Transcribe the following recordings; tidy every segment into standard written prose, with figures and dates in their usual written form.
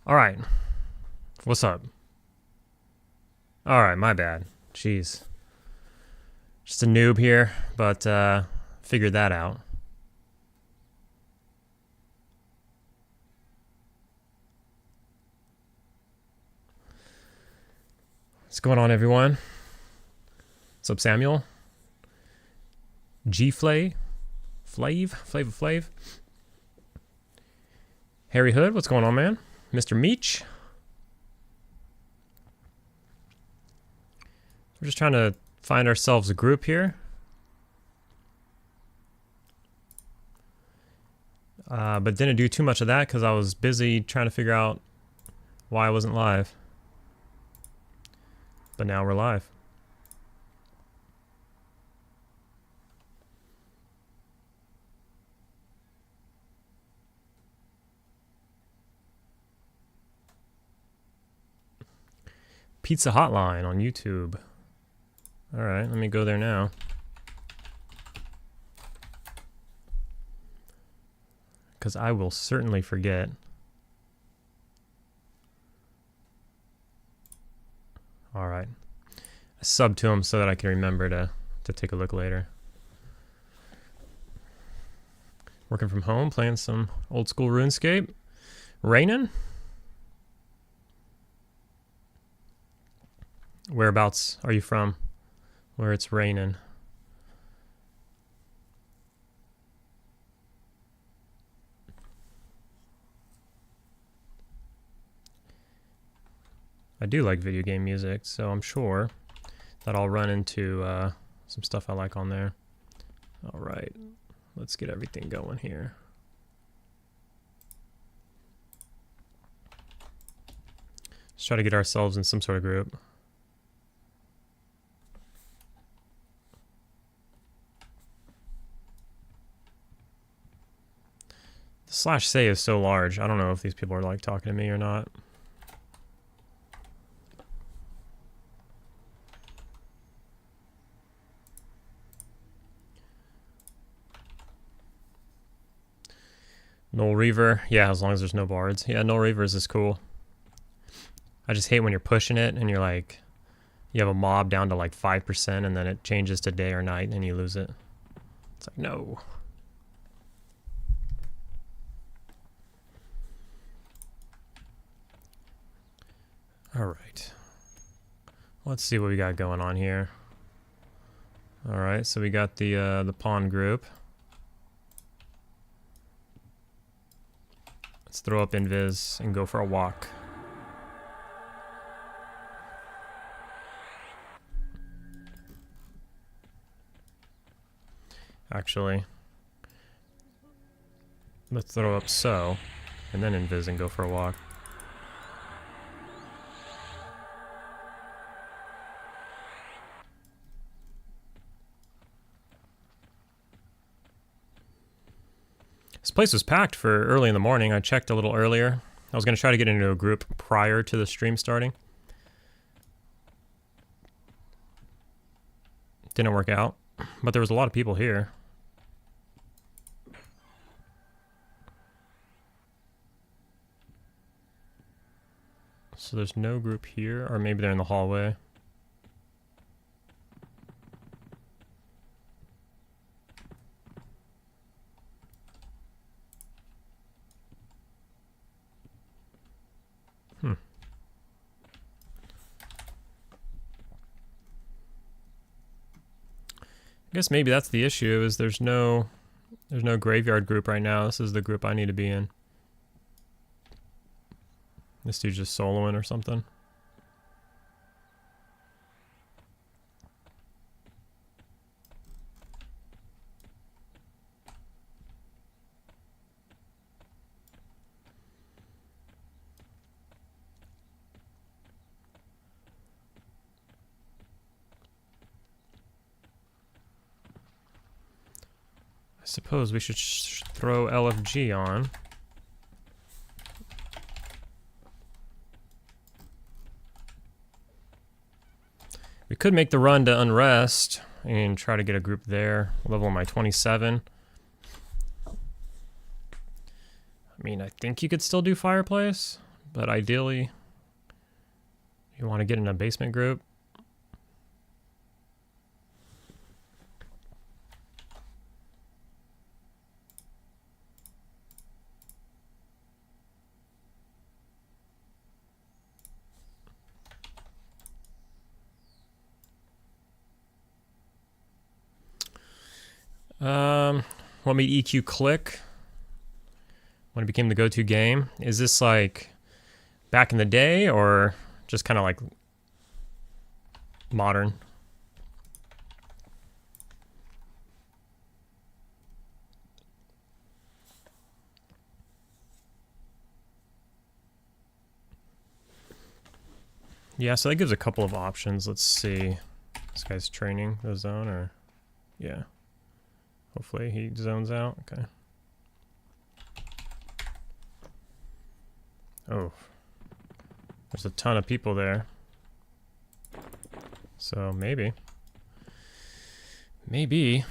Alright. What's up? Alright, my bad. Jeez. Just a noob here, but figured that out. What's going on, everyone? What's up, Samuel? Flav? Harry Hood, what's going on, man? Mr. Meach? We're just trying to find ourselves a group here. But didn't do too much of that because I was busy trying to figure out why I wasn't live. But now we're live. Pizza Hotline on YouTube. Alright, let me go there now. Because I will certainly forget. Alright. I subbed to him so that I can remember to take a look later. Working from home, playing some old school RuneScape. Raining? Whereabouts are you from? Where it's raining? I do like video game music, so I'm sure that I'll run into some stuff I like on there. Alright, let's get everything going here. Let's try to get ourselves in some sort of group. The /say is so large, I don't know if these people are like talking to me or not. Null Reaver, yeah, as long as there's no bards. Yeah, Null Reavers is cool. I just hate when you're pushing it and you're like, you have a mob down to like 5% and then it changes to day or night and you lose it. It's like, no. Alright. Let's see what we got going on here. Alright, so we got the pawn group. Let's throw up invis and go for a walk. Actually, let's throw up so, and then invis and go for a walk. This place was packed for early in the morning. I checked a little earlier. I was going to try to get into a group prior to the stream starting. Didn't work out, but there was a lot of people here. So there's no group here, or maybe they're in the hallway. I guess maybe that's the issue, is there's no graveyard group right now. This is the group I need to be in. This dude's just soloing or something. I suppose we should throw LFG on. We could make the run to Unrest and try to get a group there. Level my 27. I mean, I think you could still do Fireplace, but ideally, you want to get in a basement group. Want me to EQ Click when it became the go-to game? Is this like back in the day or just kind of like modern? Yeah, so that gives a couple of options. Let's see. This guy's training the zone, or yeah. Hopefully he zones out. Okay. Oh. There's a ton of people there. So maybe. Maybe.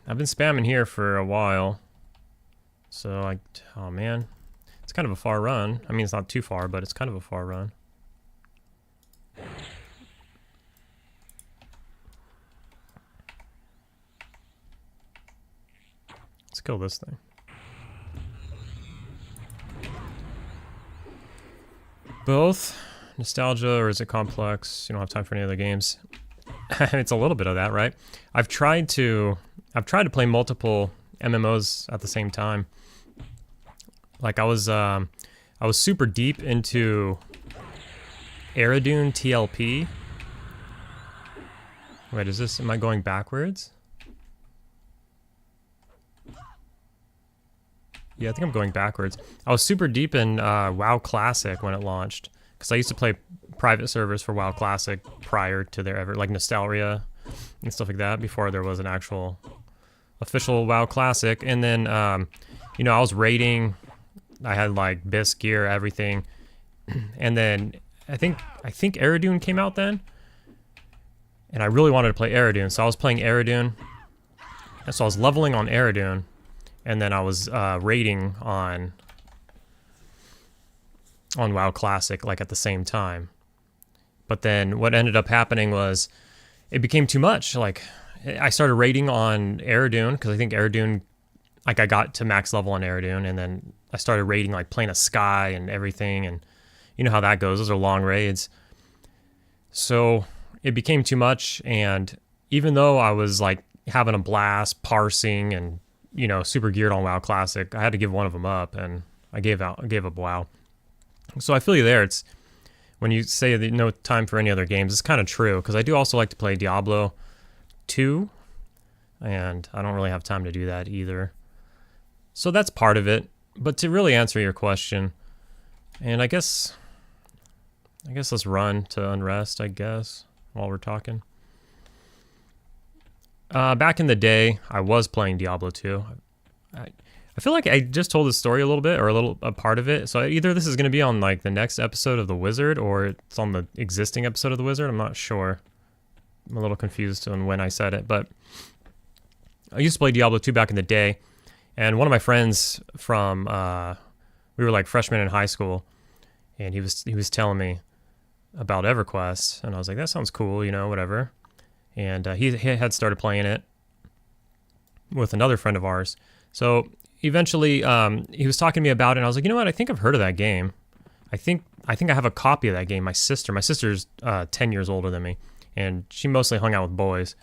I've been spamming here for a while. So oh man. It's kind of a far run. I mean, it's not too far, but it's kind of a far run. Let's kill this thing. Both nostalgia, or is it complex? You don't have time for any other games. It's a little bit of that, right? I've tried to play multiple MMOs at the same time. Like I was super deep into Aerodune TLP. Wait, am I going backwards? Yeah, I think I'm going backwards. I was super deep in WoW Classic when it launched, because I used to play private servers for WoW Classic prior to their like Nostalgia and stuff like that, before there was an actual official WoW Classic. And then, you know, I was raiding. I had like BIS gear, everything. And then I think Aerodune came out then, and I really wanted to play Aerodune, so I was playing Aerodune. And so I was leveling on Aerodune. And then I was raiding on WoW Classic, like at the same time. But then what ended up happening was it became too much. Like I started raiding on Aerodune, because I think Aerodune, like I got to max level on Aerodune, and then I started raiding like Plane of Sky and everything, and you know how that goes. Those are long raids. So it became too much, and even though I was like having a blast parsing and, you know, super geared on WoW Classic, I had to give one of them up, and I gave up WoW. So I feel you there. It's when you say that no time for any other games, it's kind of true, because I do also like to play Diablo 2, and I don't really have time to do that either. So that's part of it. But to really answer your question, and I guess let's run to Unrest, I guess, while we're talking. Back in the day, I was playing Diablo 2. I feel like I just told the story a little bit, or a part of it. So either this is going to be on like the next episode of The Wizard, or it's on the existing episode of The Wizard. I'm not sure. I'm a little confused on when I said it, but I used to play Diablo 2 back in the day. And one of my friends from, we were like freshmen in high school, and he was telling me about EverQuest, and I was like, that sounds cool, you know, whatever. And he had started playing it with another friend of ours. So eventually he was talking to me about it, and I was like, you know what, I think I've heard of that game. I think I have a copy of that game. My sister's 10 years older than me, and she mostly hung out with boys.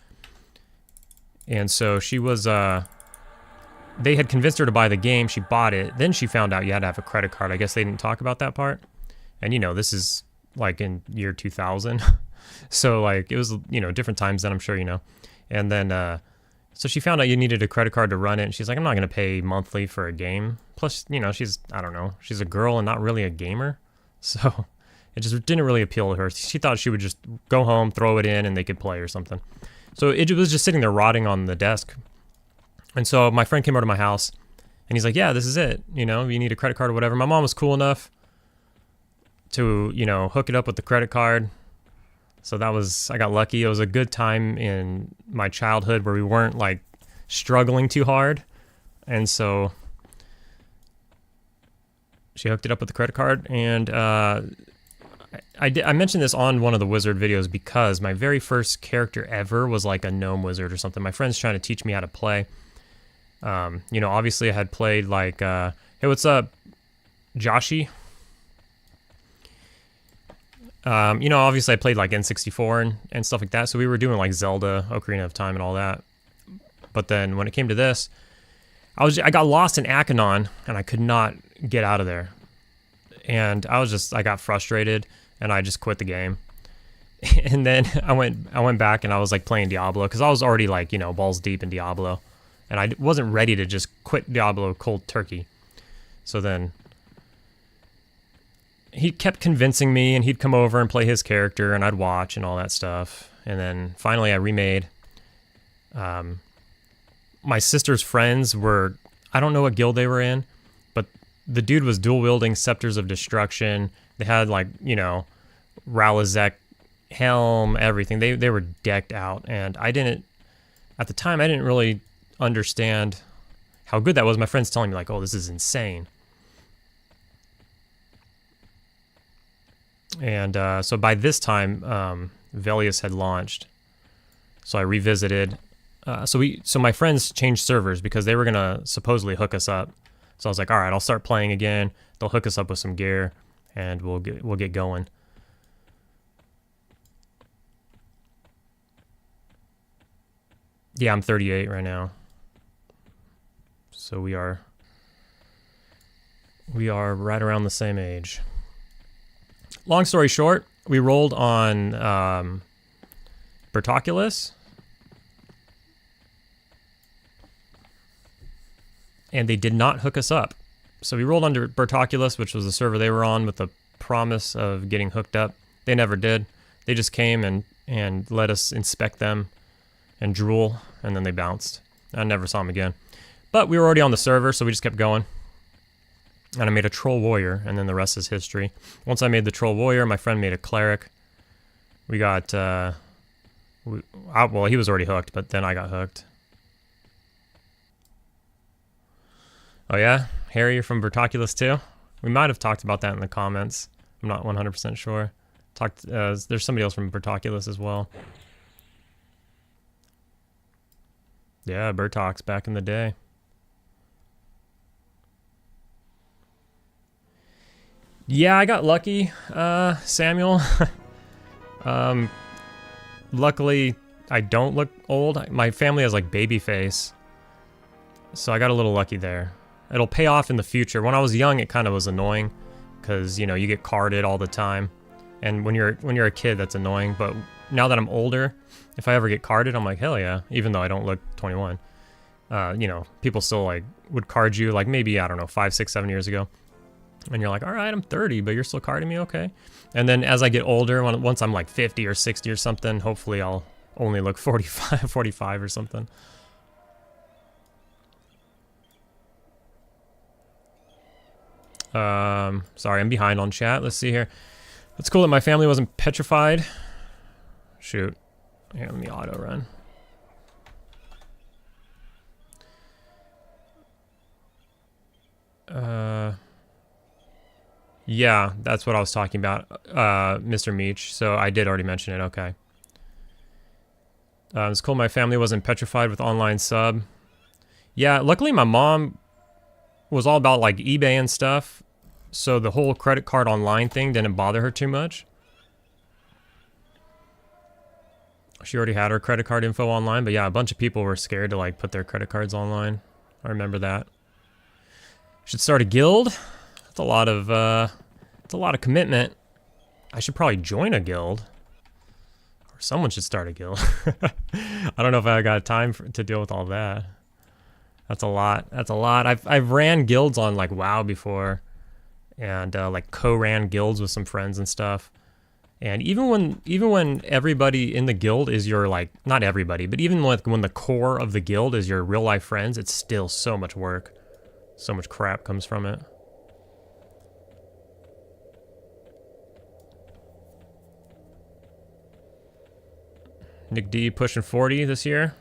And so she was, they had convinced her to buy the game. She bought it. Then she found out you had to have a credit card. I guess they didn't talk about that part. And, you know, this is like in year 2000. So like it was, you know, different times then, I'm sure, you know. And then so she found out you needed a credit card to run it, and she's like, I'm not going to pay monthly for a game. Plus, you know, I don't know, she's a girl and not really a gamer. So it just didn't really appeal to her. She thought she would just go home, throw it in, and they could play or something. So it was just sitting there rotting on the desk. And so my friend came over to my house, and he's like, yeah, this is it. You know, you need a credit card or whatever. My mom was cool enough to, you know, hook it up with the credit card. So I got lucky. It was a good time in my childhood where we weren't like struggling too hard. And so She hooked it up with the credit card, and I mentioned this on one of the wizard videos because my very first character ever was like a gnome wizard or something. My friend's trying to teach me how to play. You know, obviously I had played like, hey, what's up, Joshy? You know, obviously I played like N64 and stuff like that, so we were doing like Zelda, Ocarina of Time and all that. But then when it came to this, I got lost in Akanon, and I could not get out of there. And I got frustrated, and I just quit the game. And then I went back, and I was like playing Diablo, because I was already like, you know, balls deep in Diablo. And I wasn't ready to just quit Diablo cold turkey. So then he kept convincing me, and he'd come over and play his character, and I'd watch and all that stuff. And then finally I remade. My sister's friends were, I don't know what guild they were in, but the dude was dual wielding Scepters of Destruction. They had like, you know, Ralazek helm, everything. They were decked out, and at the time I didn't really understand how good that was. My friend's telling me like, oh, this is insane. And so by this time, Velius had launched. So I revisited. So my friends changed servers because they were gonna supposedly hook us up. So I was like, all right, I'll start playing again. They'll hook us up with some gear, and we'll get going. Yeah, I'm 38 right now. So we are right around the same age. Long story short, we rolled on Bertoculus. And they did not hook us up. So we rolled under Bertoculus, which was the server they were on, with the promise of getting hooked up. They never did. They just came and let us inspect them and drool, and then they bounced. I never saw them again. But we were already on the server, so we just kept going. And I made a Troll Warrior, and then the rest is history. Once I made the Troll Warrior, my friend made a Cleric. We got, well, he was already hooked, but then I got hooked. Oh yeah? Harry, you're from Bertoculus too? We might have talked about that in the comments. I'm not 100% sure. There's somebody else from Bertoculus as well. Yeah, Bertox back in the day. Yeah, I got lucky, Samuel. Luckily, I don't look old. My family has like baby face. So I got a little lucky there. It'll pay off in the future. When I was young, it kind of was annoying because, you know, you get carded all the time. And when you're a kid, that's annoying. But now that I'm older, if I ever get carded, I'm like, hell yeah, even though I don't look 21. You know, people still like would card you like maybe, I don't know, 5, 6, 7 years ago. And you're like, all right, I'm 30, but you're still carding me, okay. And then as I get older, once I'm like 50 or 60 or something, hopefully I'll only look 45 or something. Sorry, I'm behind on chat. Let's see here. It's cool that my family wasn't petrified. Shoot. Here, let me auto run. Yeah, that's what I was talking about, Mr. Meach. So I did already mention it, okay. It's cool my family wasn't petrified with online sub. Yeah, luckily my mom was all about like eBay and stuff. So the whole credit card online thing didn't bother her too much. She already had her credit card info online, but yeah, a bunch of people were scared to like put their credit cards online. I remember that. Should start a guild. That's a lot of commitment. I should probably join a guild. Or someone should start a guild. I don't know if I got time to deal with all that. That's a lot. That's a lot. I've ran guilds on like WoW before, and like co-ran guilds with some friends and stuff. And even when everybody in the guild is your like, not everybody, but even when the core of the guild is your real life friends, it's still so much work. So much crap comes from it. Nick D pushing 40 this year.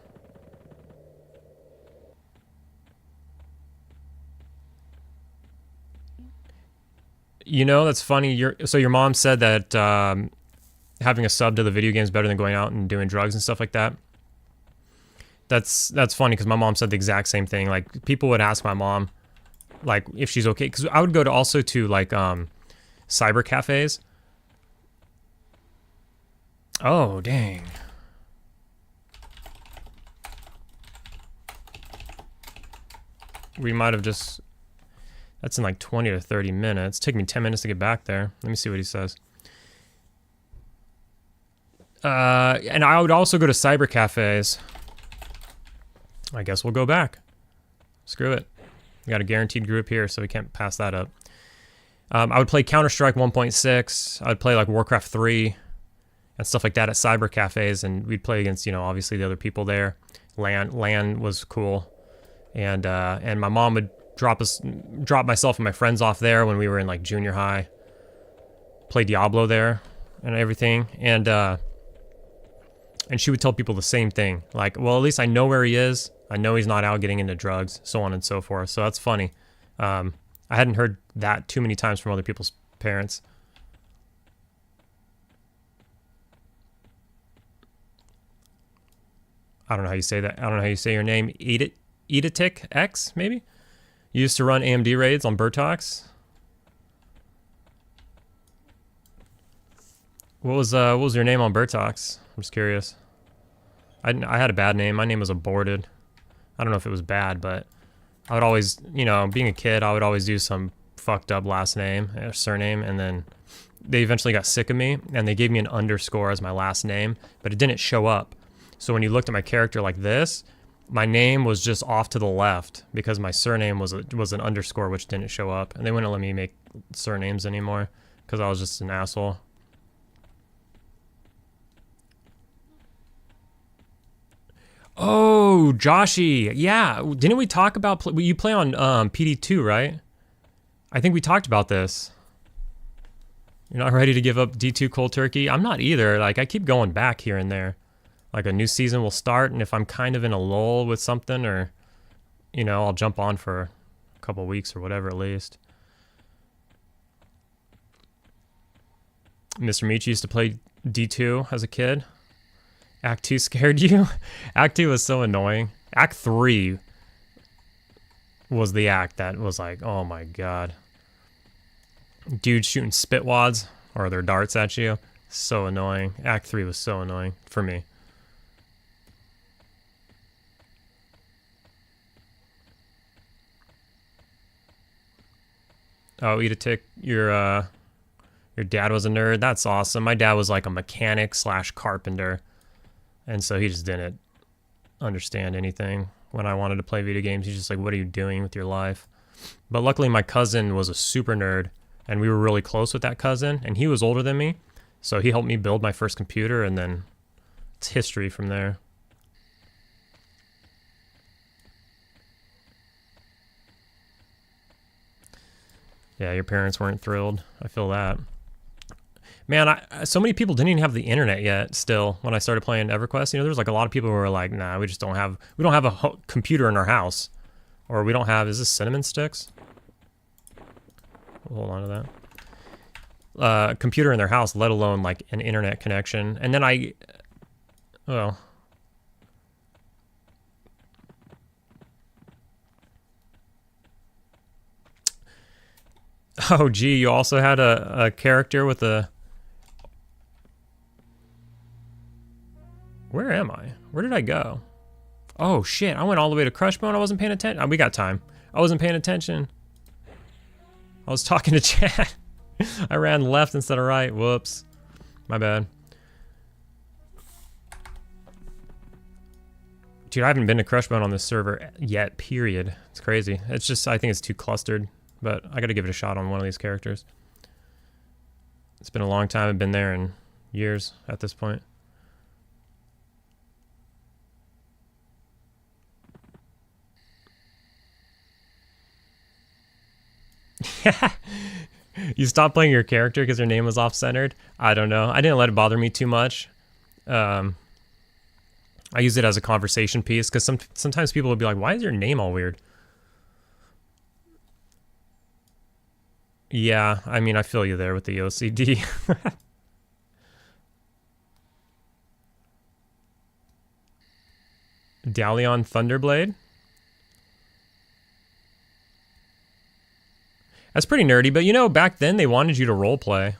You know, that's funny. So your mom said that having a sub to the video game is better than going out and doing drugs and stuff like that. That's funny because my mom said the exact same thing. Like, people would ask my mom, like, if she's okay, because I would go to also to like cyber cafes. Oh dang. We might have just... That's in like 20 to 30 minutes. Take me 10 minutes to get back there. Let me see what he says. And I would also go to cyber cafes. I guess we'll go back. Screw it. We got a guaranteed group here, so we can't pass that up. I would play Counter-Strike 1.6. I would play like Warcraft 3 and stuff like that at cyber cafes, and we'd play against, you know, obviously the other people there. LAN was cool. And my mom would drop myself and my friends off there when we were in like junior high. Play Diablo there and everything. And she would tell people the same thing. Like, well, at least I know where he is. I know he's not out getting into drugs, so on and so forth. So that's funny. I hadn't heard that too many times from other people's parents. I don't know how you say that. I don't know how you say your name. Edatic X, maybe? You used to run AMD raids on Burtox. What was your name on Burtox? I'm just curious. I had a bad name. My name was aborted. I don't know if it was bad, but I would always, you know, being a kid, I would always do some fucked up last name or surname, and then they eventually got sick of me, and they gave me an underscore as my last name, but it didn't show up. So when you looked at my character like this, my name was just off to the left because my surname was an underscore, which didn't show up, and they wouldn't let me make surnames anymore because I was just an asshole. Oh, Joshy, yeah. Didn't we talk about you play on PD2, right? I think we talked about this. You're not ready to give up D2 cold turkey? I'm not either. Like, I keep going back here and there. Like, a new season will start, and if I'm kind of in a lull with something, or, you know, I'll jump on for a couple weeks or whatever at least. Mr. Meach used to play D2 as a kid. Act 2 scared you? Act 2 was so annoying. Act 3 was the act that was like, oh my god. Dudes shooting spit wads or their darts at you. So annoying. Act 3 was so annoying for me. Oh, eat a tick. Your dad was a nerd. That's awesome. My dad was like a mechanic / carpenter. And so he just didn't understand anything when I wanted to play video games. He's just like, what are you doing with your life? But luckily my cousin was a super nerd, and we were really close with that cousin, and he was older than me. So he helped me build my first computer, and then it's history from there. Yeah, your parents weren't thrilled. I feel that. Man, so many people didn't even have the internet yet still when I started playing EverQuest. You know, there's like a lot of people who were like, nah, we don't have a computer in our house. Or we don't have, is this cinnamon sticks? Hold on to that. Computer in their house, let alone like an internet connection. And then well. Oh, gee, you also had a character with a... Where am I? Where did I go? Oh, shit. I went all the way to Crushbone. I wasn't paying attention. We got time. I wasn't paying attention. I was talking to chat. I ran left instead of right. Whoops. My bad. Dude, I haven't been to Crushbone on this server yet, period. It's crazy. It's just, I think it's too clustered. But I gotta give it a shot on one of these characters. It's been a long time. I've been there in years at this point. You stopped playing your character because your name was off-centered? I don't know. I didn't let it bother me too much. I use it as a conversation piece because sometimes people would be like, why is your name all weird? Yeah, I mean, I feel you there with the OCD. Dalion Thunderblade. That's pretty nerdy, but you know, back then they wanted you to roleplay.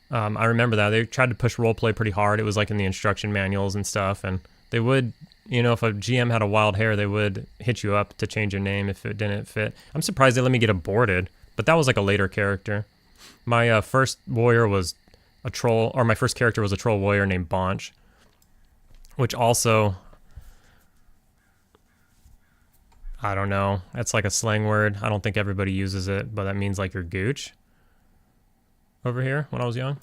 I remember that. They tried to push roleplay pretty hard. It was like in the instruction manuals and stuff, and they would, you know, if a GM had a wild hair, they would hit you up to change your name if it didn't fit. I'm surprised they let me get aborted, but that was like a later character. My first warrior was a troll, or my first character was a troll warrior named Bonch, which also, I don't know. That's like a slang word. I don't think everybody uses it, but that means like you're gooch over here when I was young.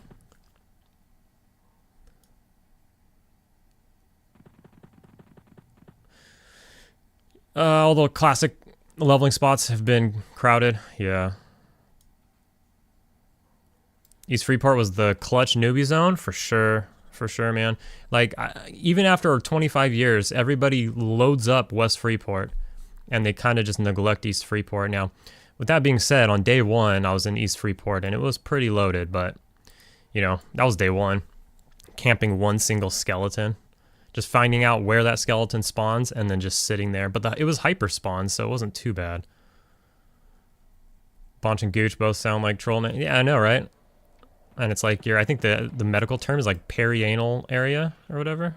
All the classic leveling spots have been crowded. Yeah. East Freeport was the clutch newbie zone for sure. For sure, man. Like, even after 25 years, everybody loads up West Freeport, and they kind of just neglect East Freeport. Now, with that being said, on day one, I was in East Freeport, and it was pretty loaded, but, you know, that was day one. Camping one single skeleton. Just finding out where that skeleton spawns, and then just sitting there. But it was hyper spawn, so it wasn't too bad. Bonch and Gooch both sound like troll names. Yeah, I know, right? And it's like I think the medical term is like perianal area or whatever.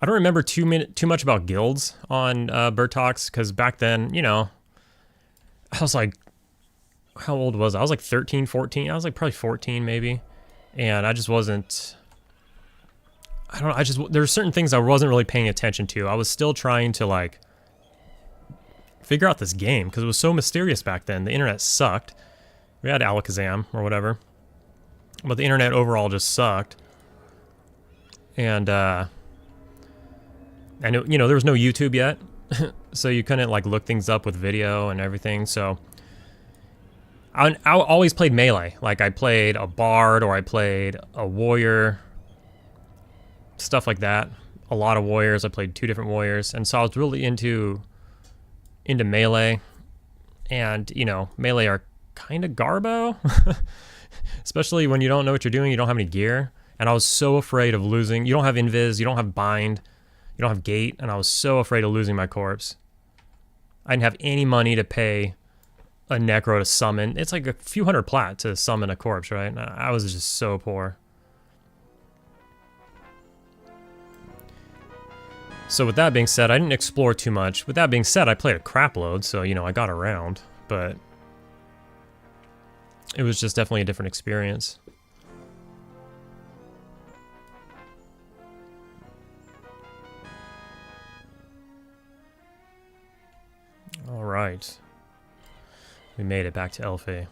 I don't remember too much about guilds on Bertox, because back then, you know, I was like, how old was I? I was like 13, 14. I was like probably 14 maybe. And I just wasn't... I don't know, there were certain things I wasn't really paying attention to. I was still trying to, like, figure out this game, because it was so mysterious back then. The internet sucked. We had Alakazam, or whatever. But the internet overall just sucked. And, I know, you know, there was no YouTube yet. So you couldn't, like, look things up with video and everything, so... I always played melee. Like, I played a bard, or I played a warrior... stuff like that. A lot of warriors. I played 2 different warriors, and so I was really into melee. And, you know, melee are kind of garbo, especially when you don't know what you're doing. You don't have any gear, and I was so afraid of losing. You don't have invis, you don't have bind, you don't have gate, and I was so afraid of losing my corpse. I didn't have any money to pay a necro to summon. It's like a few hundred plat to summon a corpse, right? I was just so poor. So with that being said, I didn't explore too much. With that being said, I played a crap load, so, you know, I got around, but it was just definitely a different experience. All right. We made it back to Hefe.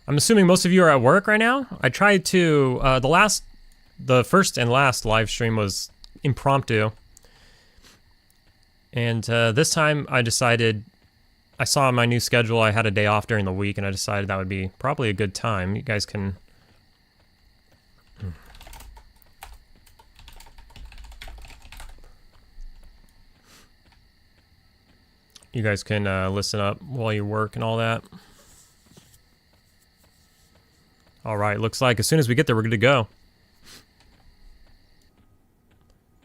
I'm assuming most of you are at work right now. I tried to, the first and last live stream was impromptu. And this time I decided, I saw my new schedule, I had a day off during the week, and I decided that would be probably a good time. You guys can... You guys can listen up while you work and all that. All right, looks like as soon as we get there, we're good to go.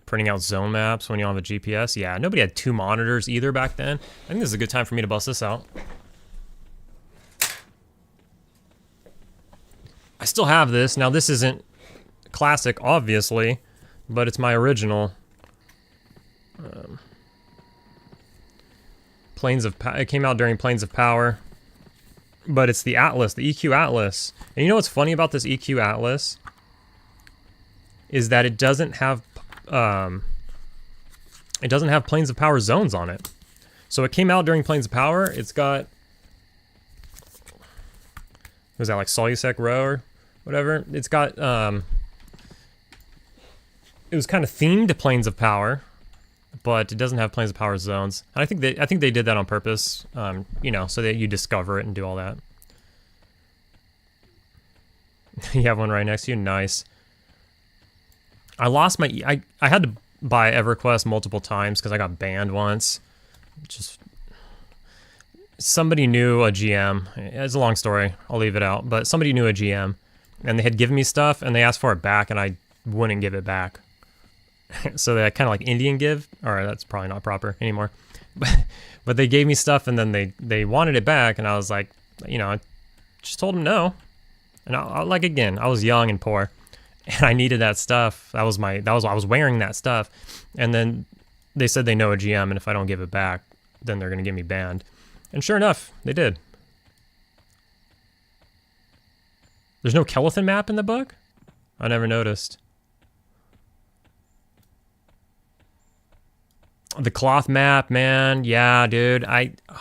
Printing out zone maps when you don't have a GPS. Yeah, nobody had 2 monitors either back then. I think this is a good time for me to bust this out. I still have this. Now, this isn't classic, obviously, but it's my original. It came out during Plains of Power. But it's the Atlas, the EQ Atlas. And you know what's funny about this EQ Atlas? Is that it doesn't have Plains of Power zones on it. So it came out during Plains of Power. It's got... Was that like Solusec Row or whatever? It's got... it was kind of themed to Plains of Power. but it doesn't have planes of power zones. And I think they did that on purpose, you know, so that you discover it and do all that. You have one right next to you. Nice. I lost my... I had to buy EverQuest multiple times because I got banned once. Just... Somebody knew a GM. It's a long story. I'll leave it out. But somebody knew a GM. And they had given me stuff, and they asked for it back, and I wouldn't give it back. So they kind of like Indian give. Or that's probably not proper anymore. But they gave me stuff, and then they wanted it back, and I was like, you know, I just told them no. And like again, I was young and poor, and I needed that stuff. I was wearing that stuff, and then they said they know a GM, and if I don't give it back, then they're gonna get me banned. And sure enough, they did. There's no Kelethan map in the book? I never noticed. The cloth map, man. Yeah, dude.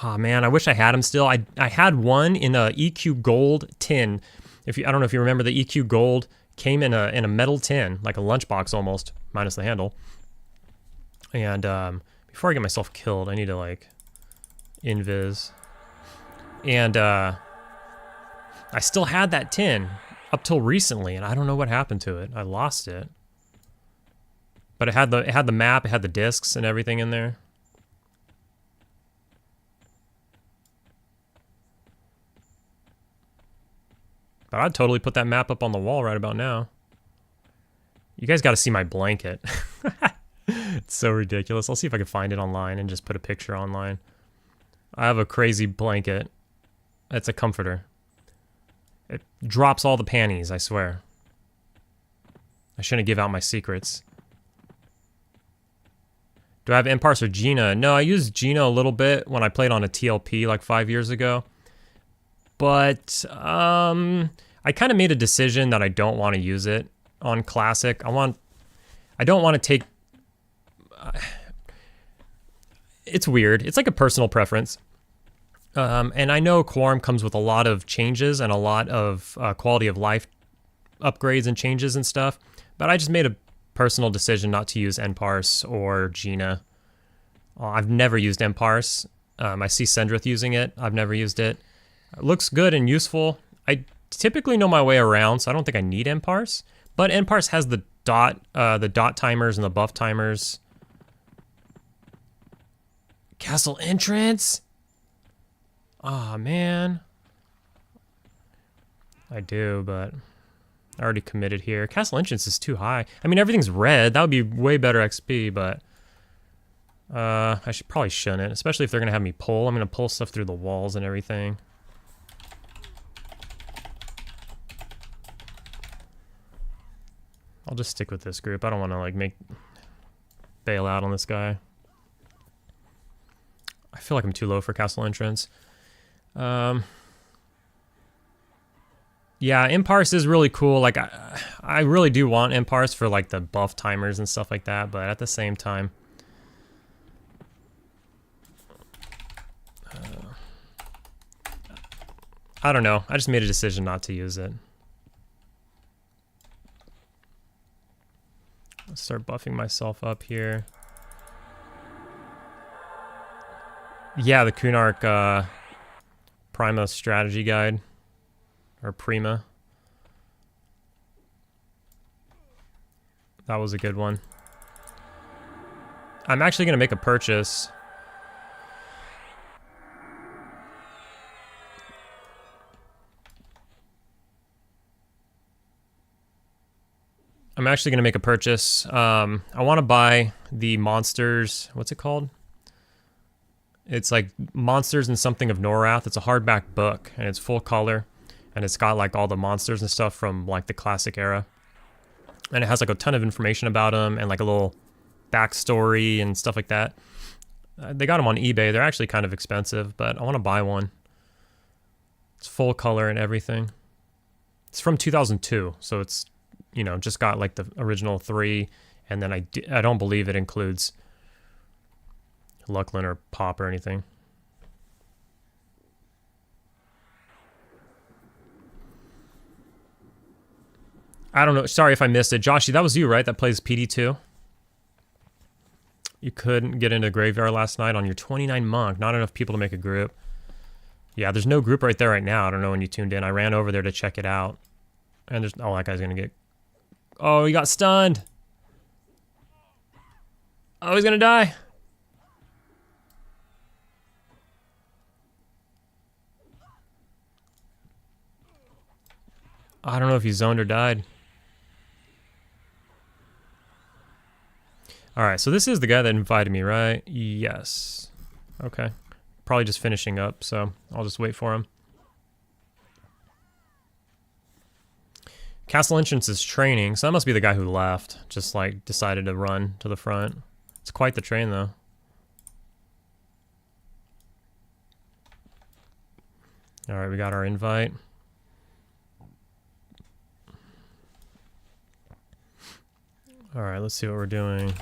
Oh man, I wish I had them still. I had one in a EQ gold tin. I don't know if you remember, the EQ gold came in a metal tin, like a lunchbox almost, minus the handle. And before I get myself killed, I need to like invis. And I still had that tin up till recently, and I don't know what happened to it. I lost it. But it had the map, it had the discs and everything in there. But I'd totally put that map up on the wall right about now. You guys got to see my blanket. It's so ridiculous. I'll see if I can find it online and just put a picture online. I have a crazy blanket. It's a comforter. It drops all the panties, I swear. I shouldn't give out my secrets. Do I have Imparse or Gina? No, I used Gina a little bit when I played on a TLP like 5 years ago. But I kind of made a decision that I don't want to use it on Classic. I don't want to take... it's weird. It's like a personal preference. And I know Quarm comes with a lot of changes and a lot of quality of life upgrades and changes and stuff. But I just made a personal decision not to use Imparse or Gina. I've never used Imparse. I see Sendrith using it. I've never used it. It looks good and useful. I typically know my way around, so I don't think I need Imparse. But Imparse has the dot timers and the buff timers. Castle entrance? Oh man. I do, but I already committed here. Castle entrance is too high. I mean, everything's red. That would be way better XP, but I probably shouldn't, especially if they're gonna have me pull. I'm gonna pull stuff through the walls and everything. I'll just stick with this group. I don't want to like bail out on this guy. I feel like I'm too low for castle entrance. Yeah, Imparse is really cool. Like I really do want Imparse for like the buff timers and stuff like that, but at the same time, I don't know. I just made a decision not to use it. Let's start buffing myself up here. Yeah, the Kunark Prima strategy guide. Or Prima. That was a good one. I'm actually going to make a purchase. I want to buy the Monsters. What's it called? It's like Monsters and Something of Norath. It's a hardback book, and it's full color. And it's got like all the monsters and stuff from like the classic era. And it has like a ton of information about them and like a little backstory and stuff like that. They got them on eBay. They're actually kind of expensive, but I want to buy one. It's full color and everything. It's from 2002, so it's, you know, just got like the original 3, and then I don't believe it includes Lucklin or Pop or anything. I don't know. Sorry if I missed it. Joshy, that was you, right? That plays PD2? You couldn't get into the graveyard last night on your 29 monk. Not enough people to make a group. Yeah, there's no group right there right now. I don't know when you tuned in. I ran over there to check it out. And there's... Oh, that guy's gonna get... Oh, he got stunned! Oh, he's gonna die! I don't know if he zoned or died. Alright, so this is the guy that invited me, right? Yes. Okay. Probably just finishing up, so I'll just wait for him. Castle entrance is training, so that must be the guy who left. Just like decided to run to the front. It's quite the train though. Alright, we got our invite. Alright, let's see what we're doing.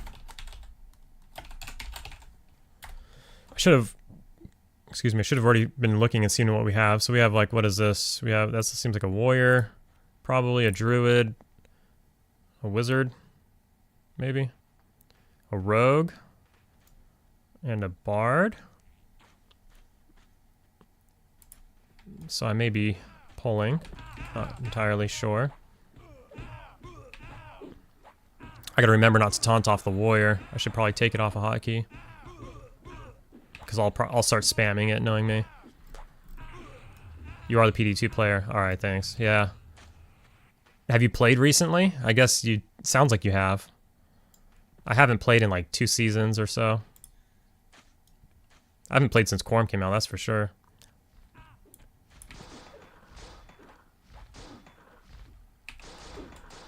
I should have already been looking and seen what we have. So we have like, what is this? We have, that seems like a warrior, probably a druid, a wizard, maybe, a rogue, and a bard. So I may be pulling, not entirely sure. I gotta remember not to taunt off the warrior. I should probably take it off a hotkey. Because I'll start spamming it, knowing me. You are the PD2 player. Alright, thanks. Yeah. Have you played recently? I guess you... Sounds like you have. I haven't played in like 2 seasons or so. I haven't played since Quarm came out, that's for sure.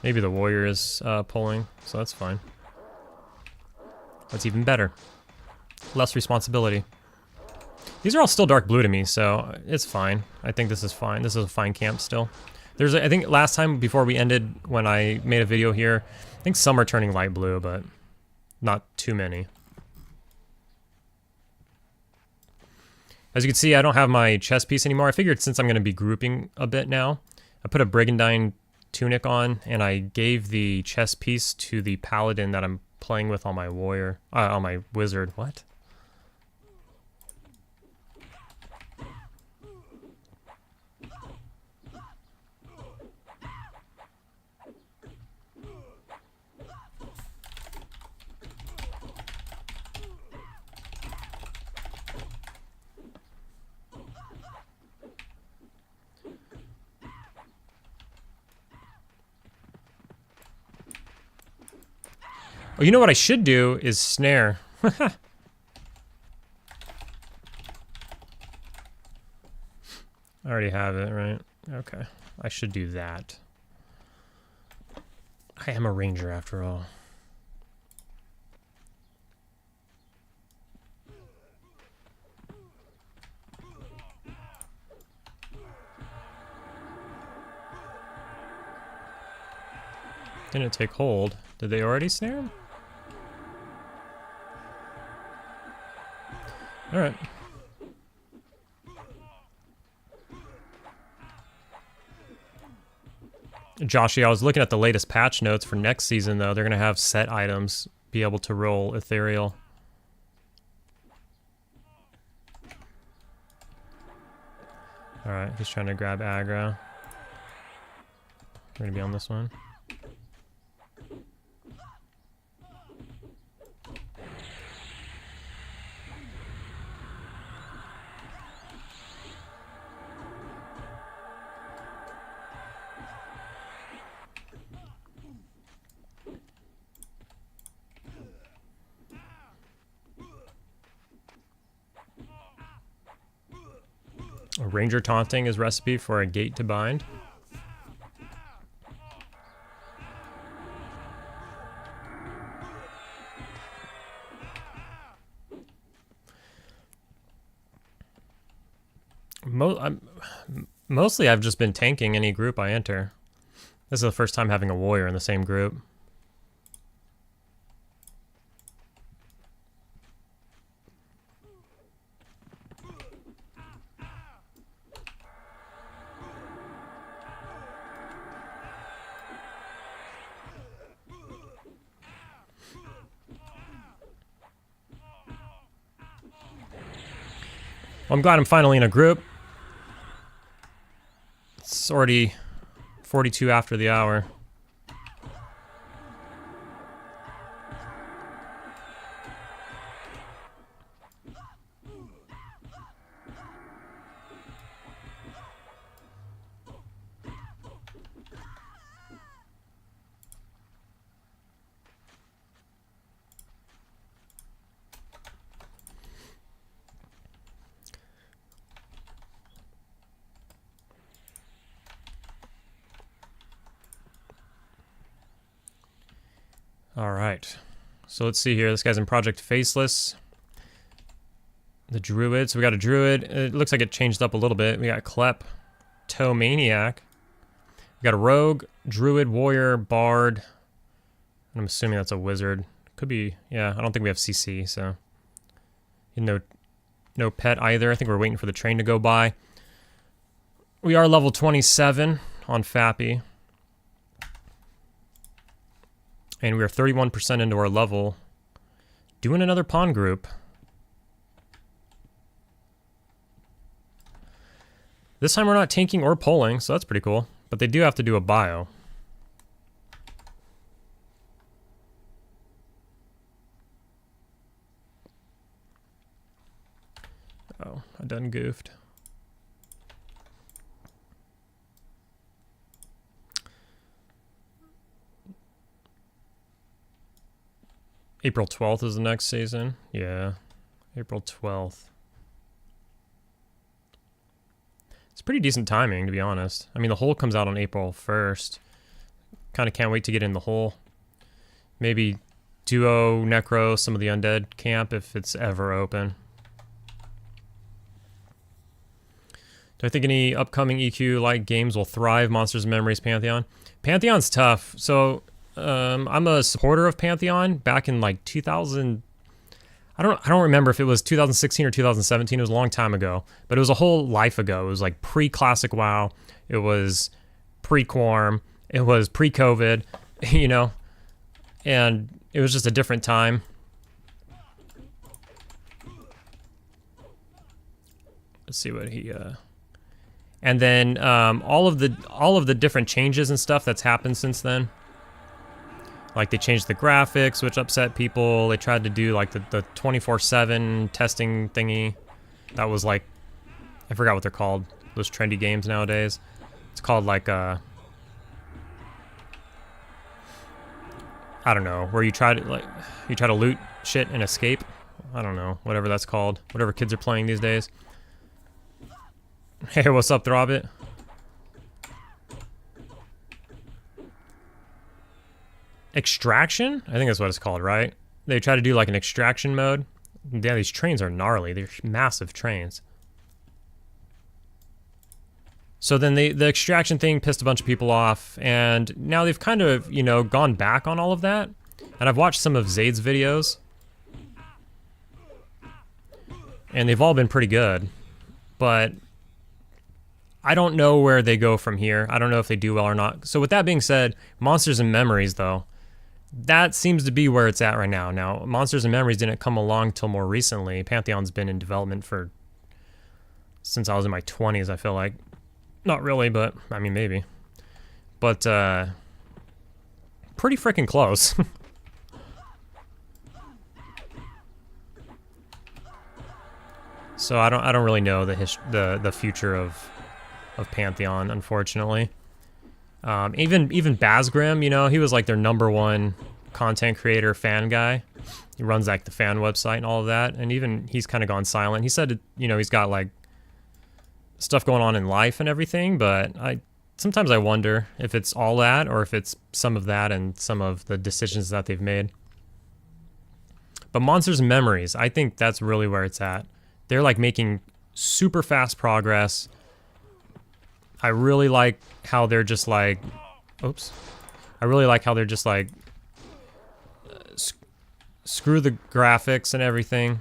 Maybe the warrior is pulling, so that's fine. That's even better. Less responsibility. These are all still dark blue to me, so it's fine. I think this is fine. This is a fine camp still. There's, I think last time before we ended, when I made a video here, I think some are turning light blue, but not too many. As you can see, I don't have my chest piece anymore. I figured since I'm going to be grouping a bit now, I put a Brigandine tunic on, and I gave the chest piece to the paladin that I'm playing with on my warrior, on my wizard. What? Oh, you know what I should do is snare. I already have it, right? Okay. I should do that. I am a ranger after all. Didn't take hold. Did they already snare him? Alright. Joshy, I was looking at the latest patch notes for next season, though. They're going to have set items be able to roll ethereal. Alright, he's trying to grab aggro. We're going to be on this one. A ranger taunting is recipe for a gate to bind. Mostly I've just been tanking any group I enter. This is the first time having a warrior in the same group. Well, I'm glad I'm finally in a group. It's already 42 after the hour. All right, so let's see here. This guy's in Project Faceless. The Druid, so we got a Druid. It looks like it changed up a little bit. We got Kleptomaniac. We got a Rogue, Druid, Warrior, Bard. I'm assuming that's a Wizard. Could be, yeah, I don't think we have CC, so. No pet either. I think we're waiting for the train to go by. We are level 27 on Fappy. And we are 31% into our level. Doing another pawn group. This time we're not tanking or pulling, so that's pretty cool. But they do have to do a bio. Oh, I done goofed. April 12th is the next season. Yeah, April 12th. It's pretty decent timing, to be honest. I mean, the hole comes out on April 1st. Kind of can't wait to get in the hole. Maybe Duo, Necro, some of the Undead camp if it's ever open. Do I think any upcoming EQ-like games will thrive? Monsters and Memories, Pantheon? Pantheon's tough. So I'm a supporter of Pantheon back in like 2000. I don't remember if it was 2016 or 2017. It was a long time ago, but it was a whole life ago. It was like pre-classic WoW. It was pre-Quarm. It was pre-COVID, you know, and it was just a different time. Let's see what he and then all of the different changes and stuff that's happened since then. Like they changed the graphics, which upset people. They tried to do like the 24/7 testing thingy. That was like, I forgot what they're called. Those trendy games nowadays. It's called like I don't know, where you try to loot shit and escape. I don't know, whatever that's called. Whatever kids are playing these days. Hey, what's up, Throbbit? Extraction? I think that's what it's called, right? They try to do like an extraction mode. Yeah, these trains are gnarly. They're massive trains. So then the extraction thing pissed a bunch of people off, and now they've kind of, you know, gone back on all of that. And I've watched some of Zaid's videos. And they've all been pretty good. But I don't know where they go from here. I don't know if they do well or not. So with that being said, Monsters and Memories, though, that seems to be where it's at right now. Now, Monsters and Memories didn't come along till more recently. Pantheon's been in development since I was in my 20s, I feel like. Not really, but, I mean, maybe. But, pretty freaking close. So I don't really know the future of Pantheon, unfortunately. Even Basgrim, you know, he was like their #1 content creator fan guy. He runs like the fan website and all of that, and even he's kind of gone silent. He said, you know, he's got like stuff going on in life and everything, but sometimes I wonder if it's all that or if it's some of that and some of the decisions that they've made. But Monsters and Memories, I think that's really where it's at. They're like making super fast progress. I really like how they're just like, oops. I really like how they're just like, screw the graphics and everything.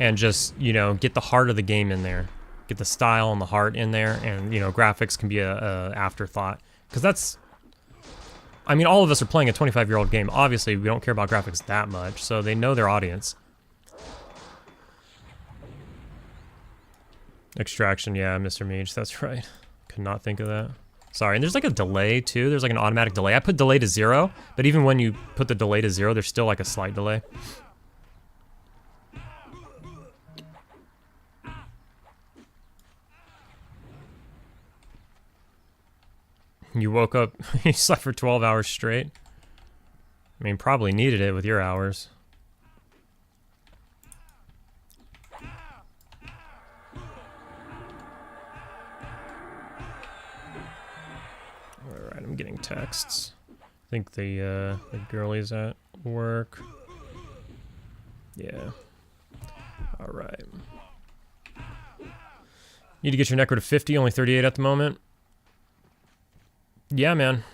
And just, you know, get the heart of the game in there. Get the style and the heart in there. And, you know, graphics can be a afterthought. Because that's, I mean, all of us are playing a 25-year-old game. Obviously, we don't care about graphics that much. So they know their audience. Extraction, yeah, Mr. Mage, that's right. Could not think of that. Sorry, and there's like a delay too. There's like an automatic delay. I put delay to 0, but even when you put the delay to 0, there's still like a slight delay. You woke up, you slept for 12 hours straight. I mean, probably needed it with your hours. Alright, I'm getting texts. I think the girlie's at work. Yeah. Alright. Need to get your necro to 50, only 38 at the moment. Yeah, man.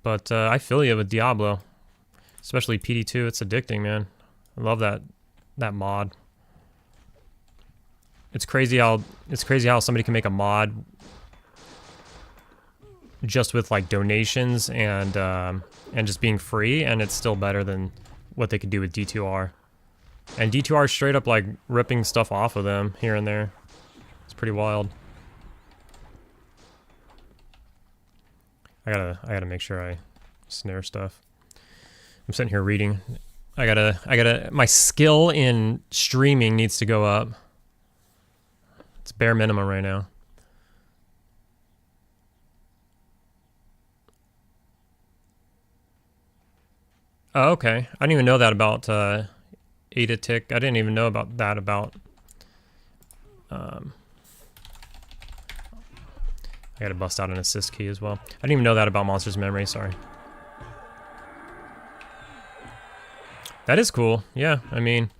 But I feel you with Diablo. Especially PD2, it's addicting, man. I love that mod. It's crazy how somebody can make a mod just with like donations and just being free, and it's still better than what they could do with D2R. And D2R is straight up like ripping stuff off of them here and there. It's pretty wild. I gotta make sure I snare stuff. I'm sitting here reading. My skill in streaming needs to go up. It's bare minimum right now. Oh, okay. I didn't even know that about Ada Tick. I didn't even know about that about I gotta bust out an assist key as well. I didn't even know that about Monster's Memory, sorry. That is cool, yeah, I mean,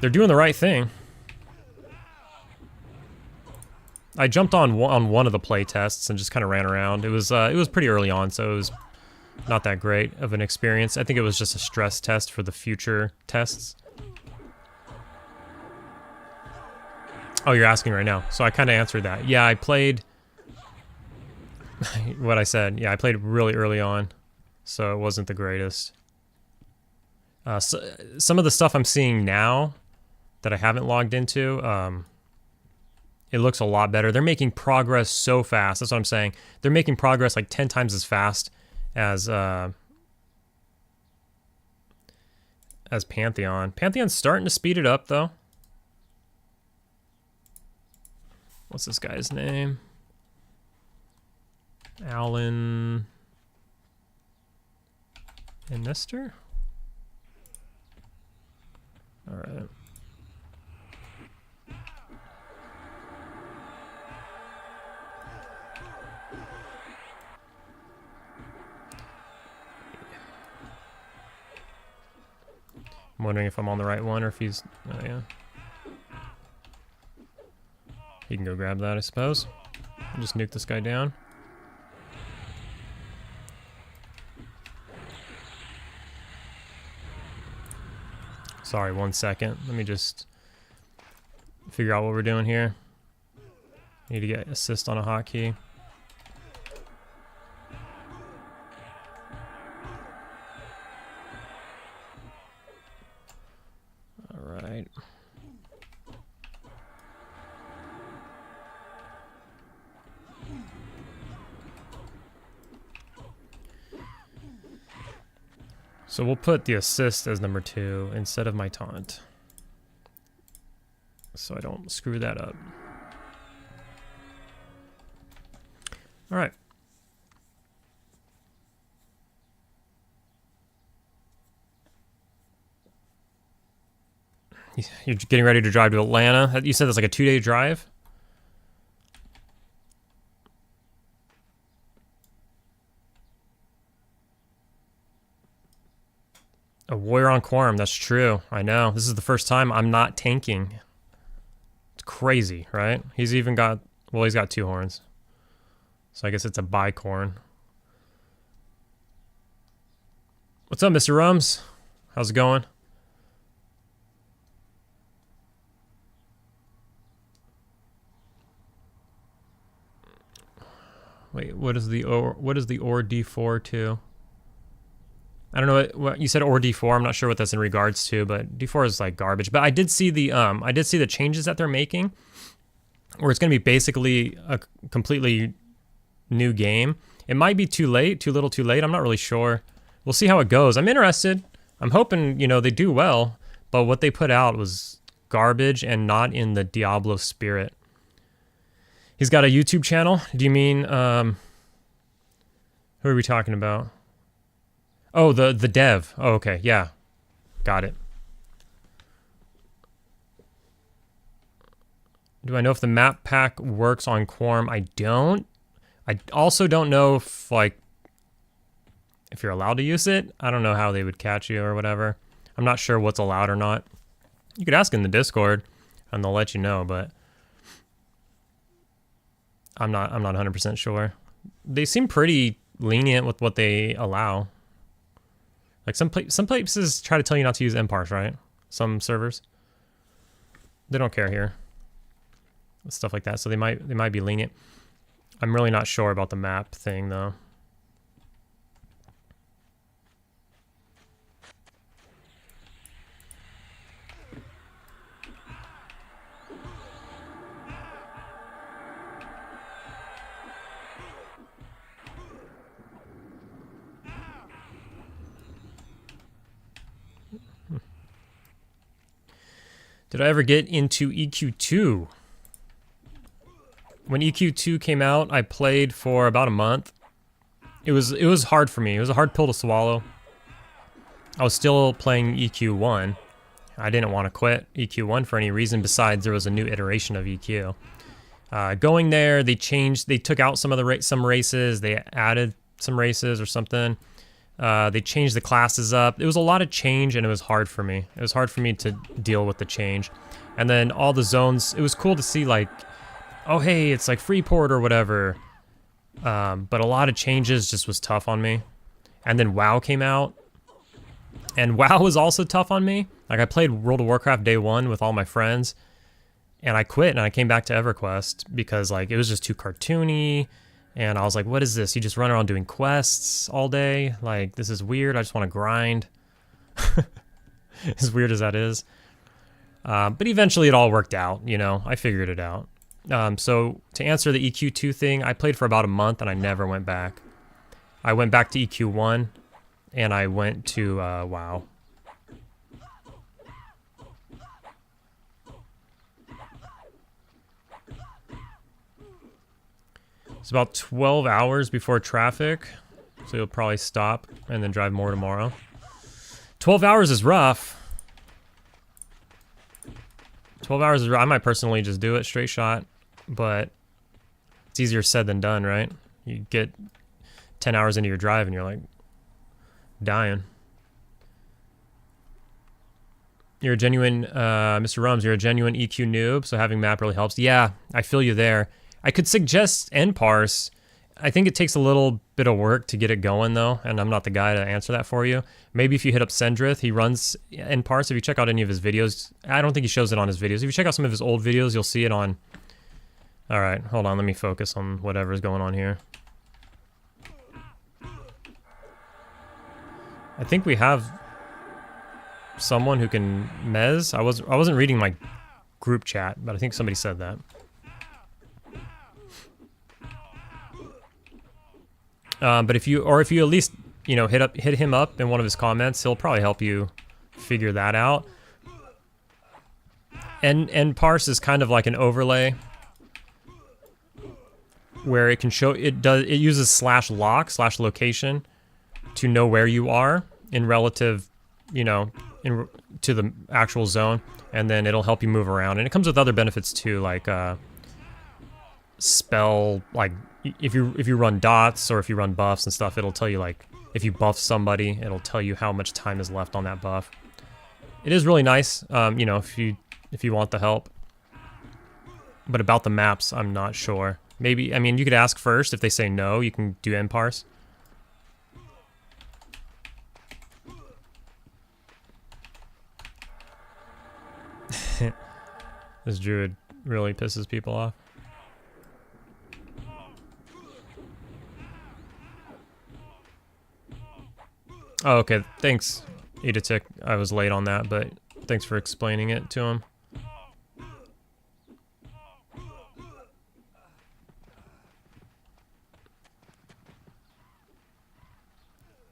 they're doing the right thing. I jumped on one of the play tests and just kind of ran around. It was pretty early on, so it was not that great of an experience. I think it was just a stress test for the future tests. Oh, you're asking right now. So I kind of answered that. Yeah, I played what I said. Yeah, I played really early on, so it wasn't the greatest. So, some of the stuff I'm seeing now that I haven't logged into, it looks a lot better. They're making progress so fast. That's what I'm saying. They're making progress like 10 times as fast as Pantheon. Pantheon's starting to speed it up, though. What's this guy's name? Alan and Nestor? All right. I'm wondering if I'm on the right one or if he's... Oh, yeah. He can go grab that, I suppose. I'll just nuke this guy down. Sorry, 1 second. Let me just figure out what we're doing here. Need to get assist on a hotkey. All right. So we'll put the assist as number 2 instead of my taunt, so I don't screw that up. All right. You're getting ready to drive to Atlanta? You said that's like a 2-day drive? A warrior on Quarm, that's true. I know. This is the first time I'm not tanking. It's crazy, right? He's even got, well, he's got 2 horns. So I guess it's a bicorn. What's up, Mr. Rums? How's it going? Wait, what is the or D4 to? I don't know what you said, or D4. I'm not sure what that's in regards to, but D4 is like garbage. But I did see the changes that they're making, where it's going to be basically a completely new game. It might be too late, too little, too late. I'm not really sure. We'll see how it goes. I'm interested. I'm hoping, you know, they do well. But what they put out was garbage and not in the Diablo spirit. He's got a YouTube channel. Do you mean who are we talking about? Oh, the dev. Oh, okay. Yeah. Got it. Do I know if the map pack works on Quarm? I don't. I also don't know if, like, if you're allowed to use it. I don't know how they would catch you or whatever. I'm not sure what's allowed or not. You could ask in the Discord and they'll let you know, but I'm not 100% sure. They seem pretty lenient with what they allow. Like some places try to tell you not to use mparse, right? Some servers. They don't care here. Stuff like that. So they might be lenient. I'm really not sure about the map thing though. Did I ever get into EQ2? When EQ2 came out, I played for about a month. It was hard for me. It was a hard pill to swallow. I was still playing EQ1. I didn't want to quit EQ1 for any reason besides there was a new iteration of EQ. Going there, they took out some races, they added some races or something. They changed the classes up. It was a lot of change and it was hard for me. It was hard for me to deal with the change. And then all the zones, it was cool to see like, oh hey, it's like Freeport or whatever. But a lot of changes just was tough on me. And then WoW came out. And WoW was also tough on me. Like I played World of Warcraft day one with all my friends. And I quit and I came back to EverQuest because like it was just too cartoony. And I was like, what is this? You just run around doing quests all day? Like, this is weird. I just want to grind. As weird as that is. But eventually it all worked out, you know. I figured it out. So to answer the EQ2 thing, I played for about a month and I never went back. I went back to EQ1 and I went to WoW. It's about 12 hours before traffic, so you'll probably stop and then drive more tomorrow. 12 hours is rough. 12 hours is rough. I might personally just do it straight shot, but it's easier said than done, right? You get 10 hours into your drive and you're like dying. You're a genuine, Mr. Rums, you're a genuine EQ noob, so having map really helps. Yeah, I feel you there. I could suggest nparse. I think it takes a little bit of work to get it going though, and I'm not the guy to answer that for you. Maybe if you hit up Sendrith, he runs nparse. If you check out any of his videos, I don't think he shows it on his videos. If you check out some of his old videos, you'll see it on... Alright, hold on, let me focus on whatever's going on here. I think we have someone who can mez. I wasn't reading my group chat, but I think somebody said that. But if you at least, you know, hit him up in one of his comments, he'll probably help you figure that out. And parse is kind of like an overlay where it can show it uses /loc/location to know where you are in relative, you know, to the actual zone, and then it'll help you move around. And it comes with other benefits too, like spell, like if you run dots or if you run buffs and stuff, it'll tell you, like, if you buff somebody, it'll tell you how much time is left on that buff. It is really nice, you know, if you want the help. But about the maps, I'm not sure. Maybe, I mean, you could ask first. If they say no, you can do nparse. This druid really pisses people off. Oh, okay. Thanks, Editic. I was late on that, but thanks for explaining it to him.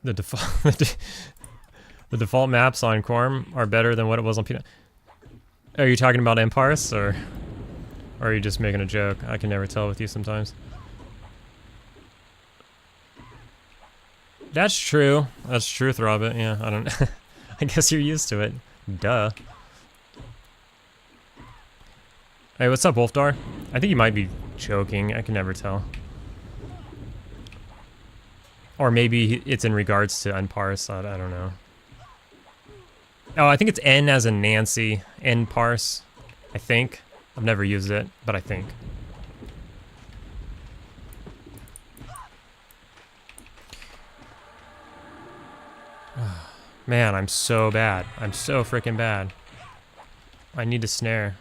The default the default maps on Quarm are better than what it was on P9. Are you talking about Empires, or are you just making a joke? I can never tell with you sometimes. That's true. That's true, Throbbit. Yeah, I don't... I guess you're used to it. Duh. Hey, what's up, Wolfdar? I think you might be joking. I can never tell. Or maybe it's in regards to Unparse. I don't know. Oh, I think it's N as in Nancy. Nparse. I think. I've never used it, but I think. Man, I'm so bad. I'm so freaking bad. I need to snare.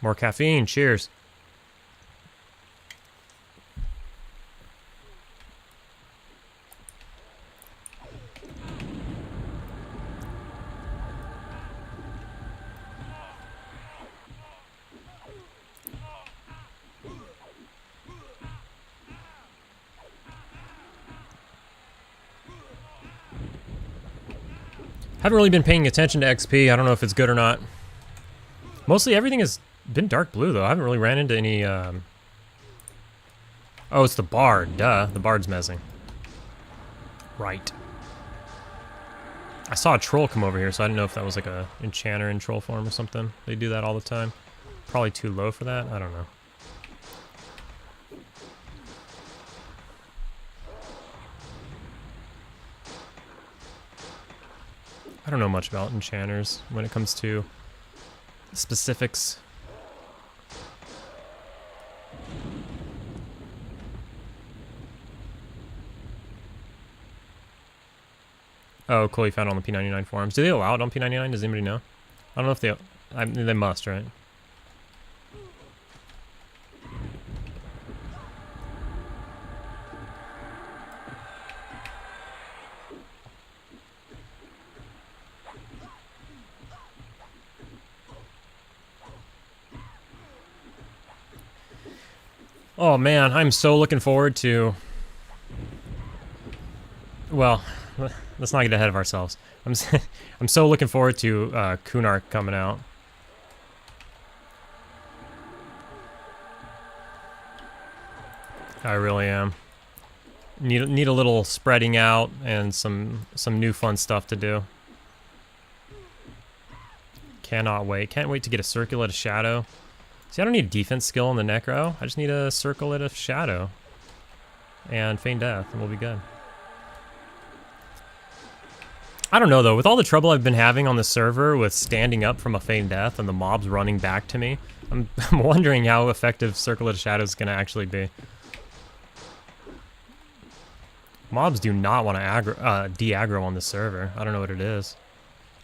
More caffeine, cheers. Haven't really been paying attention to XP. I don't know if it's good or not. Mostly everything has been dark blue, though. I haven't really ran into any... Oh, it's the Bard. Duh. The Bard's messing. Right. I saw a troll come over here, so I didn't know if that was like a enchanter in troll form or something. They do that all the time. Probably too low for that. I don't know. I don't know much about enchanters when it comes to specifics. Oh, cool, you found it on the P99 forums. Do they allow it on P99? Does anybody know? I don't know if they... I mean, they must, right? Oh man, I'm so looking forward to... Well, let's not get ahead of ourselves. I'm so looking forward to Kunark coming out. I really am. Need a little spreading out and some new fun stuff to do. Cannot wait. Can't wait to get a circlet of shadow. See, I don't need defense skill in the Necro. I just need a circlet of shadow. And feign death, and we'll be good. I don't know though, with all the trouble I've been having on the server with standing up from a feign death and the mobs running back to me, I'm wondering how effective Circlet of Shadow is going to actually be. Mobs do not want to de-aggro on the server. I don't know what it is.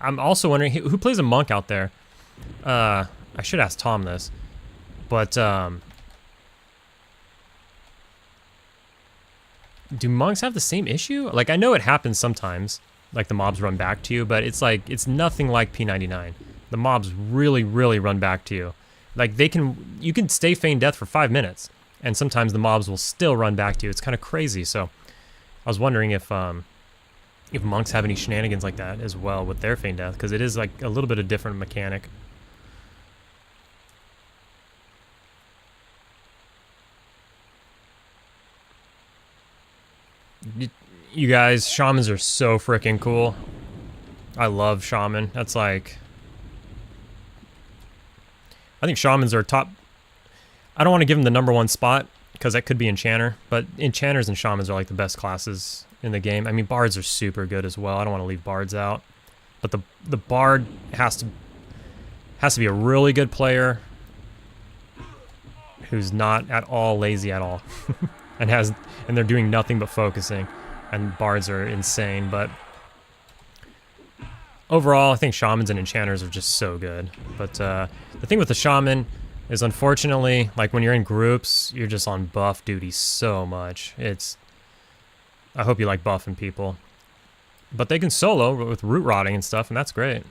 I'm also wondering, who plays a monk out there? I should ask Tom this. But, do monks have the same issue? Like, I know it happens sometimes. Like, the mobs run back to you, but it's like, it's nothing like P99. The mobs really, really run back to you. Like, you can stay feign death for 5 minutes, and sometimes the mobs will still run back to you. It's kind of crazy, so I was wondering if monks have any shenanigans like that as well with their feign death, because it is like a little bit of different mechanic. You guys, shamans are so freaking cool. I love shaman. That's like... I think shamans are top... I don't want to give them the #1 spot, because that could be enchanter, but enchanters and shamans are like the best classes in the game. I mean, bards are super good as well. I don't want to leave bards out. But the bard has to be a really good player who's not at all lazy at all. and they're doing nothing but focusing. And bards are insane, but overall, I think shamans and enchanters are just so good. But the thing with the shaman is, unfortunately, like when you're in groups, you're just on buff duty so much. I hope you like buffing people. But they can solo with root rotting and stuff, and that's great.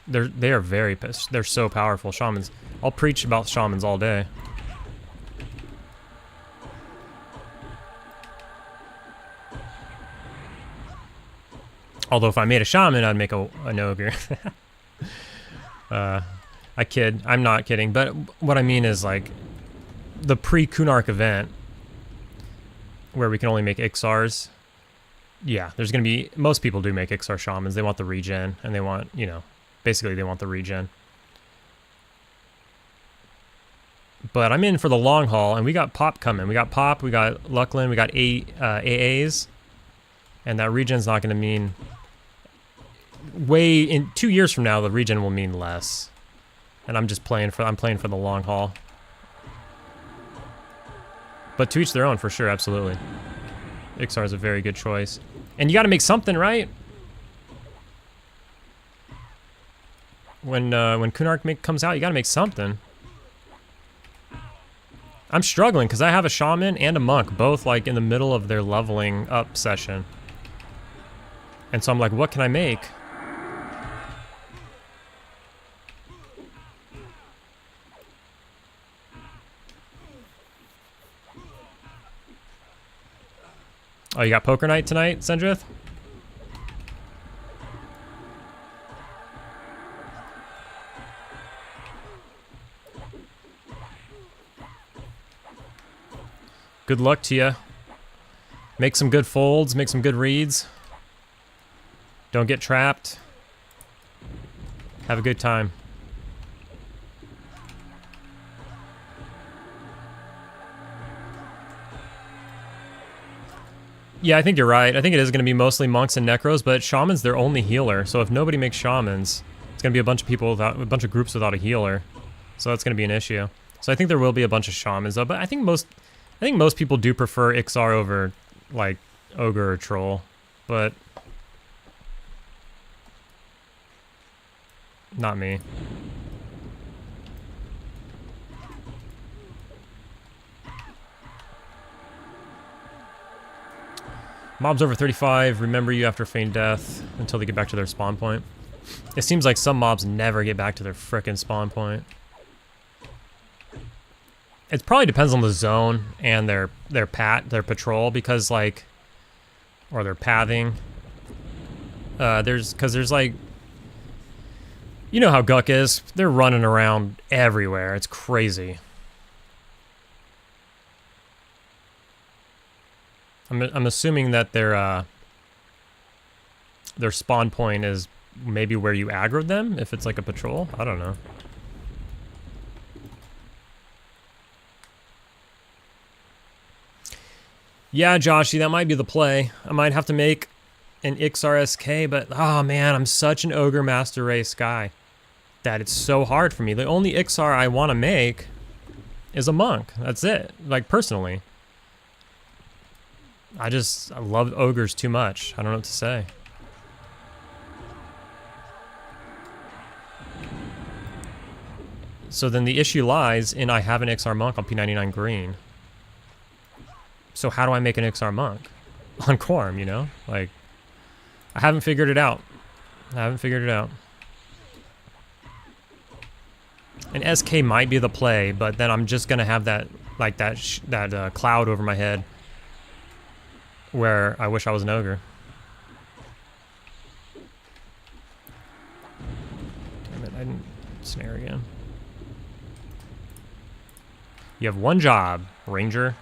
They're so powerful, shamans. I'll preach about shamans all day. Although if I made a shaman, I'd make an ogre. I kid. I'm not kidding. But what I mean is, like, the pre-Kunark event, where we can only make Ixars, yeah, there's going to be... Most people do make Ixar shamans. They want the regen, and they want, you know... Basically, they want the regen. But I'm in for the long haul, and we got Pop coming. We got Pop, we got Lucklin, we got AAs, and that regen's not going to mean... In 2 years from now, the regen will mean less. And I'm playing for the long haul. But to each their own, for sure, absolutely. Ixar is a very good choice. And you got to make something, right? When Kunark comes out, you got to make something. I'm struggling because I have a shaman and a monk, both like in the middle of their leveling up session. And so I'm like, what can I make? Oh, you got poker night tonight, Sendrith? Good luck to you. Make some good folds, make some good reads. Don't get trapped. Have a good time. Yeah, I think you're right. I think it is going to be mostly monks and necros, but shaman's their only healer. So if nobody makes shamans, it's going to be a bunch of people without, a bunch of groups without a healer. So that's going to be an issue. So I think there will be a bunch of shamans though, but I think most people do prefer Ixar over like ogre or troll, but not me. Mobs over 35 remember you after feign death until they get back to their spawn point. It seems like some mobs never get back to their frickin' spawn point. It probably depends on the zone and their patrol, because like, or their pathing. There's like, you know how Guck is. They're running around everywhere. It's crazy. I'm assuming that their spawn point is maybe where you aggroed them, if it's like a patrol. I don't know. Yeah, Joshy, that might be the play. I might have to make an Ixar SK, but oh man, I'm such an Ogre Master Race guy that it's so hard for me. The only Ixar I want to make is a monk. That's it. Like, personally. I love ogres too much. I don't know what to say. So then the issue lies in I have an Ixar monk on P99 green. So how do I make an Ixar monk? On Quarm, you know? Like, I haven't figured it out. An SK might be the play, but then I'm just gonna have that, like that cloud over my head where I wish I was an ogre. Damn it, I didn't snare again. You have one job, Ranger.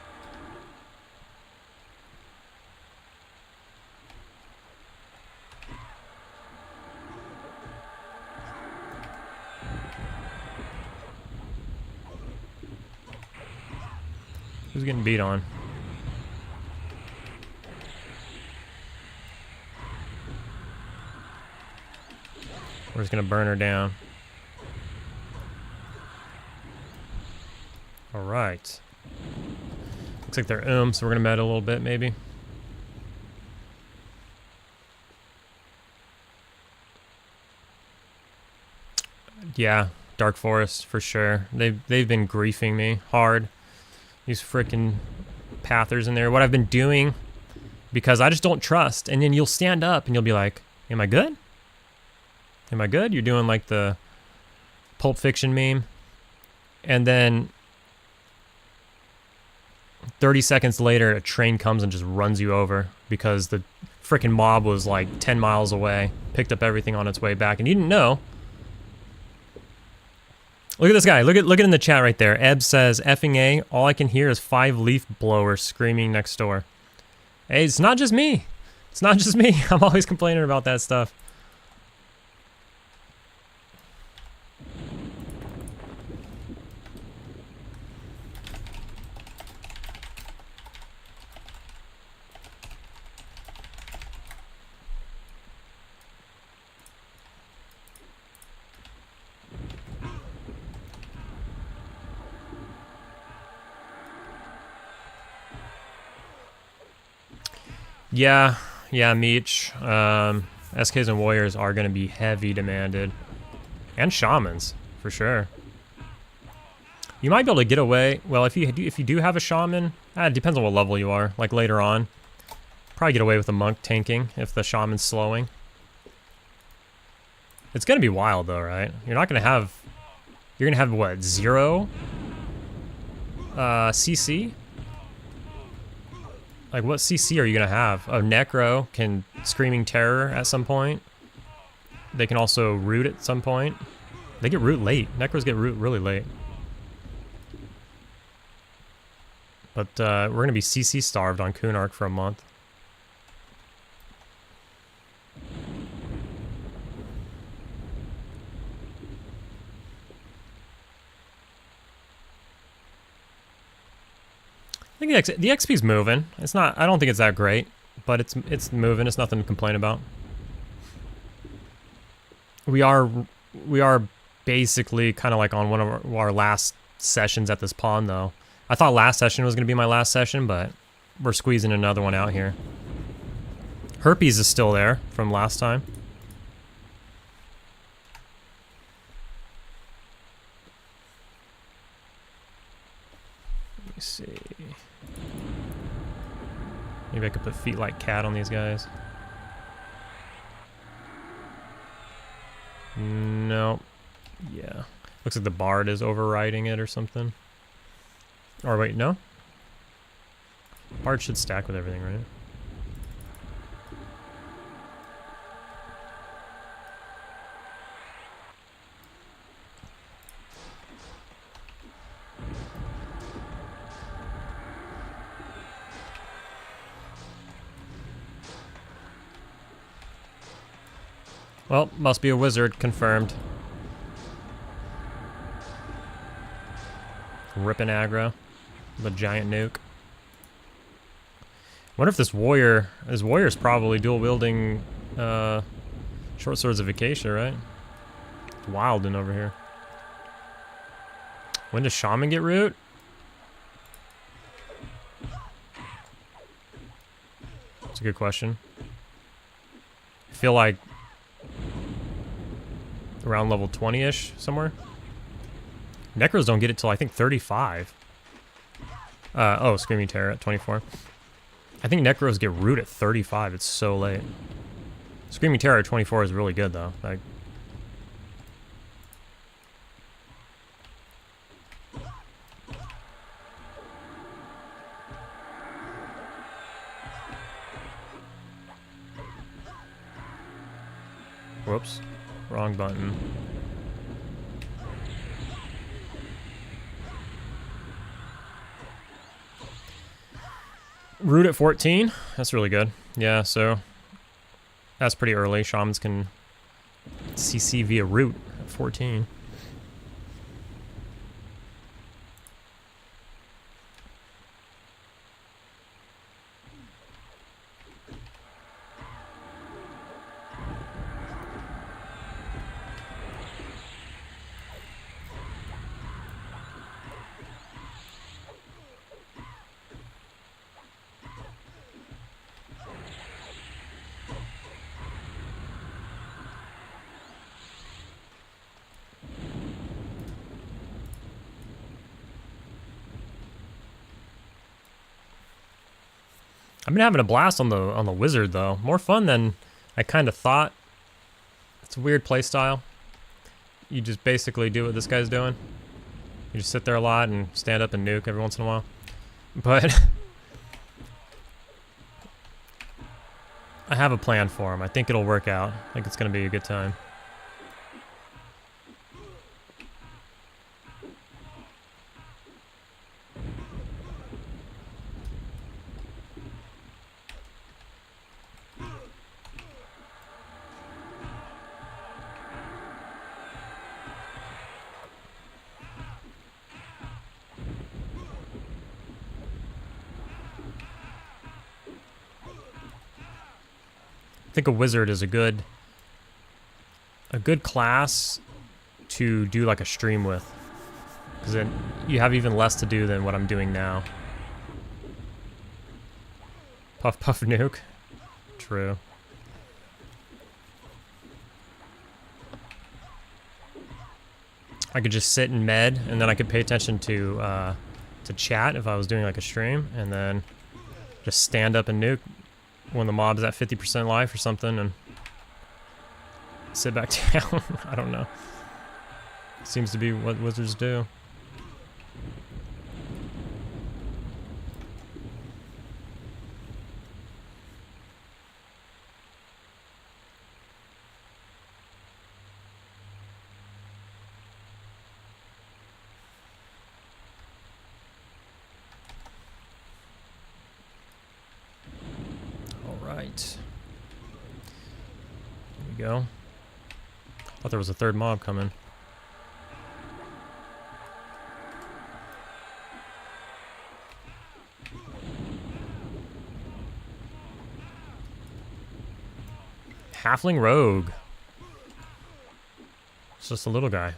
Who's getting beat on? We're just gonna burn her down. Alright. Looks like they're so we're gonna meta a little bit maybe. Yeah, Dark Forest for sure. They've been griefing me hard. These freaking pathers in there. What I've been doing, because I just don't trust. And then you'll stand up and you'll be like, am I good? Am I good? You're doing like the Pulp Fiction meme. And then 30 seconds later, a train comes and just runs you over because the freaking mob was like 10 miles away, picked up everything on its way back, and you didn't know. Look at this guy. Look at in the chat right there. Eb says, effing A, all I can hear is 5 leaf blowers screaming next door. Hey, it's not just me. It's not just me. I'm always complaining about that stuff. Yeah, Meech. SKs and Warriors are going to be heavy demanded. And Shamans, for sure. You might be able to get away. Well, if you do have a Shaman, it depends on what level you are. Like later on. Probably get away with a Monk tanking if the Shaman's slowing. It's going to be wild though, right? You're not going to have... You're going to have, what, 0? CC? Like, what CC are you going to have? Oh, Necro can Screaming Terror at some point. They can also root at some point. They get root late. Necros get root really late. But we're going to be CC starved on Kunark for a month. I think the XP's moving. It's not. I don't think it's that great, but it's moving. It's nothing to complain about. We are basically kind of like on one of our last sessions at this pond, though. I thought last session was going to be my last session, but we're squeezing another one out here. Herpes is still there from last time. Let me see. Maybe I could put feet like cat on these guys. No. Yeah. Looks like the bard is overriding it or something. Or wait, no? Bard should stack with everything, right? Well, must be a wizard, confirmed. Ripping aggro. The giant nuke. Wonder if this warrior's probably dual wielding short swords of Acacia, right? It's wildin' over here. When does Shaman get root? That's a good question. I feel like around level 20-ish somewhere. Necros don't get it till I think 35. Oh, Screaming Terror at 24. I think Necros get root at 35. It's so late. Screaming Terror at 24 is really good though. Like, whoops. Wrong button. Root at 14. That's really good. Yeah, so that's pretty early. Shamans can CC via root at 14. I've been having a blast on the wizard though. More fun than I kind of thought. It's a weird play style. You just basically do what this guy's doing. You just sit there a lot and stand up and nuke every once in a while. But I have a plan for him. I think it'll work out. I think it's going to be a good time. I think a wizard is a good class to do like a stream with, because then you have even less to do than what I'm doing now. Puff puff nuke. True. I could just sit and med, and then I could pay attention to chat if I was doing like a stream, and then just stand up and nuke when the mob's at 50% life or something, and sit back down. I don't know. Seems to be what wizards do. Right. There we go. Thought there was a third mob coming. Halfling rogue. It's just a little guy.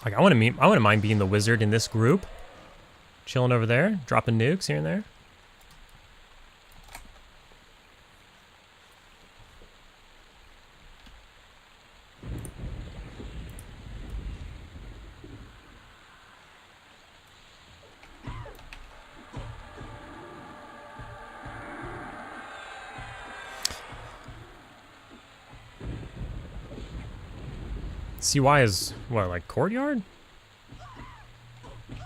Like, I wouldn't mind being the wizard in this group. Chilling over there, dropping nukes here and there. CY is, what, like courtyard?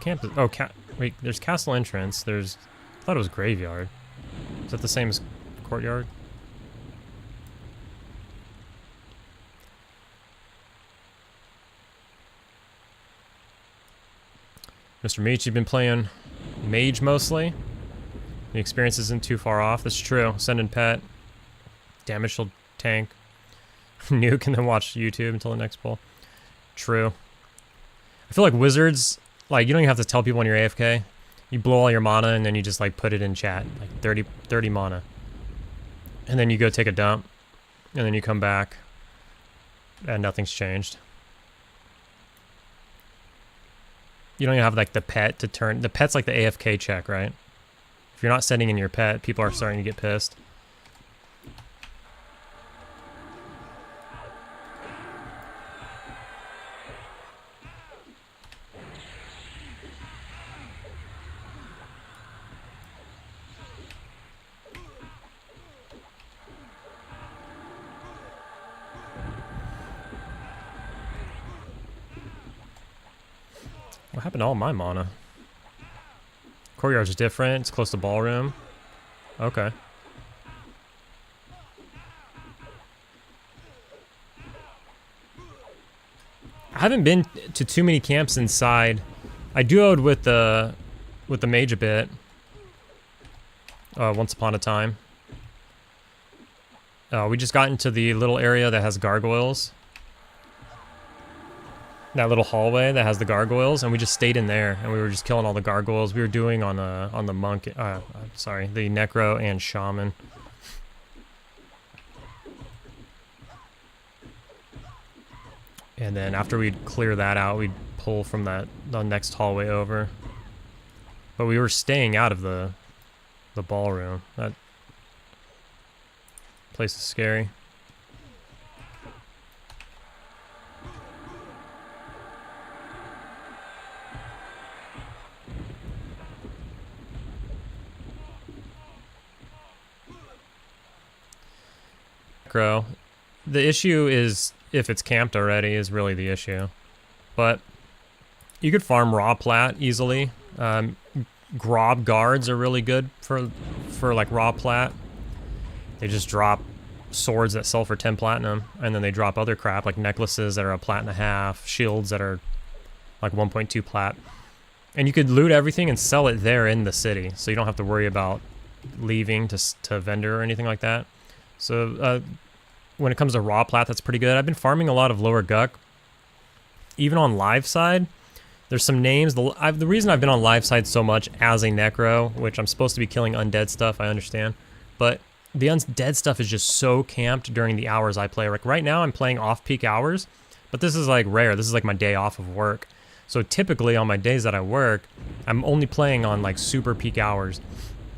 Camp is, oh, wait, there's castle entrance. There's, I thought it was graveyard. Is that the same as courtyard? Mr. Meach, you've been playing mage mostly. The experience isn't too far off. That's true. Send in pet. Damage shield tank. Nuke and then watch YouTube until the next pull. True. I feel like wizards, like, you don't even have to tell people when you're AFK. You blow all your mana and then you just like put it in chat, like 30 mana. And then you go take a dump and then you come back and nothing's changed. You don't even have like the pet to turn, the pet's like the AFK check, right? If you're not sending in your pet, people are starting to get pissed. What happened to all my mana? Courtyard's different. It's close to ballroom. Okay. I haven't been to too many camps inside. I duoed with the mage a bit. Once upon a time. We just got into the little area that has gargoyles. that little hallway that has the gargoyles, and we just stayed in there, and we were just killing all the gargoyles. We were doing on the monk, sorry, the necro and shaman. And then after we'd clear that out, we'd pull from the next hallway over. But we were staying out of the ballroom. That place is scary. The issue is if it's camped already is really the issue. But you could farm raw plat easily. Grob guards are really good for like raw plat. They just drop swords that sell for 10 platinum, and then they drop other crap like necklaces that are a plat and a half, shields that are like 1.2 plat. And you could loot everything and sell it there in the city, so you don't have to worry about leaving to vendor or anything like that. So when it comes to raw plat, that's pretty good. I've been farming a lot of lower guck. Even on live side, there's some names. The reason I've been on live side so much as a necro, which I'm supposed to be killing undead stuff, I understand. But the undead stuff is just so camped during the hours I play. Like right now I'm playing off-peak hours, but this is like rare. This is like my day off of work. So typically on my days that I work, I'm only playing on like super peak hours.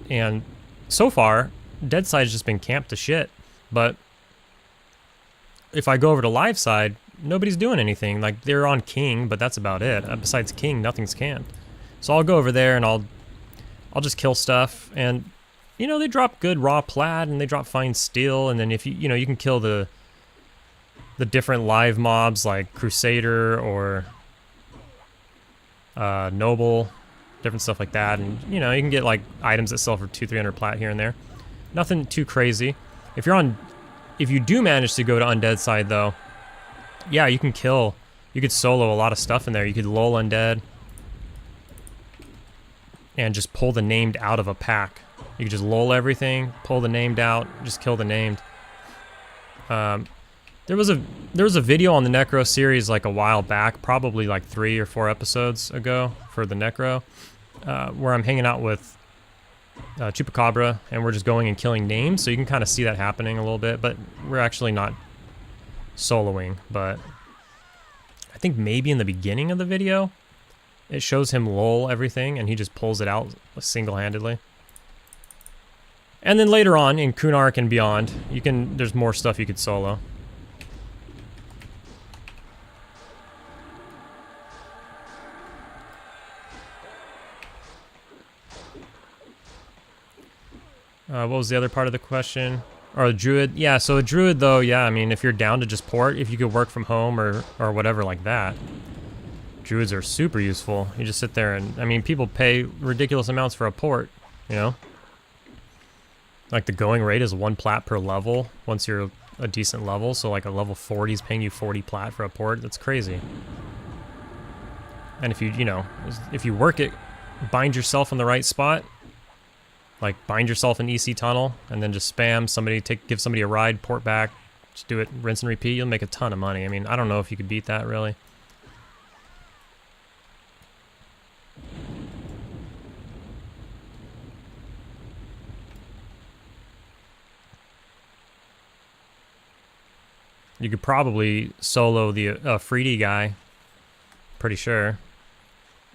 And so far, dead side's just been camped to shit. But if I go over to live side, nobody's doing anything. Like they're on king, but that's about it. Besides king, nothing's camped. So I'll go over there and I'll just kill stuff. And you know, they drop good raw plat and they drop fine steel. And then if you know, you can kill the different live mobs like Crusader or Noble, different stuff like that. And you know, you can get like items that sell for 200-300 plat here and there. Nothing too crazy. If you do manage to go to undead side though, yeah, you could solo a lot of stuff in there. You could lull undead and just pull the named out of a pack. You could just lull everything, pull the named out, just kill the named. There was a video on the Necro series like a while back, probably like 3 or 4 episodes ago for the Necro, where I'm hanging out with Chupacabra and we're just going and killing names. So you can kind of see that happening a little bit, but we're actually not soloing. But I think maybe in the beginning of the video it shows him lull everything and he just pulls it out single-handedly. And then later on in Kunark and beyond, there's more stuff you could solo. What was the other part of the question? Or a druid? Yeah, so a druid though, yeah, I mean, if you're down to just port, if you could work from home or whatever like that, druids are super useful. You just sit there and, I mean, people pay ridiculous amounts for a port, you know? Like the going rate is 1 plat per level once you're a decent level, so like a level 40 is paying you 40 plat for a port. That's crazy. And if if you work it, bind yourself in the right spot, like bind yourself in EC tunnel and then just spam give somebody a ride, port back, just do it, rinse and repeat, you'll make a ton of money. I mean, I don't know if you could beat that really. You could probably solo the Freedy guy, pretty sure,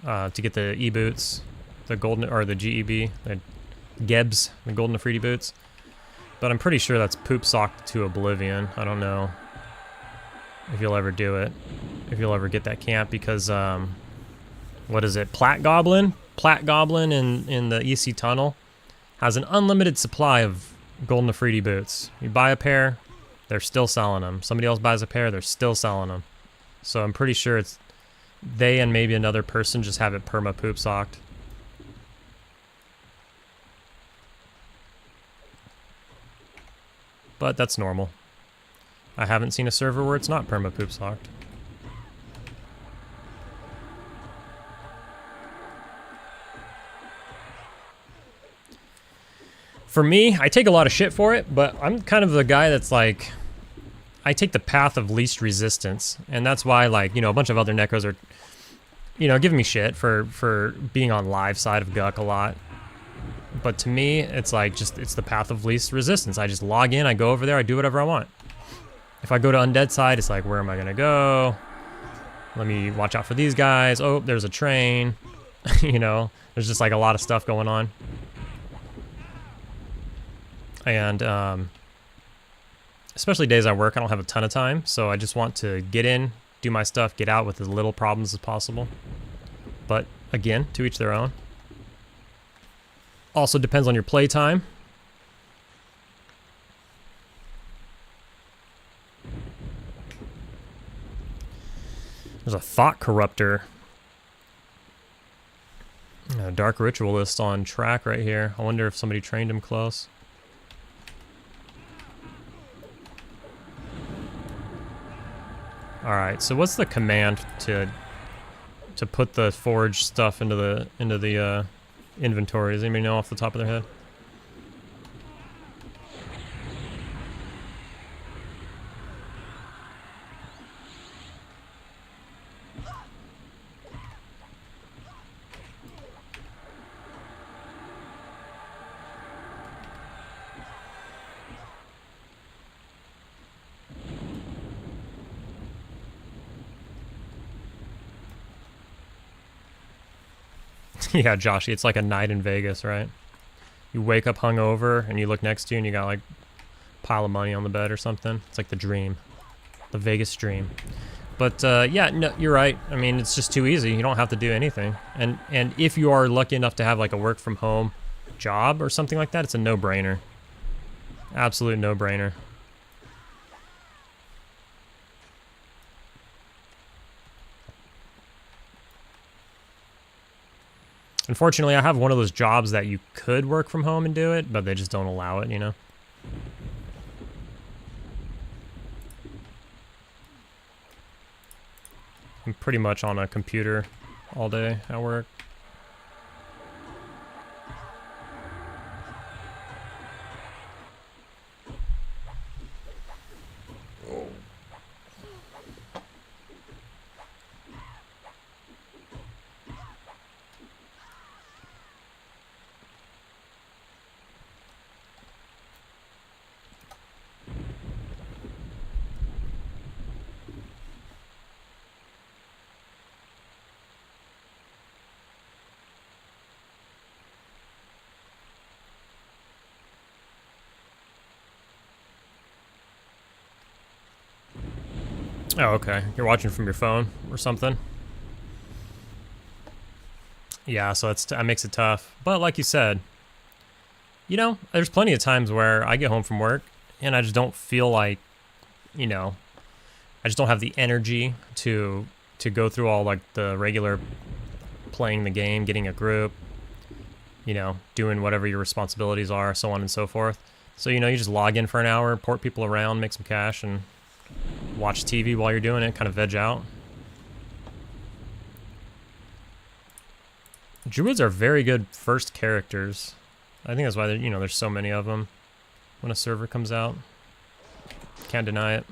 to get the E-boots, the golden, or the GEB, the Gebs, the golden Afridi boots. But I'm pretty sure that's poop socked to oblivion. I don't know if you'll ever do it, if you'll ever get that camp, because what is it, Plat Goblin in the EC tunnel has an unlimited supply of golden Afridi boots. You buy a pair, they're still selling them. Somebody else buys a pair, they're still selling them. So I'm pretty sure it's they and maybe another person just have it perma poop socked. But that's normal. I haven't seen a server where it's not perma poop socked. For me, I take a lot of shit for it, but I'm kind of the guy that's like, I take the path of least resistance, and that's why, like, you know, a bunch of other Necros are, you know, giving me shit for being on live side of Guck a lot. But to me, it's like it's the path of least resistance. I just log in, I go over there, I do whatever I want. If I go to Undead side, it's like, where am I gonna go? Let me watch out for these guys. Oh, there's a train. You know, there's just like a lot of stuff going on. And especially days I work, I don't have a ton of time, so I just want to get in, do my stuff, get out with as little problems as possible. But again, to each their own. Also depends on your play time. There's a Thought Corruptor. A Dark Ritualist on track right here. I wonder if somebody trained him close. Alright, so what's the command to put the forge stuff into the inventory? Does anybody know off the top of their head? Yeah, Joshy, it's like a night in Vegas, right? You wake up hungover and you look next to you and you got like a pile of money on the bed or something. It's like the dream. The Vegas dream. But yeah, no, you're right. I mean, it's just too easy. You don't have to do anything. And if you are lucky enough to have like a work from home job or something like that, it's a no-brainer. Absolute no-brainer. Unfortunately, I have one of those jobs that you could work from home and do it, but they just don't allow it, you know? I'm pretty much on a computer all day at work. Oh, okay. You're watching from your phone or something? Yeah, so that makes it tough. But like you said, you know, there's plenty of times where I get home from work and I just don't feel like, you know, I just don't have the energy to go through all like the regular playing the game, getting a group, you know, doing whatever your responsibilities are, so on and so forth. So, you know, you just log in for an hour, port people around, make some cash, and watch TV while you're doing it, kind of veg out. Druids are very good first characters. I think that's why, you know, there's so many of them when a server comes out. Can't deny it.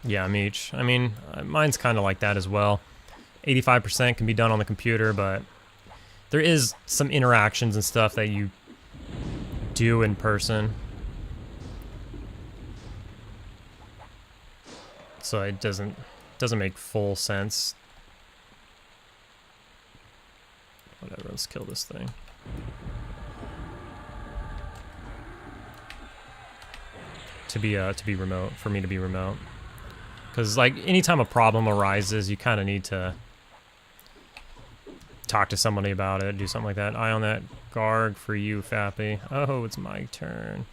Yeah, Meech. I mean, mine's kind of like that as well. 85% can be done on the computer, but there is some interactions and stuff that you do in person. So it doesn't make full sense. Whatever, let's kill this thing. To be remote, for me to be remote. Because, like, anytime a problem arises, you kind of need to talk to somebody about it, do something like that. Eye on that Garg for you, Fappy. Oh, it's my turn.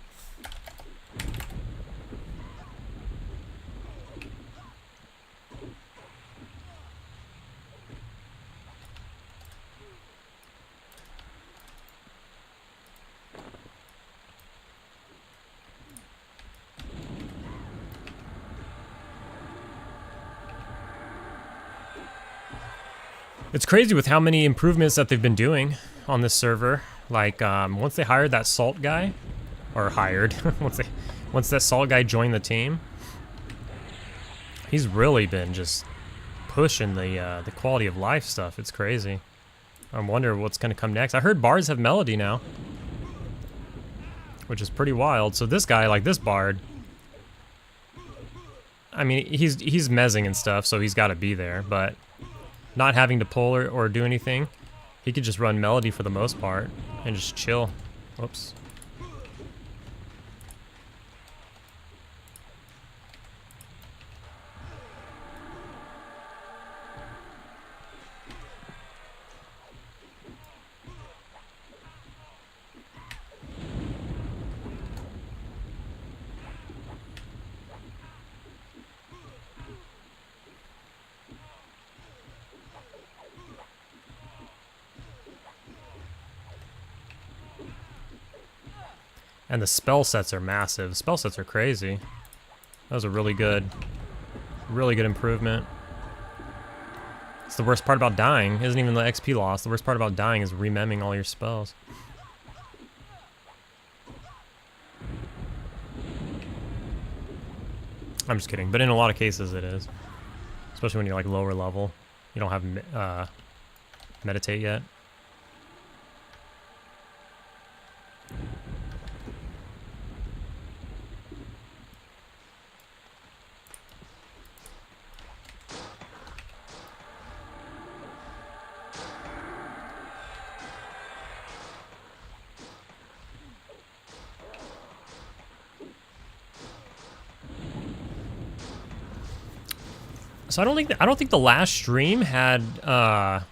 It's crazy with how many improvements that they've been doing on this server. Like, once they hired that salt guy, or hired, once that salt guy joined the team, he's really been just pushing the quality of life stuff. It's crazy. I wonder what's going to come next. I heard bards have melody now, which is pretty wild. So this guy, like this bard, I mean, he's mezzing and stuff, so he's got to be there, but not having to pull or do anything, he could just run melody for the most part and just chill. Whoops. And the spell sets are massive. Spell sets are crazy. That was a really good improvement. It's the worst part about dying. Isn't even the XP loss. The worst part about dying is rememming all your spells. I'm just kidding, but in a lot of cases it is. Especially when you're like lower level. You don't have meditate yet. So I don't think the last stream had the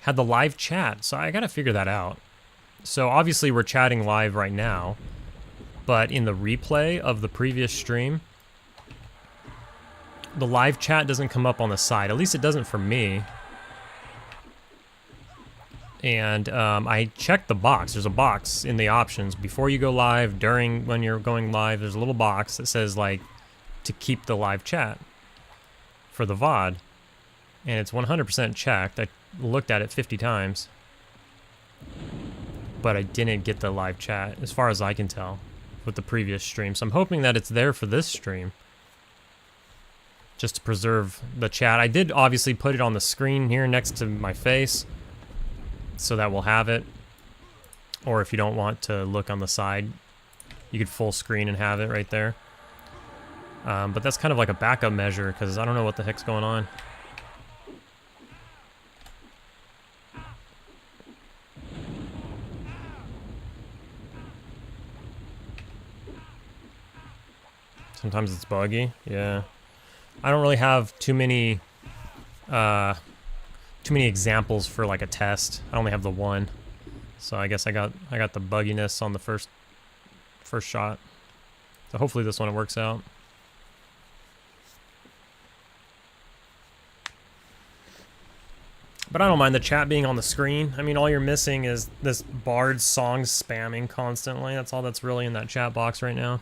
live chat, so I gotta figure that out. So obviously we're chatting live right now, but in the replay of the previous stream, the live chat doesn't come up on the side. At least it doesn't for me. And I checked the box. There's a box in the options before you go live, during when you're going live. There's a little box that says like to keep the live chat for the VOD, and it's 100% checked. I looked at it 50 times, but I didn't get the live chat as far as I can tell with the previous stream. So I'm hoping that it's there for this stream, just to preserve the chat. I did obviously put it on the screen here next to my face, so that we'll have it. Or if you don't want to look on the side, you could full screen and have it right there. But that's kind of like a backup measure, because I don't know what the heck's going on. Sometimes it's buggy, yeah. I don't really have too many examples for like a test. I only have the one, so I guess I got the bugginess on the first shot. So hopefully this one it works out. But I don't mind the chat being on the screen. I mean, all you're missing is this Bard's songs spamming constantly. That's all that's really in that chat box right now.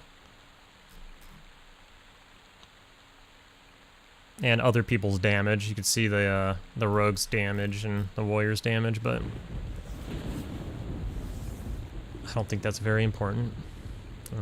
And other people's damage. You can see the rogue's damage and the warrior's damage, but I don't think that's very important. So.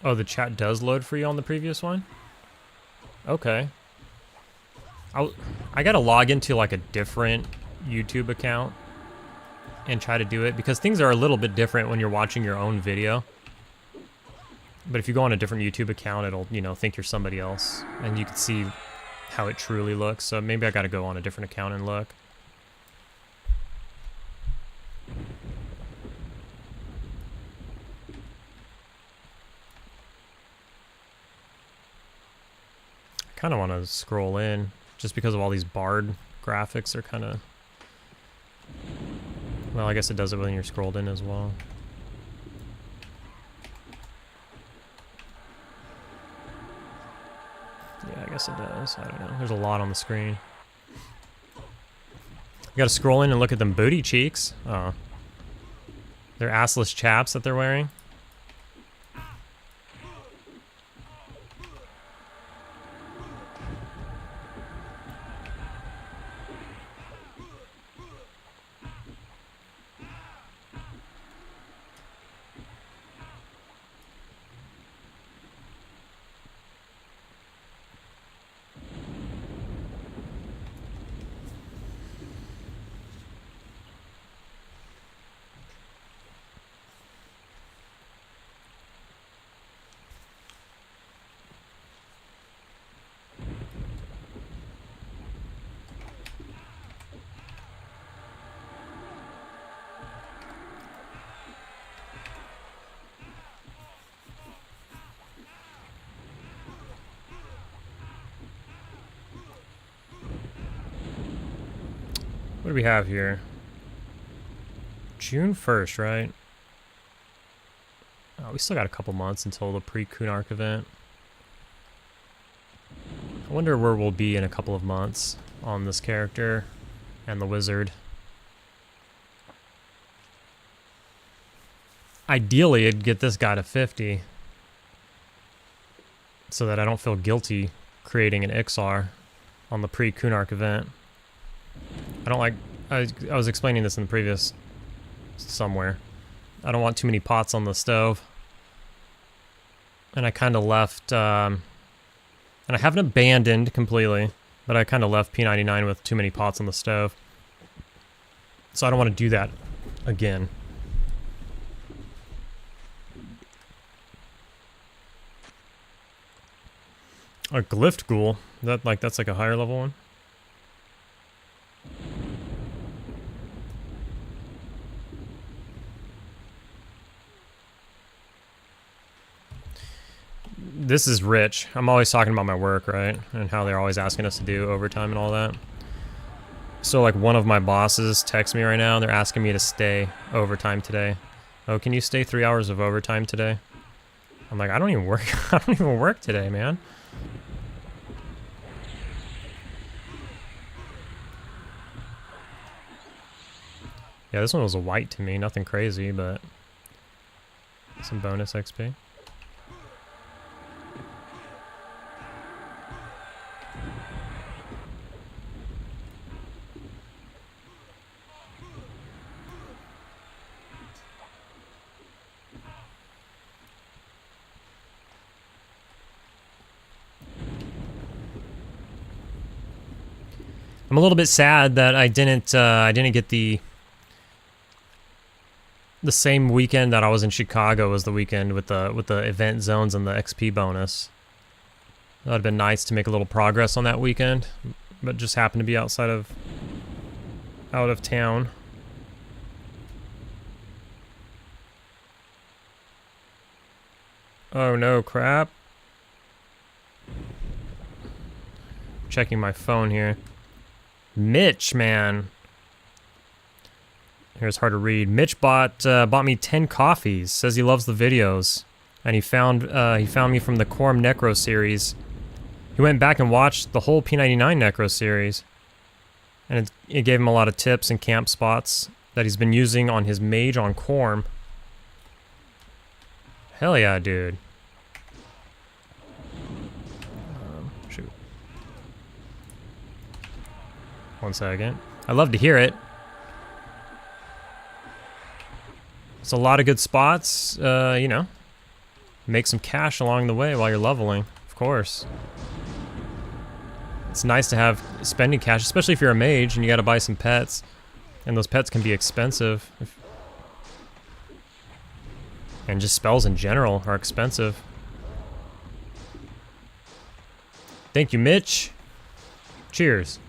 Oh, the chat does load for you on the previous one? Okay. I gotta log into like a different YouTube account and try to do it, because things are a little bit different when you're watching your own video. But if you go on a different YouTube account, it'll, you know, think you're somebody else, and you can see how it truly looks. So maybe I gotta go on a different account and look. Kind of want to scroll in just because of all these Bard graphics are kind of... Well, I guess it does it when you're scrolled in as well. Yeah, I guess it does. I don't know. There's a lot on the screen. You gotta scroll in and look at them booty cheeks. Oh. They're assless chaps that they're wearing. What do we have here? June 1st, right? Oh, we still got a couple months until the pre-Kunark event. I wonder where we'll be in a couple of months on this character and the wizard. Ideally, I'd get this guy to 50 so that I don't feel guilty creating an XR on the pre-Kunark event. I don't like... I was explaining this in the previous... somewhere. I don't want too many pots on the stove. And I kind of left... and I haven't abandoned completely, but I kind of left P99 with too many pots on the stove. So I don't want to do that again. A glyphed ghoul. That's like a higher level one? This is rich. I'm always talking about my work, right? And how they're always asking us to do overtime and all that. So like one of my bosses texts me right now, they're asking me to stay overtime today. Oh, can you stay 3 hours of overtime today? I'm like, I don't even work. I don't even work today, man. Yeah, this one was a white to me, nothing crazy, but some bonus XP. I'm a little bit sad that I didn't get the same weekend that I was in Chicago was the weekend with the event zones and the XP bonus. That would have been nice to make a little progress on that weekend, but just happened to be out of town. Oh no, crap. Checking my phone here. Mitch, man. Here's hard to read. Mitch bought me 10 coffees. Says he loves the videos, and he found me from the Quarm Necro series. He went back and watched the whole P99 Necro series, and it gave him a lot of tips and camp spots that he's been using on his mage on Quarm. Hell yeah, dude. Shoot. 1 second. I'd love to hear it. It's a lot of good spots, you know. Make some cash along the way while you're leveling, of course. It's nice to have spending cash, especially if you're a mage and you gotta buy some pets. And those pets can be expensive. And just spells in general are expensive. Thank you, Mitch. Cheers.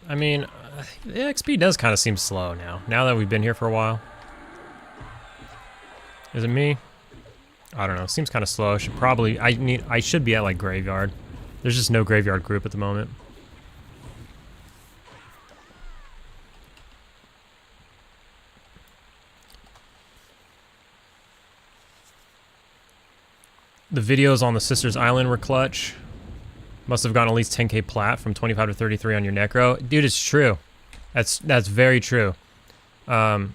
I mean, the XP does kind of seem slow now. Now that we've been here for a while. Is it me? I don't know. It seems kind of slow. I should probably... I should be at, like, graveyard. There's just no graveyard group at the moment. The videos on the Sisters Island were clutch. Must have gotten at least 10k plat from 25 to 33 on your necro. Dude, it's true. That's very true. Orin,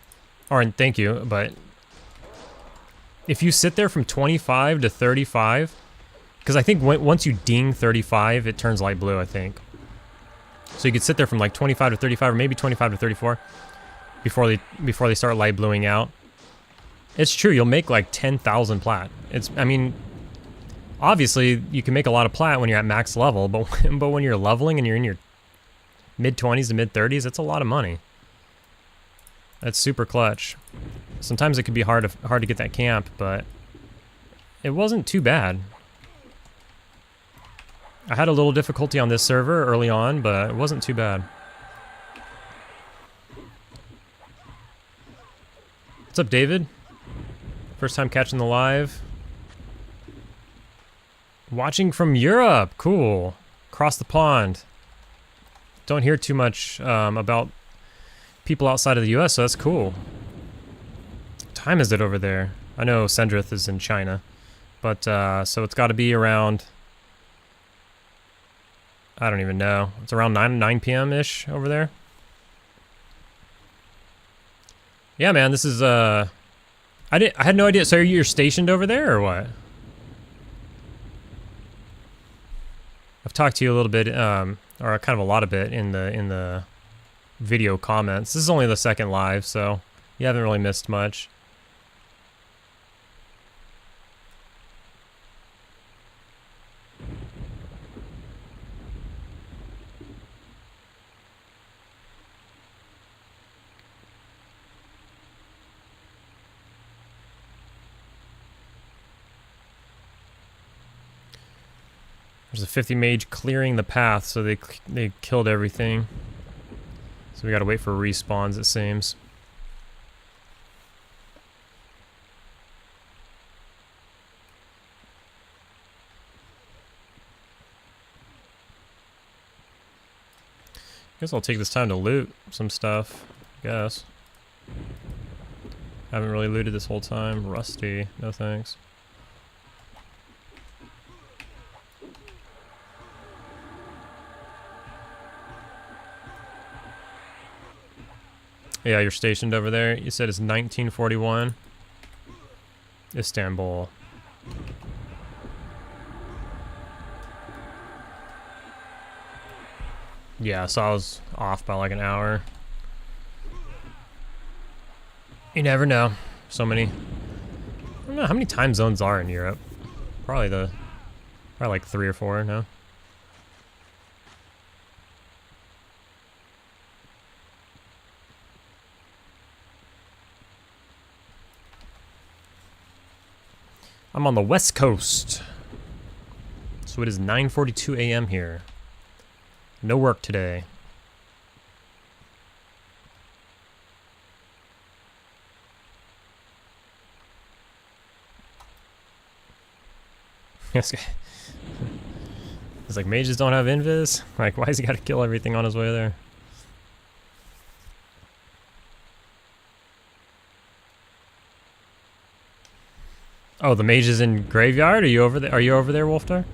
thank you, but if you sit there from 25 to 35, because I think once you ding 35, it turns light blue, I think. So you could sit there from like 25 to 35, or maybe 25 to 34, before they start light bluing out. It's true. You'll make like 10,000 plat. I mean, obviously you can make a lot of plat when you're at max level, but when you're leveling and you're in your mid 20s to mid 30s, it's a lot of money. That's super clutch. Sometimes it could be hard to get that camp, but it wasn't too bad. I had a little difficulty on this server early on, but it wasn't too bad. What's up, David? First time catching the live. Watching from Europe. Cool. Across the pond. Don't hear too much about people outside of the US, so that's cool. What time is it over there? I know Sendrith is in China, but so it's got to be around, I don't even know. It's around 9 p.m.-ish over there. Yeah, man, this is I had no idea. So you're stationed over there or what? I've talked to you a little bit, or kind of a lot of bit in the video comments. This is only the second live, so you haven't really missed much. There's a 50 mage clearing the path, so they killed everything. So we gotta wait for respawns, it seems. Guess I'll take this time to loot some stuff, I guess. Haven't really looted this whole time. Rusty, no thanks. Yeah, you're stationed over there. You said it's 1941. Istanbul. Yeah, so I was off by like an hour. You never know. So many. I don't know how many time zones are in Europe. Probably like 3 or 4, no? I'm on the West Coast. So it is 9:42 a.m. here. No work today. It's like, mages don't have invis? Like, why has he got to kill everything on his way there? Oh, the mage is in graveyard? Are you over there? Are you over there, Wolfdar?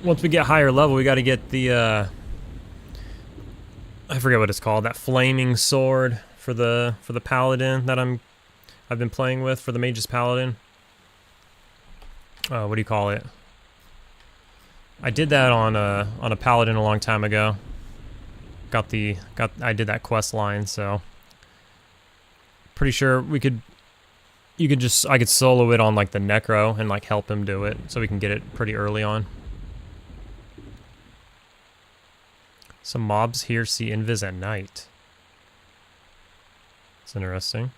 Once we get higher level, we got to get the I forget what it's called. That flaming sword for the paladin that I've been playing with for the mage's paladin. What do you call it? I did that on a paladin a long time ago. I did that quest line, so pretty sure I could solo it on like the necro and like help him do it, so we can get it pretty early on. Some mobs here see invis at night. It's interesting.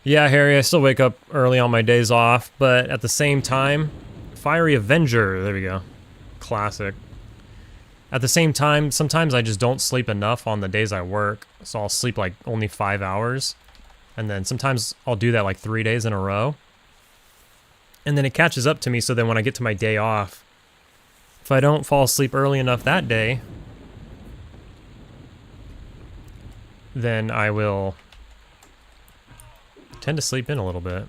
Yeah, Harry, I still wake up early on my days off, but at the same time, Fiery Avenger, there we go. Classic. At the same time, sometimes I just don't sleep enough on the days I work, so I'll sleep like only 5 hours. And then sometimes I'll do that like 3 days in a row. And then it catches up to me, so then when I get to my day off, if I don't fall asleep early enough that day, then I will tend to sleep in a little bit.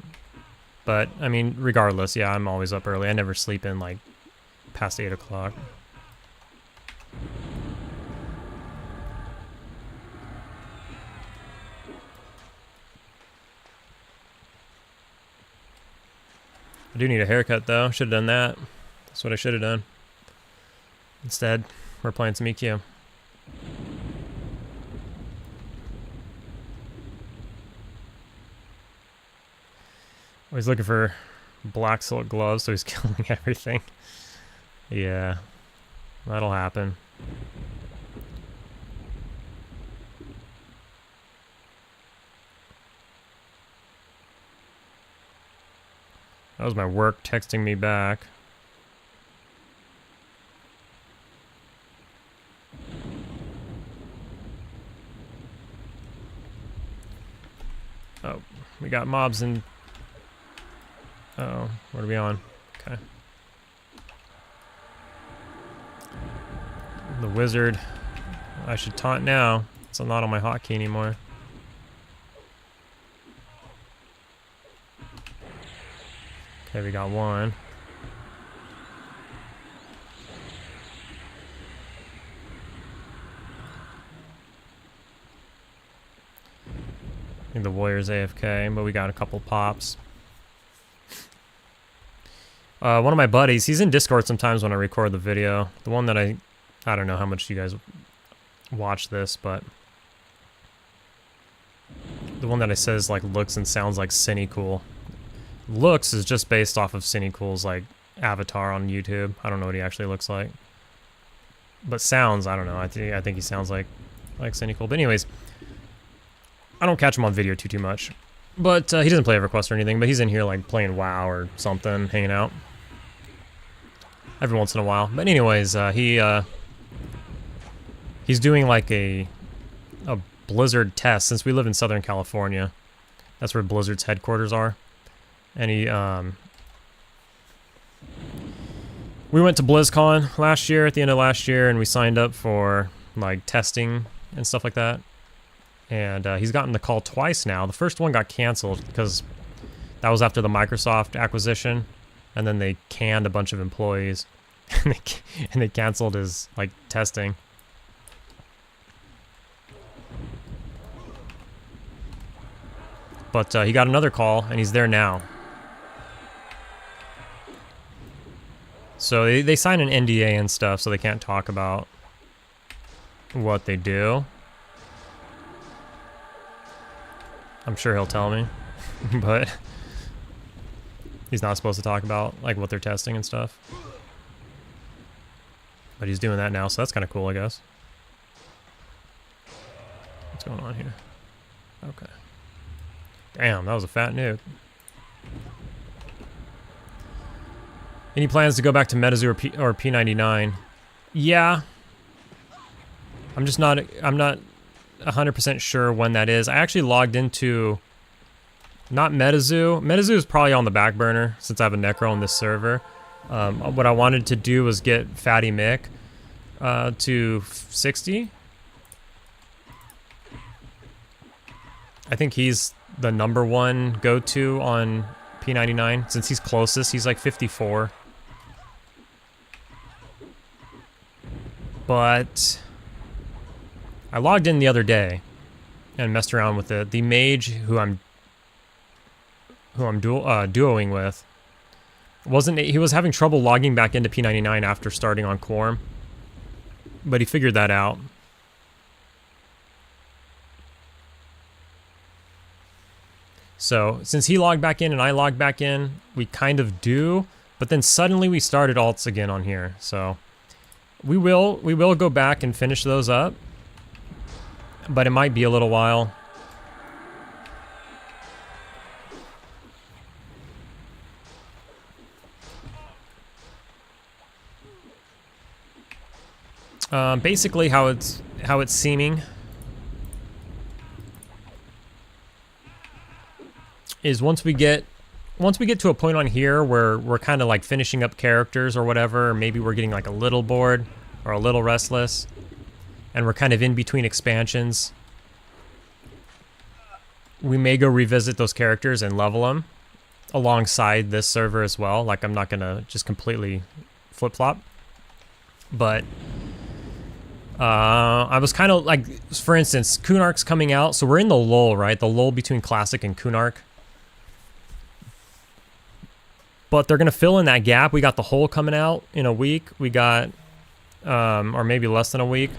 But, I mean, regardless, yeah, I'm always up early. I never sleep in, like, past 8 o'clock. I do need a haircut, though. Should have done that. That's what I should have done. Instead, we're playing some EQ. Oh, he's looking for black silk gloves, so he's killing everything. Yeah, that'll happen. That was my work texting me back. Oh, we got mobs in. Uh-oh, what are we on? Okay. The wizard. I should taunt now. It's not on my hotkey anymore. Okay, we got one. I think the warrior's AFK, but we got a couple pops. One of my buddies, he's in Discord sometimes when I record the video. The one that I don't know how much you guys watch this, but the one that I says like looks and sounds like Cinecool. Looks is just based off of Cinecool's like avatar on YouTube. I don't know what he actually looks like. But sounds, I don't know. I think he sounds like Cinecool. But anyways, I don't catch him on video too much. But he doesn't play EverQuest or anything, but he's in here like playing WoW or something, hanging out. Every once in a while. But anyways, he's doing like a Blizzard test since we live in Southern California. That's where Blizzard's headquarters are. And we went to BlizzCon last year, at the end of last year, and we signed up for like testing and stuff like that. And he's gotten the call twice now. The first one got canceled because that was after the Microsoft acquisition, and then they canned a bunch of employees, and they canceled his like testing. But he got another call, and he's there now. So they sign an NDA and stuff, so they can't talk about what they do. I'm sure he'll tell me, but he's not supposed to talk about like what they're testing and stuff. But he's doing that now, so that's kind of cool, I guess. What's going on here? Okay. Damn, that was a fat nuke. Any plans to go back to MetaZoo or P99? Yeah. I'm not 100% sure when that is. I actually logged into not MetaZoo. MetaZoo is probably on the back burner since I have a Necro on this server. What I wanted to do was get Fatty Mick to 60. I think he's the #1 go-to on P99 since he's closest. He's like 54. But I logged in the other day and messed around with it. The mage who I'm duoing with he was having trouble logging back into P99 after starting on Quarm, but he figured that out. So since he logged back in and I logged back in, we kind of do, but then suddenly we started alts again on here. So We will go back and finish those up, but it might be a little while. Basically how it's seeming is once we get to a point on here where we're kind of like finishing up characters or whatever, or maybe we're getting like a little bored or a little restless and we're kind of in between expansions, we may go revisit those characters and level them alongside this server as well. Like, I'm not gonna just completely flip-flop, but I was kind of like, for instance, Kunark's coming out, so we're in the lull, right? The lull between Classic and Kunark. But they're gonna fill in that gap. We got the Hole coming out in a week. We got, or maybe less than a week.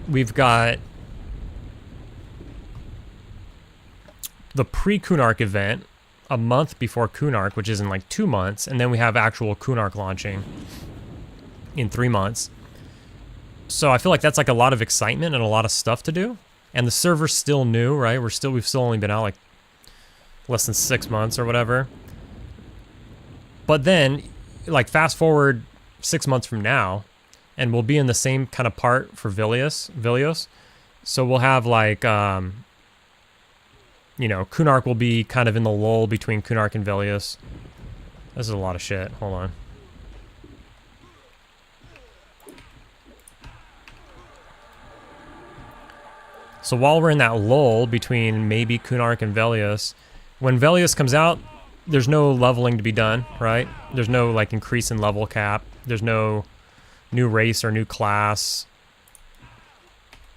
We've got the pre-Kunark event a month before Kunark, which is in like 2 months, and then we have actual Kunark launching in 3 months. So I feel like that's like a lot of excitement and a lot of stuff to do. And the server's still new, right? We've still only been out like less than 6 months or whatever. But then, like, fast forward 6 months from now, and we'll be in the same kind of part for Vilios. So we'll have like, you know, Kunark will be kind of in the lull between Kunark and Vilios. This is a lot of shit. Hold on. So while we're in that lull between maybe Kunark and Velios, when Velios comes out, there's no leveling to be done, right? There's no like increase in level cap. There's no new race or new class.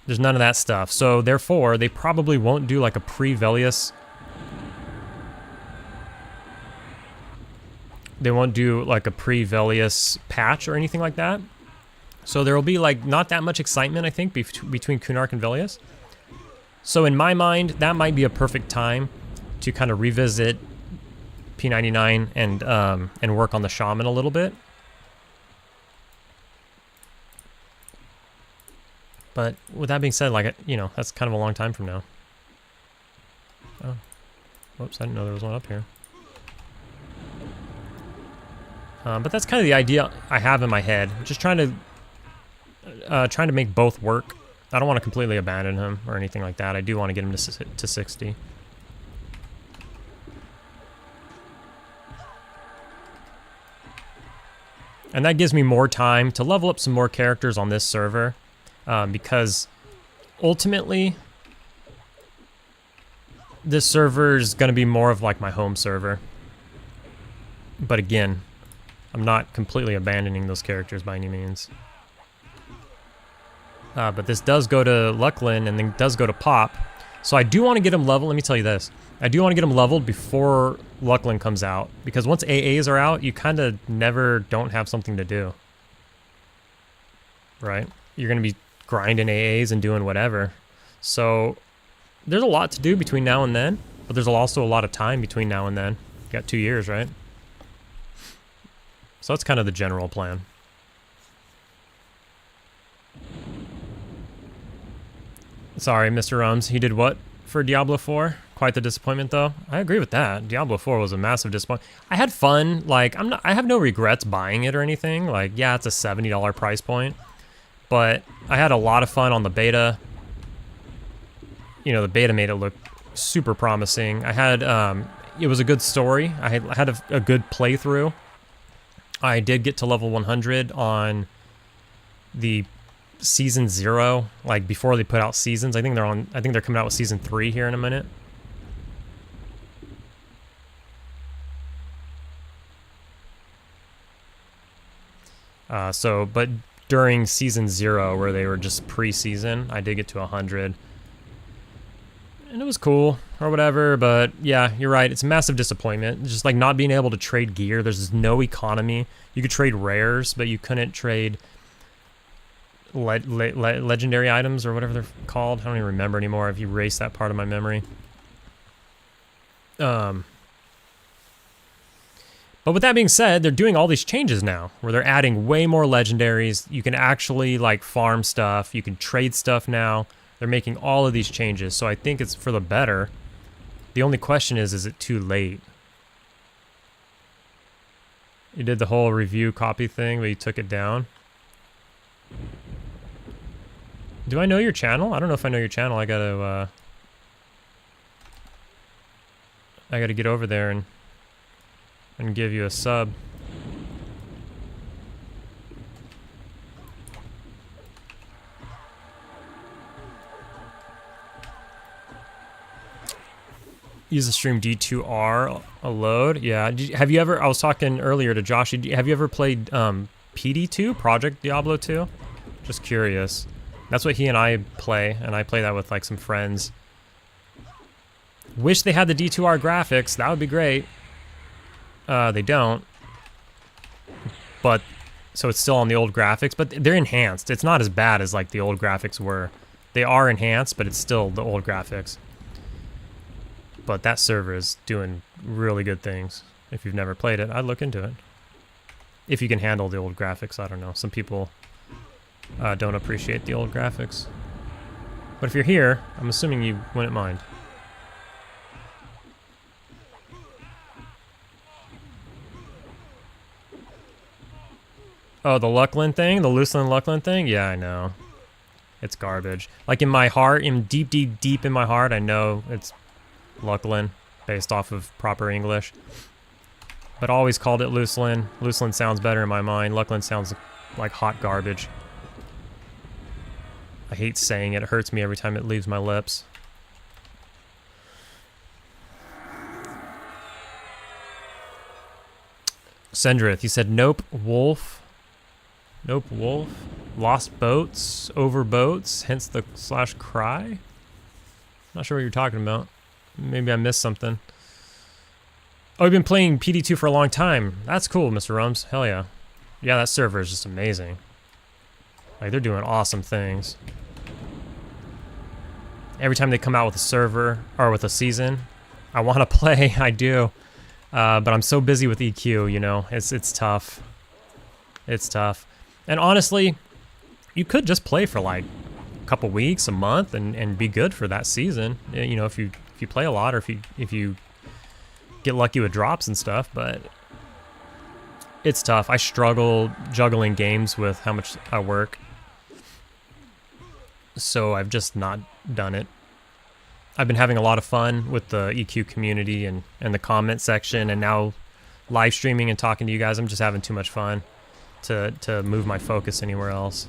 There's none of that stuff. So therefore, they probably won't do like a pre-Velios. They won't do like a pre-Velios patch or anything like that. So there will be like not that much excitement, I think, between Kunark and Velios. So in my mind, that might be a perfect time to kind of revisit P99 and work on the Shaman a little bit. But with that being said, like, you know, that's kind of a long time from now. Oh, whoops! I didn't know there was one up here. But that's kind of the idea I have in my head. Just trying to make both work. I don't want to completely abandon him or anything like that. I do want to get him to 60. And that gives me more time to level up some more characters on this server. Because ultimately, this server is going to be more of like my home server. But again, I'm not completely abandoning those characters by any means. But this does go to Lucklin and then does go to Pop. So I do want to get him leveled. Let me tell you this. I do want to get him leveled before Lucklin comes out. Because once AAs are out, you kind of never don't have something to do. Right? You're going to be grinding AAs and doing whatever. So there's a lot to do between now and then. But there's also a lot of time between now and then. You got 2 years, right? So that's kind of the general plan. Sorry, Mr. Rums. He did what for Diablo 4? Quite the disappointment, though. I agree with that. Diablo 4 was a massive disappointment. I had fun. Like, I have no regrets buying it or anything. Like, yeah, it's a $70 price point. But I had a lot of fun on the beta. You know, the beta made it look super promising. I had, it was a good story. I had a good playthrough. I did get to level 100 on the Season 0, like before they put out seasons. I think they're coming out with Season 3 here in a minute. But during Season 0, where they were just pre-season, I did get to 100. And it was cool, or whatever, but yeah, you're right, it's a massive disappointment. Just like not being able to trade gear, there's no economy. You could trade rares, but you couldn't trade legendary items, or whatever they're called. I don't even remember anymore. I've erased that part of my memory. But But with that being said, they're doing all these changes now where they're adding way more legendaries. You can actually like farm stuff. You can trade stuff now. They're making all of these changes. So I think it's for the better. The only question is it too late? You did the whole review copy thing, but you took it down. Do I know your channel? I don't know if I know your channel. I gotta get over there and give you a sub. Use the stream D2R a load. Yeah. Have you ever? I was talking earlier to Josh. Have you ever played PD2 Project Diablo 2? Just curious. That's what he and I play, and I play that with like some friends. Wish they had the D2R graphics. That would be great. They don't. But so it's still on the old graphics, but they're enhanced. It's not as bad as like the old graphics were. They are enhanced, but it's still the old graphics. But that server is doing really good things. If you've never played it, I'd look into it. If you can handle the old graphics, I don't know. Some people don't appreciate the old graphics. But if you're here, I'm assuming you wouldn't mind. Oh, the Luckland thing? The Luceland-Luckland thing? Yeah, I know. It's garbage. Like in my heart, deep in my heart, I know it's Luckland, based off of proper English. But I always called it Luceland. Luceland sounds better in my mind. Luckland sounds like hot garbage. I hate saying it. It hurts me every time it leaves my lips. Sendrith, he said, nope, wolf. Nope, wolf. Lost boats, over boats, hence the /cry. Not sure what you're talking about. Maybe I missed something. Oh, you've been playing PD2 for a long time. That's cool, Mr. Rums. Hell yeah. Yeah, that server is just amazing. Like, they're doing awesome things. Every time they come out with a server, or with a season, I want to play, I do. But I'm so busy with EQ, you know, it's tough. It's tough. And honestly, you could just play for like a couple weeks, a month, and be good for that season. You know, if you play a lot, or if you get lucky with drops and stuff. But it's tough. I struggle juggling games with how much I work, so I've just not done it. I've been having a lot of fun with the EQ community and the comment section, and now live streaming and talking to you guys. I'm just having too much fun to move my focus anywhere else.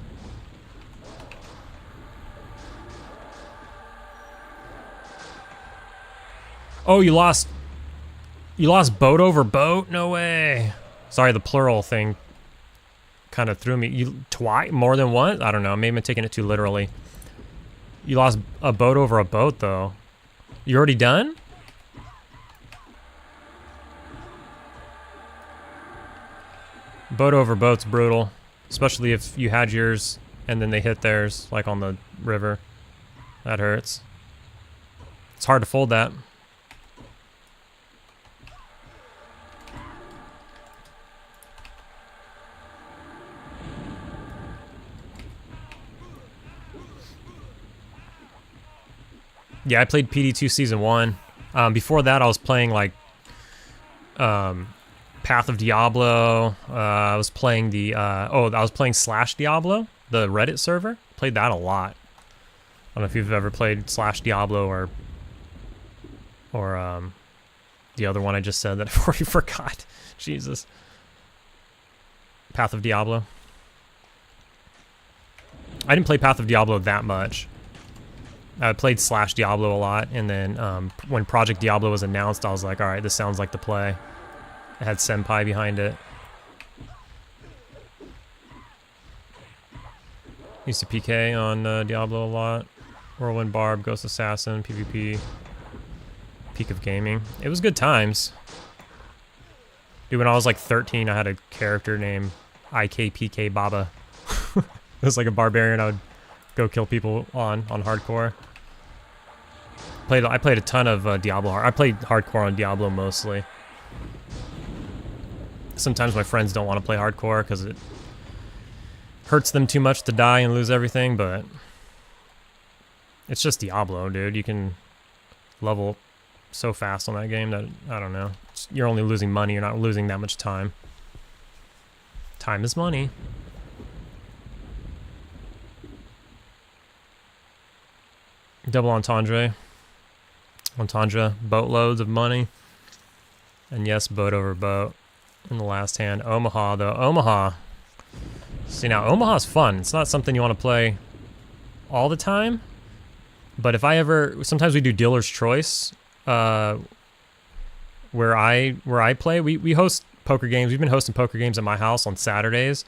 Oh, you lost boat over boat? No way. Sorry, the plural thing kind of threw me. You twice? More than once? I don't know. Maybe I'm taking it too literally. You lost a boat over a boat, though. You already done? Boat over boat's brutal. Especially if you had yours and then they hit theirs, like on the river. That hurts. It's hard to fold that. Yeah, I played PD2 Season 1. Before that, I was playing, like, Path of Diablo. I was playing the, I was playing /Diablo, the Reddit server. Played that a lot. I don't know if you've ever played /Diablo or the other one I just said that I've already forgot. Jesus. Path of Diablo. I didn't play Path of Diablo that much. I played /Diablo a lot, and then when Project Diablo was announced, I was like, alright, this sounds like the play. It had Senpai behind it. Used to PK on Diablo a lot. Whirlwind Barb, Ghost Assassin, PvP. Peak of Gaming. It was good times. Dude, when I was like 13, I had a character named IKPK Baba. It was like a barbarian I would go kill people on hardcore. I played a ton of Diablo. I played hardcore on Diablo mostly. Sometimes my friends don't want to play hardcore because it hurts them too much to die and lose everything, but it's just Diablo, dude. You can level so fast on that game that, I don't know. You're only losing money, you're not losing that much time. Time is money. Double entendre. Entendre, boatloads of money. And yes, boat over boat. In the last hand, Omaha, though. Omaha. See, now, Omaha's fun. It's not something you want to play all the time. But if I ever... Sometimes we do dealer's choice. Where I play, we host poker games. We've been hosting poker games at my house on Saturdays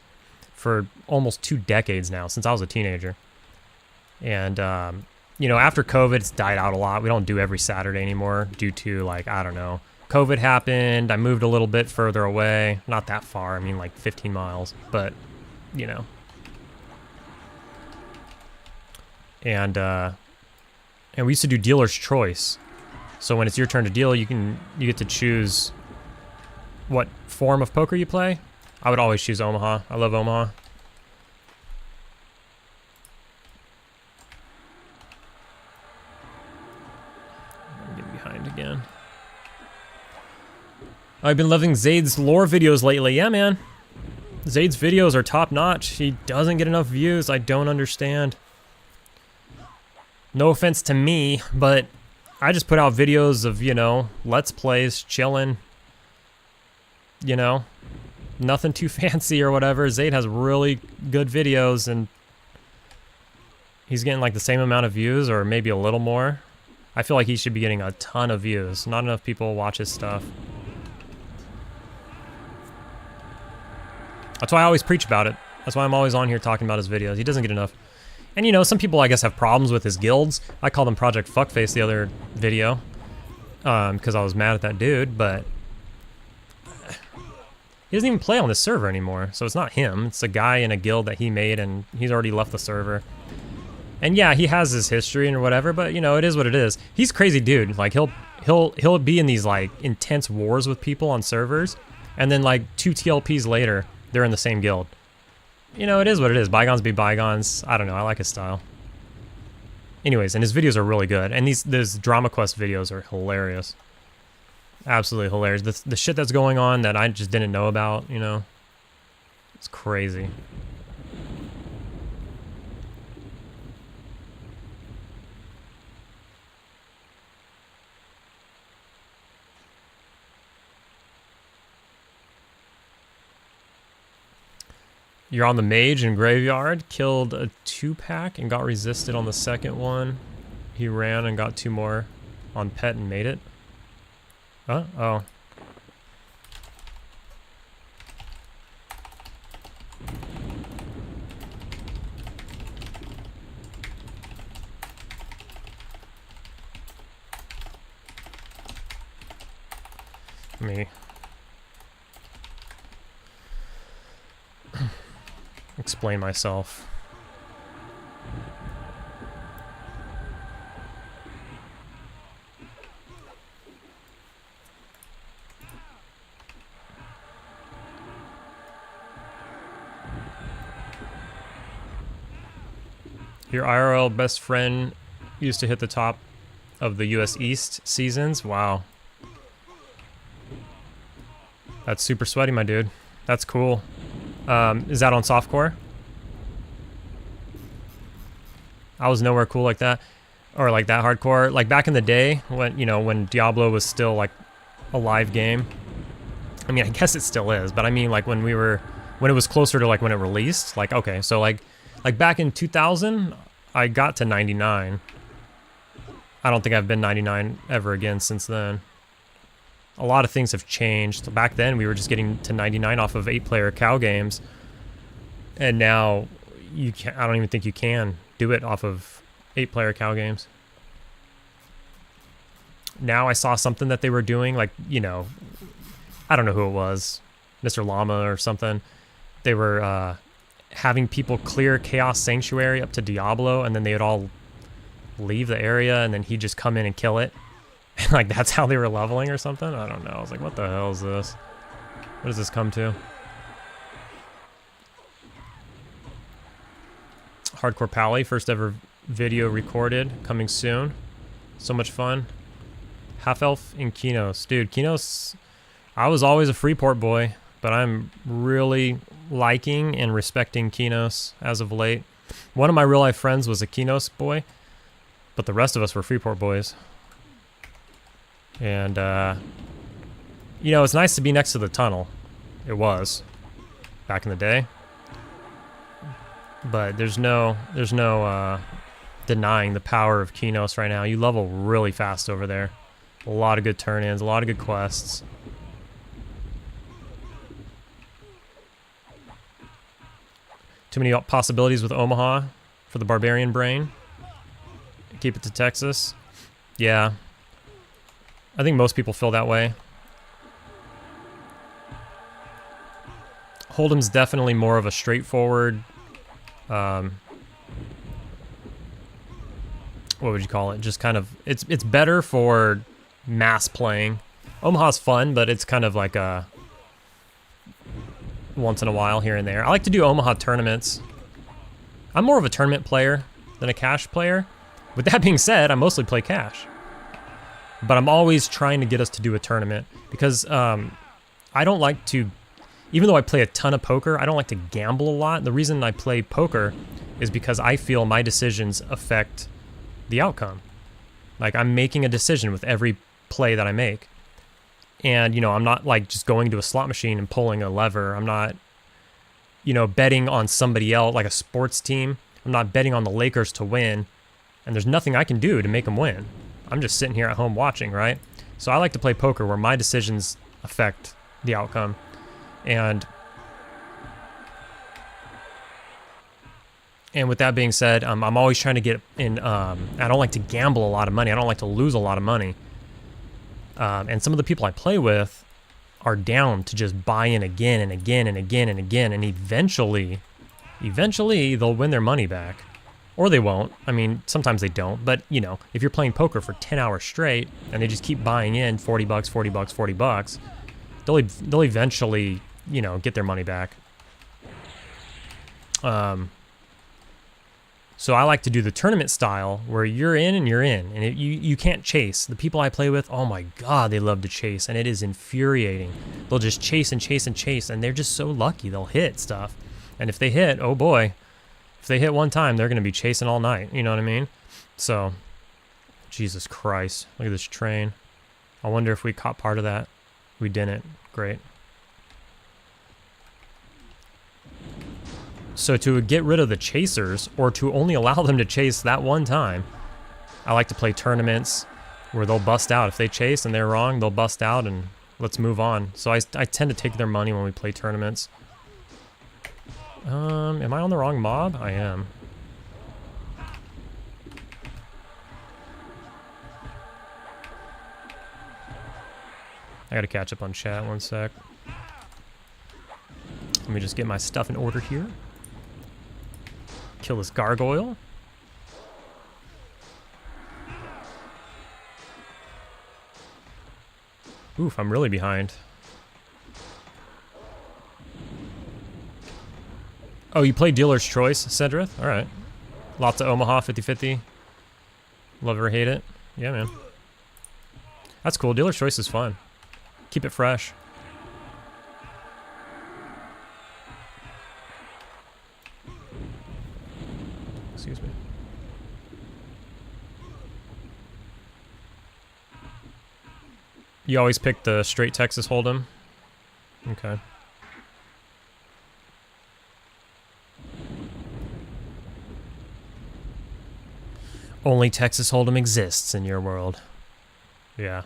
for almost 2 decades now, since I was a teenager. And, you know, after COVID, it's died out a lot. We don't do every Saturday anymore due to, like, I don't know. COVID happened. I moved a little bit further away. Not that far. I mean, like 15 miles. But, you know. And we used to do dealer's choice. So when it's your turn to deal, you get to choose what form of poker you play. I would always choose Omaha. I love Omaha. I'm getting behind again. I've been loving Zaid's lore videos lately. Yeah, man. Zaid's videos are top notch. He doesn't get enough views. I don't understand. No offense to me, but I just put out videos of, you know, Let's Plays, chilling. You know, nothing too fancy or whatever. Zaid has really good videos, and he's getting like the same amount of views or maybe a little more. I feel like he should be getting a ton of views. Not enough people watch his stuff. That's why I always preach about it. That's why I'm always on here talking about his videos. He doesn't get enough. And you know, some people I guess have problems with his guilds. I called him Project Fuckface the other video. Because I was mad at that dude, but he doesn't even play on this server anymore. So it's not him. It's a guy in a guild that he made, and he's already left the server. And yeah, he has his history and whatever, but you know, it is what it is. He's a crazy dude. Like he'll be in these like intense wars with people on servers, and then like 2 TLPs later, they're in the same guild. You know, it is what it is. Bygones be bygones. I don't know. I like his style. Anyways, and his videos are really good. And these Drama Quest videos are hilarious. Absolutely hilarious. The shit that's going on that I just didn't know about, you know. It's crazy. You're on the mage in graveyard, killed a 2-pack and got resisted on the second one. He ran and got 2 more on pet and made it. Huh? Oh. Me. Explain myself. Your IRL best friend used to hit the top of the US East seasons. Wow. That's super sweaty, my dude. That's cool. Is that on softcore? I was nowhere cool like that, or like that hardcore. Like back in the day when, you know, when Diablo was still like a live game. I mean, I guess it still is, but I mean like when it was closer to like when it released. Like, okay, so like back in 2000, I got to 99. I don't think I've been 99 ever again since then. A lot of things have changed. Back then, we were just getting to 99 off of 8-player cow games, and now you can't. I don't even think you can do it off of 8-player cow games. Now I saw something that they were doing, like, you know, I don't know who it was, Mr. Llama or something. They were having people clear Chaos Sanctuary up to Diablo, and then they would all leave the area, and then he'd just come in and kill it. Like, that's how they were leveling or something? I don't know. I was like, what the hell is this? What does this come to? Hardcore Pally, first ever video recorded, coming soon. So much fun. Half Elf in Kinos. Dude, Kinos, I was always a Freeport boy, but I'm really liking and respecting Kinos as of late. One of my real life friends was a Kinos boy, but the rest of us were Freeport boys. And, you know, it's nice to be next to the tunnel. It was back in the day. But there's no denying the power of Kinos right now. You level really fast over there. A lot of good turn-ins, a lot of good quests. Too many possibilities with Omaha for the barbarian brain. Keep it to Texas. Yeah. I think most people feel that way. Hold'em's definitely more of a straightforward, what would you call it? Just kind of, it's better for mass playing. Omaha's fun, but it's kind of like a once in a while here and there. I like to do Omaha tournaments. I'm more of a tournament player than a cash player. With that being said, I mostly play cash. But I'm always trying to get us to do a tournament because I don't like to, even though I play a ton of poker, I don't like to gamble a lot. The reason I play poker is because I feel my decisions affect the outcome. Like, I'm making a decision with every play that I make. And, you know, I'm not like just going to a slot machine and pulling a lever. I'm not, you know, betting on somebody else, like a sports team. I'm not betting on the Lakers to win. And there's nothing I can do to make them win. I'm just sitting here at home watching, right? So I like to play poker where my decisions affect the outcome. And with that being said, I'm always trying to get in, I don't like to gamble a lot of money. I don't like to lose a lot of money. And some of the people I play with are down to just buy in again and again and again and again. And eventually they'll win their money back. Or they won't. I mean, sometimes they don't. But, you know, if you're playing poker for 10 hours straight and they just keep buying in $40, $40, $40, they'll eventually, you know, get their money back. So I like to do the tournament style where you're in and you're in. And you can't chase. The people I play with, oh my God, they love to chase. And it is infuriating. They'll just chase and chase and chase. And they're just so lucky. They'll hit stuff. And if they hit, oh boy. If they hit one time, they're going to be chasing all night. You know what I mean? So, Jesus Christ. Look at this train. I wonder if we caught part of that. We didn't. Great. So to get rid of the chasers, or to only allow them to chase that one time, I like to play tournaments where they'll bust out. If they chase and they're wrong, they'll bust out and let's move on. So I tend to take their money when we play tournaments. Am I on the wrong mob? I am. I gotta catch up on chat, one sec. Let me just get my stuff in order here. Kill this gargoyle. Oof, I'm really behind. Oh, you play Dealer's Choice, Cedrith? Alright. Lots of Omaha, 50-50. Love it or hate it. Yeah, man. That's cool. Dealer's Choice is fun. Keep it fresh. Excuse me. You always pick the straight Texas Hold'em? Okay. Only Texas Hold'em exists in your world. Yeah.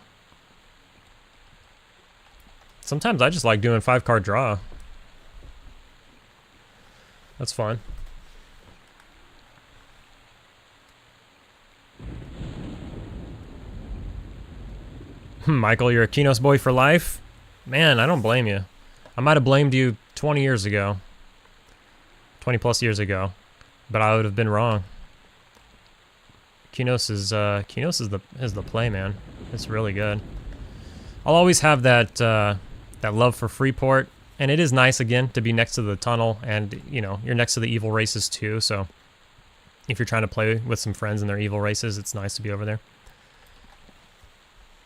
Sometimes I just like doing 5-card draw. That's fun. Michael, you're a Kinos boy for life? Man, I don't blame you. I might have blamed you 20 years ago. 20 plus years ago. But I would have been wrong. Kinos is the play, man. It's really good. I'll always have that that love for Freeport. And it is nice, again, to be next to the tunnel, and, you know, you're next to the evil races too, so if you're trying to play with some friends in their evil races, it's nice to be over there.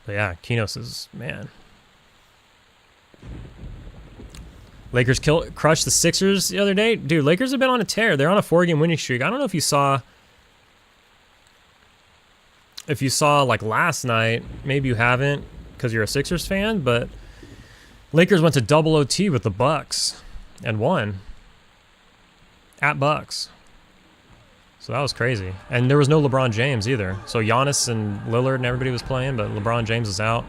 But yeah, Kinos is, man. Lakers crushed the Sixers the other day. Dude, Lakers have been on a tear. They're on a 4-game winning streak. I don't know if you saw like last night. Maybe you haven't because you're a Sixers fan, but Lakers went to double OT with the Bucks and won at Bucks. So that was crazy. And there was no LeBron James either. So Giannis and Lillard and everybody was playing, but LeBron James was out.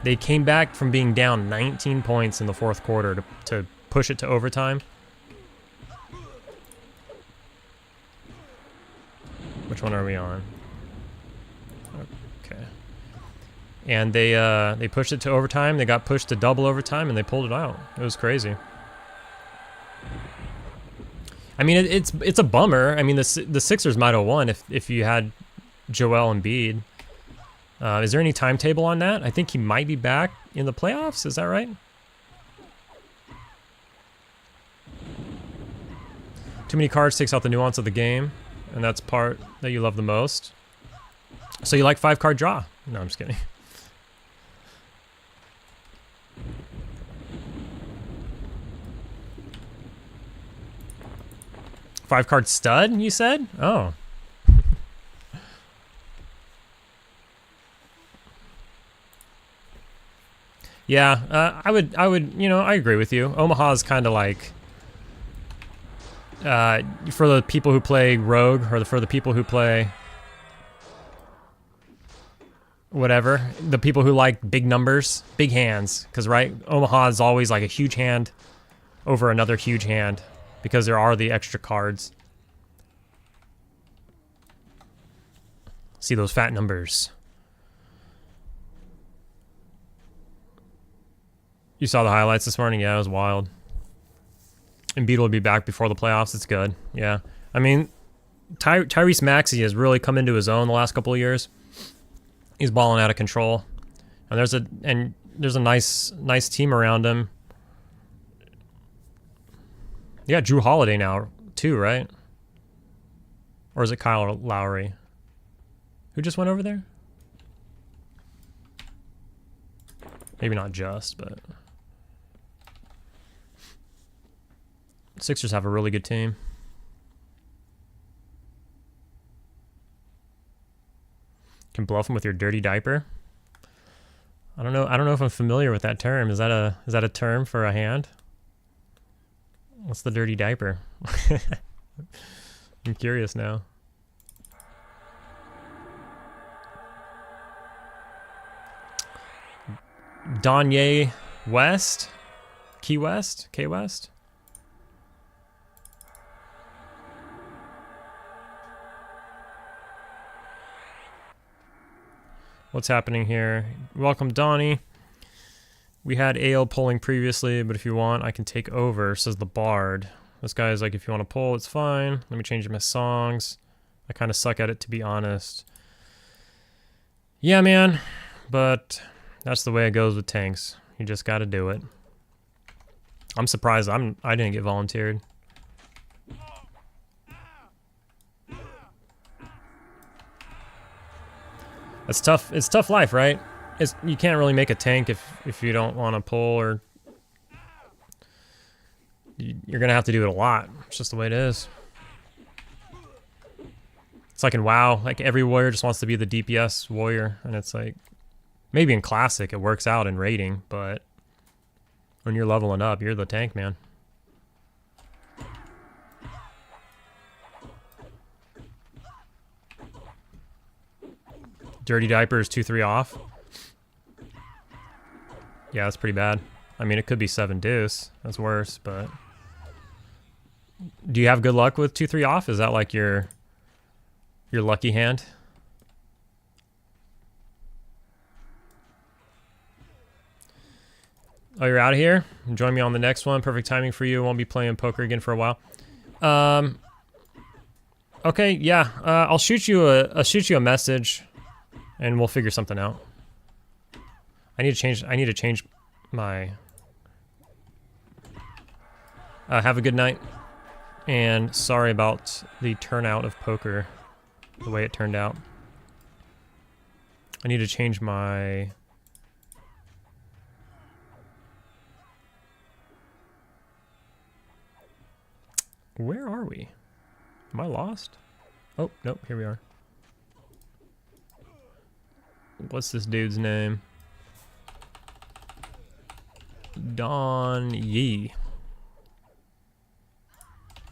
They came back from being down 19 points in the fourth quarter to push it to overtime. Which one are we on? Okay. And they pushed it to overtime. They got pushed to double overtime, and they pulled it out. It was crazy. I mean, it's a bummer. I mean, the Sixers might have won if you had Joel Embiid. Is there any timetable on that? I think he might be back in the playoffs. Is that right? Too many cards takes out the nuance of the game, and that's part that you love the most. So you like 5-card draw? No, I'm just kidding. Five-card stud, you said? Oh. Yeah, I would, you know, I agree with you. Omaha is kind of like, for the people who play Rogue, or for the people who play whatever, the people who like big numbers, big hands, because, right, Omaha is always like a huge hand over another huge hand, because there are the extra cards. See those fat numbers. You saw the highlights this morning? Yeah, it was wild. Embiid will be back before the playoffs. It's good. Yeah. I mean, Tyrese Maxey has really come into his own the last couple of years. He's balling out of control. And there's a nice team around him. You got Drew Holiday now, too, right? Or is it Kyle Lowry? Who just went over there? Maybe not just, but... Sixers have a really good team. Can bluff them with your dirty diaper. I don't know if I'm familiar with that term. Is that a term for a hand? What's the dirty diaper? I'm curious now. Donye West? Key West? K West? What's happening here? Welcome, Donnie. We had Ale pulling previously, but if you want, I can take over, says the Bard. This guy is like, if you want to pull, it's fine. Let me change my songs. I kind of suck at it, to be honest. Yeah, man. But that's the way it goes with tanks. You just got to do it. I'm surprised I didn't get volunteered. It's tough. It's tough life, right? You can't really make a tank if you don't want to pull, or you're gonna have to do it a lot. It's just the way it is. It's like in WoW, like every warrior just wants to be the DPS warrior, and it's like maybe in Classic it works out in raiding, but when you're leveling up, you're the tank, man. Dirty Diaper is 2-3 off. Yeah, that's pretty bad. I mean, it could be 7 deuce. That's worse, but... Do you have good luck with 2-3 off? Is that like your lucky hand? Oh, you're out of here? Join me on the next one. Perfect timing for you. Won't be playing poker again for a while. Okay, yeah. I'll shoot you a message, and we'll figure something out. I need to change my Have a good night. And sorry about the turnout of poker, the way it turned out. I need to change my... Where are we? Am I lost? Oh, nope, here we are. What's this dude's name? Don Yee.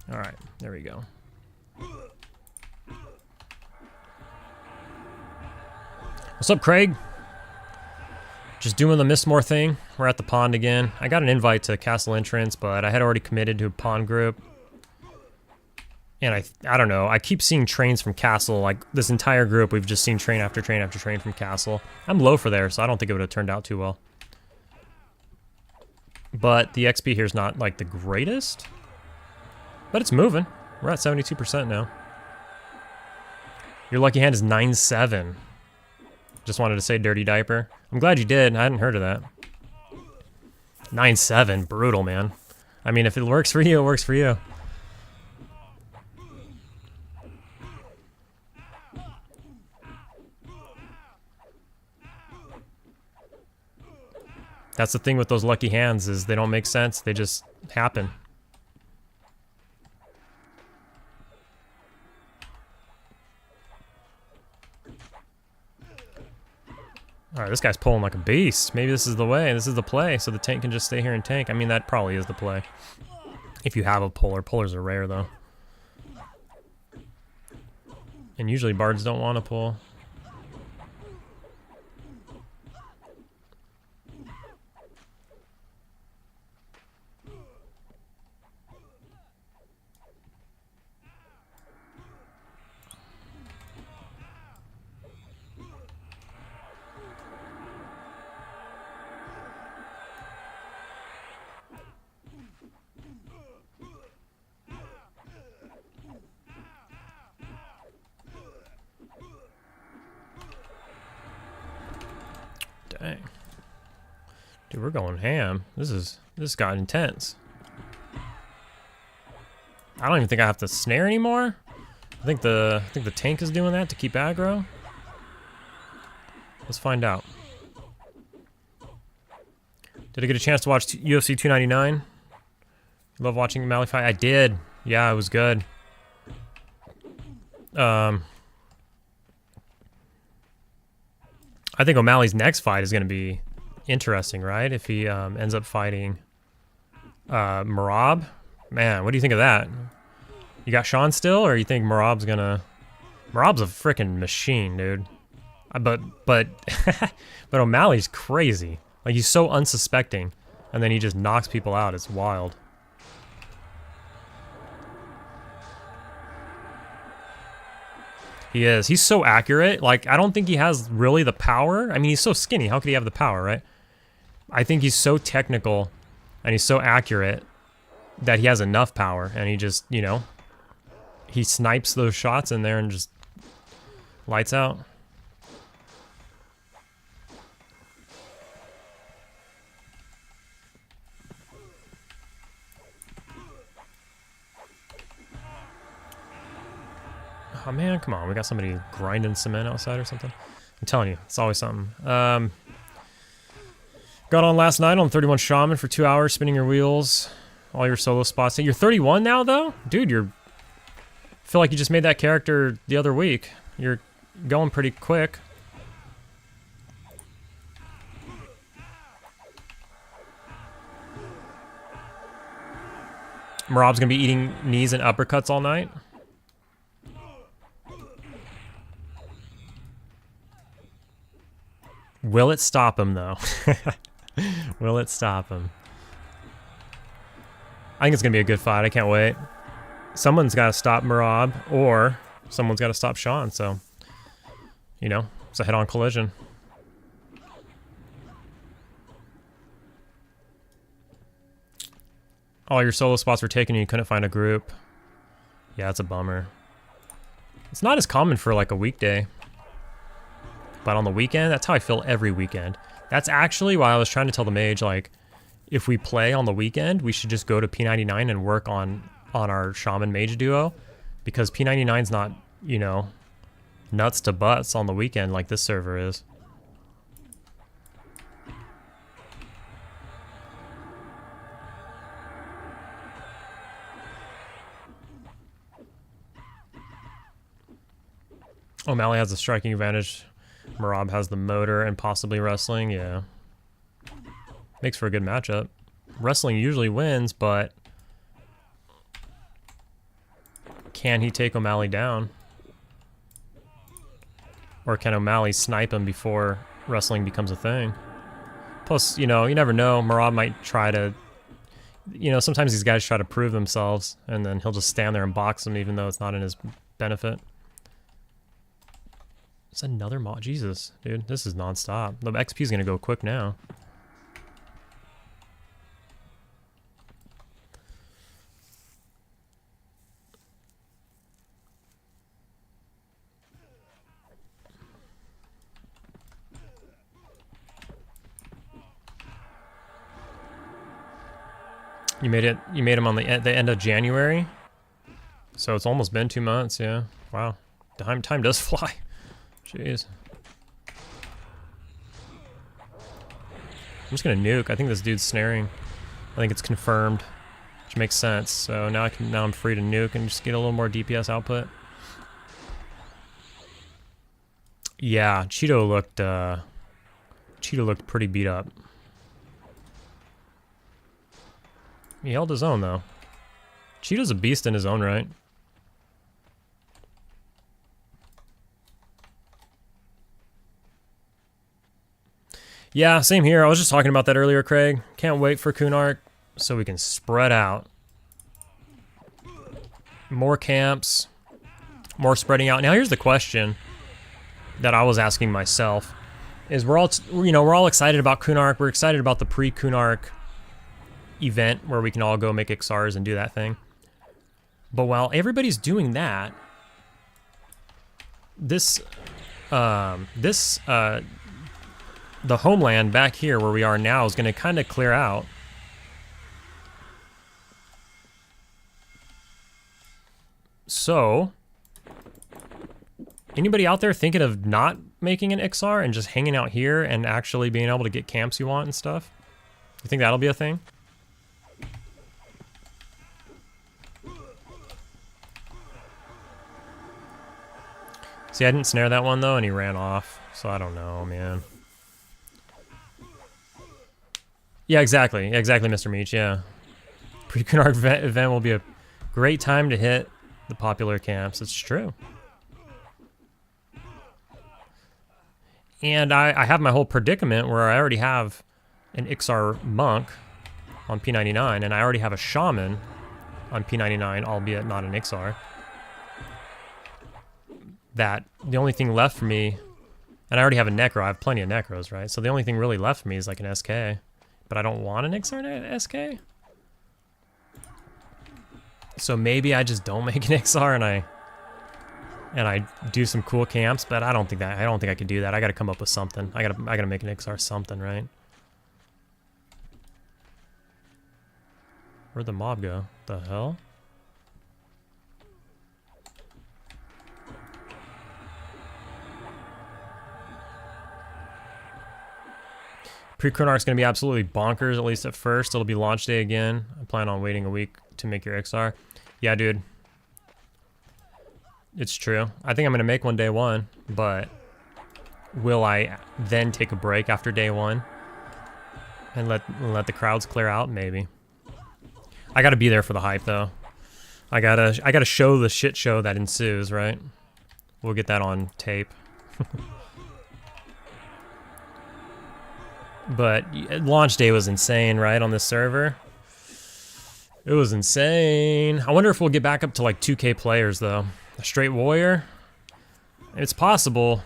Alright, there we go. What's up, Craig? Just doing the miss more thing. We're at the pond again. I got an invite to Castle Entrance, but I had already committed to a pond group. And I don't know, I keep seeing trains from Castle, like this entire group, we've just seen train after train after train from Castle. I'm low for there, so I don't think it would have turned out too well. But the XP here is not like the greatest. But it's moving. We're at 72% now. Your lucky hand is 9-7. Just wanted to say dirty diaper. I'm glad you did, I hadn't heard of that. 9-7, brutal, man. I mean, if it works for you, it works for you. That's the thing with those lucky hands, is they don't make sense, they just happen. Alright, this guy's pulling like a beast. Maybe this is the way, this is the play, so the tank can just stay here and tank. I mean, that probably is the play. If you have a puller. Pullers are rare, though. And usually bards don't want to pull. Dang. Dude, we're going ham. This got intense. I don't even think I have to snare anymore. I think the tank is doing that to keep aggro. Let's find out. Did I get a chance to watch UFC 299? Love watching O'Malley fight. I did. Yeah, it was good. I think O'Malley's next fight is going to be interesting, right? If he ends up fighting Merab. Man, what do you think of that? You got Sean still, or you think Merab's gonna... Merab's a freaking machine, dude. But but O'Malley's crazy. Like, he's so unsuspecting, and then he just knocks people out. It's wild. He is. He's so accurate. Like, I don't think he has really the power. I mean, he's so skinny. How could he have the power, right? I think he's so technical and he's so accurate that he has enough power, and he just, you know, he snipes those shots in there and just lights out. Oh man, come on, we got somebody grinding cement outside or something. I'm telling you, it's always something. Got on last night on 31 Shaman for 2 hours, spinning your wheels, all your solo spots. You're 31 now, though? Dude, I feel like you just made that character the other week. You're going pretty quick. Merab's gonna be eating knees and uppercuts all night. Will it stop him, though? Will it stop him? I think it's going to be a good fight. I can't wait. Someone's got to stop Merab, or someone's got to stop Sean, so, you know, it's a head-on collision. All your solo spots were taken and you couldn't find a group. Yeah, it's a bummer. It's not as common for, like, a weekday. But on the weekend, that's how I feel every weekend. That's actually why I was trying to tell the mage, like, if we play on the weekend, we should just go to P99 and work on our Shaman Mage duo, because P99's not, you know, nuts to butts on the weekend like this server is. O'Malley has the striking advantage. Marab has the motor and possibly wrestling. Yeah. Makes for a good matchup. Wrestling usually wins, but can he take O'Malley down? Or can O'Malley snipe him before wrestling becomes a thing? Plus, you know, you never know. Marab might try to, you know, sometimes these guys try to prove themselves, and then he'll just stand there and box them even though it's not in his benefit. It's another mod. Jesus, dude, this is nonstop. The XP is going to go quick now. You made him on the end of January? So it's almost been 2 months, yeah. Wow. Time does fly. Jeez. I'm just gonna nuke. I think this dude's snaring. I think it's confirmed, which makes sense. So now I'm free to nuke and just get a little more DPS output. Yeah, Cheeto looked pretty beat up. He held his own though. Cheeto's a beast in his own right. Yeah, same here. I was just talking about that earlier, Craig. Can't wait for Kunark so we can spread out. More camps, more spreading out. Now here's the question that I was asking myself: is we're all excited about Kunark. We're excited about the pre-Kunark event where we can all go make XRs and do that thing. But while everybody's doing that, the homeland back here where we are now is going to kind of clear out. So, anybody out there thinking of not making an XR and just hanging out here and actually being able to get camps you want and stuff? You think that'll be a thing? See, I didn't snare that one though, and he ran off. So I don't know, man. Yeah, exactly. Exactly, Mr. Meach, yeah. Pre-Kunark event will be a great time to hit the popular camps. It's true. And I have my whole predicament where I already have an Ixar monk on P99, and I already have a shaman on P99, albeit not an Ixar. That the only thing left for me, and I already have a necro. I have plenty of necros, right? So the only thing really left for me is like an SK. But I don't want an XR SK. So maybe I just don't make an XR and I do some cool camps, but I don't think I could do that. I gotta come up with something. I gotta make an XR something, right? Where'd the mob go? The hell? Pre-Kunark's going to be absolutely bonkers, at least at first. It'll be launch day again. I plan on waiting a week to make your XR. Yeah, dude. It's true. I think I'm going to make one day one, but will I then take a break after day one and let the crowds clear out? Maybe. I got to be there for the hype, though. I gotta show the shit show that ensues, right? We'll get that on tape. But launch day was insane, right, on this server? It was insane. I wonder if we'll get back up to like 2K players, though. A straight warrior? It's possible.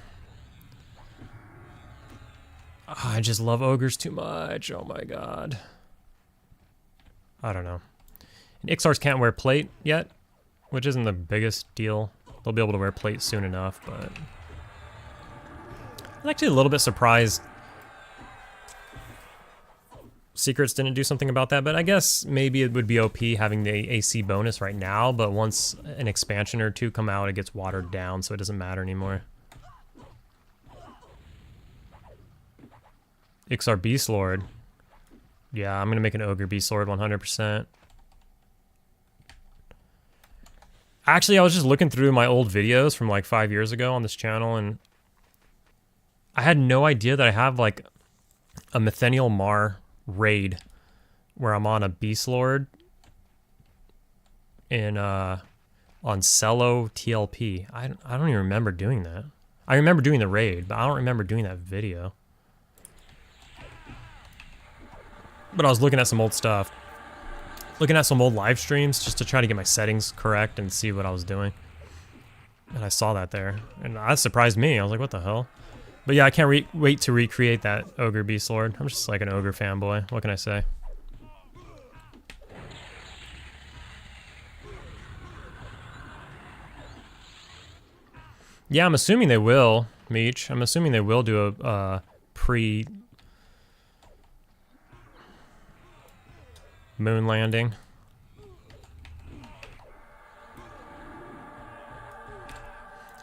Oh, I just love ogres too much. Oh my god. I don't know. And Ixars can't wear plate yet, which isn't the biggest deal. They'll be able to wear plate soon enough, but... I'm actually a little bit surprised Secrets didn't do something about that, but I guess maybe it would be OP having the AC bonus right now, but once an expansion or two come out, it gets watered down, so it doesn't matter anymore. Ixar Beast Lord. Yeah, I'm gonna make an Ogre Beast Lord 100%. Actually, I was just looking through my old videos from like 5 years ago on this channel, and I had no idea that I have like a Mythenial Mar raid where I'm on a Beast Lord in on Cello TLP. I don't even remember doing that. I remember doing the raid, but I don't remember doing that video. But I was looking at some old stuff. Looking at some old live streams just to try to get my settings correct and see what I was doing. And I saw that there. And that surprised me. I was like, what the hell? But yeah, I can't wait to recreate that Ogre Beast Lord. I'm just like an Ogre fanboy. What can I say? Yeah, I'm assuming they will, Meech. I'm assuming they will do a pre... moon landing.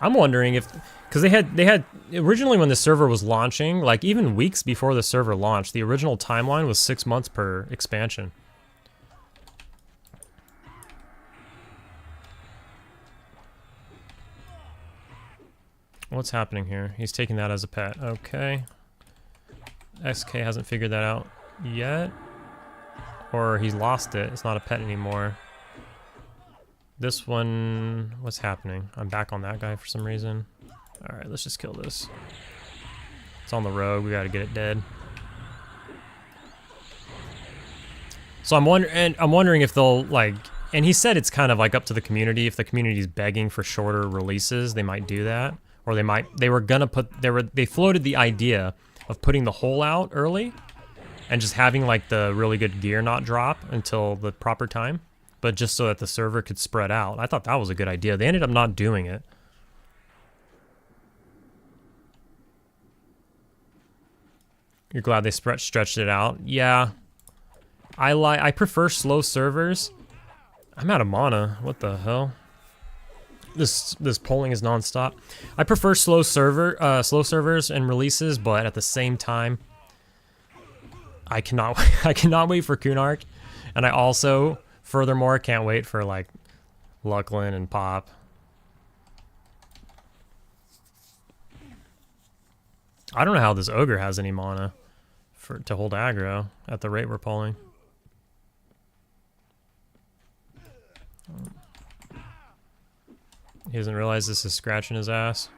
I'm wondering if... because they had originally when the server was launching, like even weeks before the server launched, the original timeline was 6 months per expansion. What's happening here? He's taking that as a pet. Okay. SK hasn't figured that out yet. Or he's lost it. It's not a pet anymore. This one... what's happening? I'm back on that guy for some reason. Alright, let's just kill this. It's on the road. We gotta get it dead. So I'm wondering if they'll, like... and he said it's kind of like up to the community. If the community's begging for shorter releases, they might do that. Or they were gonna put... they floated the idea of putting the hole out early and just having like the really good gear not drop until the proper time, but just so that the server could spread out. I thought that was a good idea. They ended up not doing it. You're glad they stretched it out? Yeah. I prefer slow servers. I'm out of mana. What the hell? This polling is nonstop. I prefer slow servers and releases, but at the same time, I cannot wait for Kunark, and I also, furthermore, can't wait for like Lucklin and Pop. I don't know how this Ogre has any mana to hold aggro at the rate we're pulling. He doesn't realize this is scratching his ass.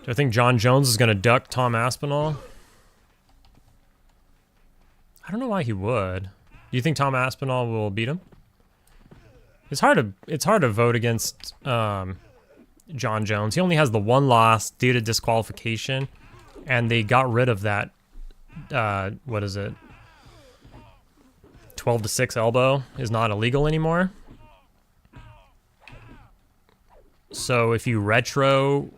Do I think John Jones is going to duck Tom Aspinall? I don't know why he would. Do you think Tom Aspinall will beat him? It's hard to vote against John Jones. He only has the one loss due to disqualification, and they got rid of that. What is it? 12-6 elbow is not illegal anymore. So if you retro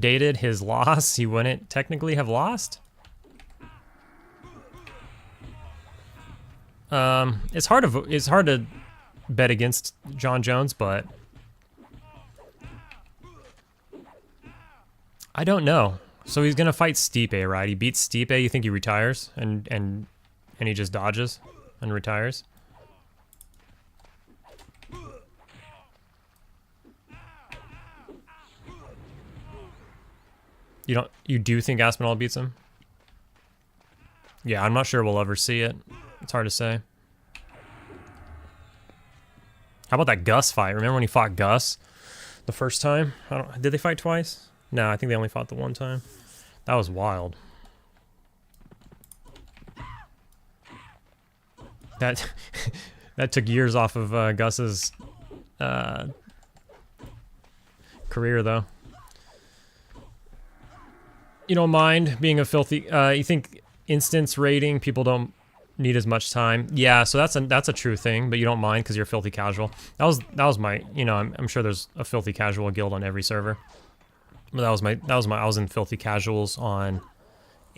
dated his loss, he wouldn't technically have lost. It's hard to bet against John Jones, but I don't know. So he's gonna fight Stipe, right? He beats Stipe. You think he retires and he just dodges and retires? You do think Aspinall beats him? Yeah, I'm not sure we'll ever see it. It's hard to say. How about that Gus fight? Remember when he fought Gus the first time? Did they fight twice? No, I think they only fought the one time. That was wild. That took years off of Gus's career, though. You don't mind being a filthy... you think instance rating, people don't Need as much time. Yeah, so that's a true thing, but you don't mind because you're filthy casual. That was my, you know, I'm sure there's a filthy casual guild on every server. But that was my I was in filthy casuals on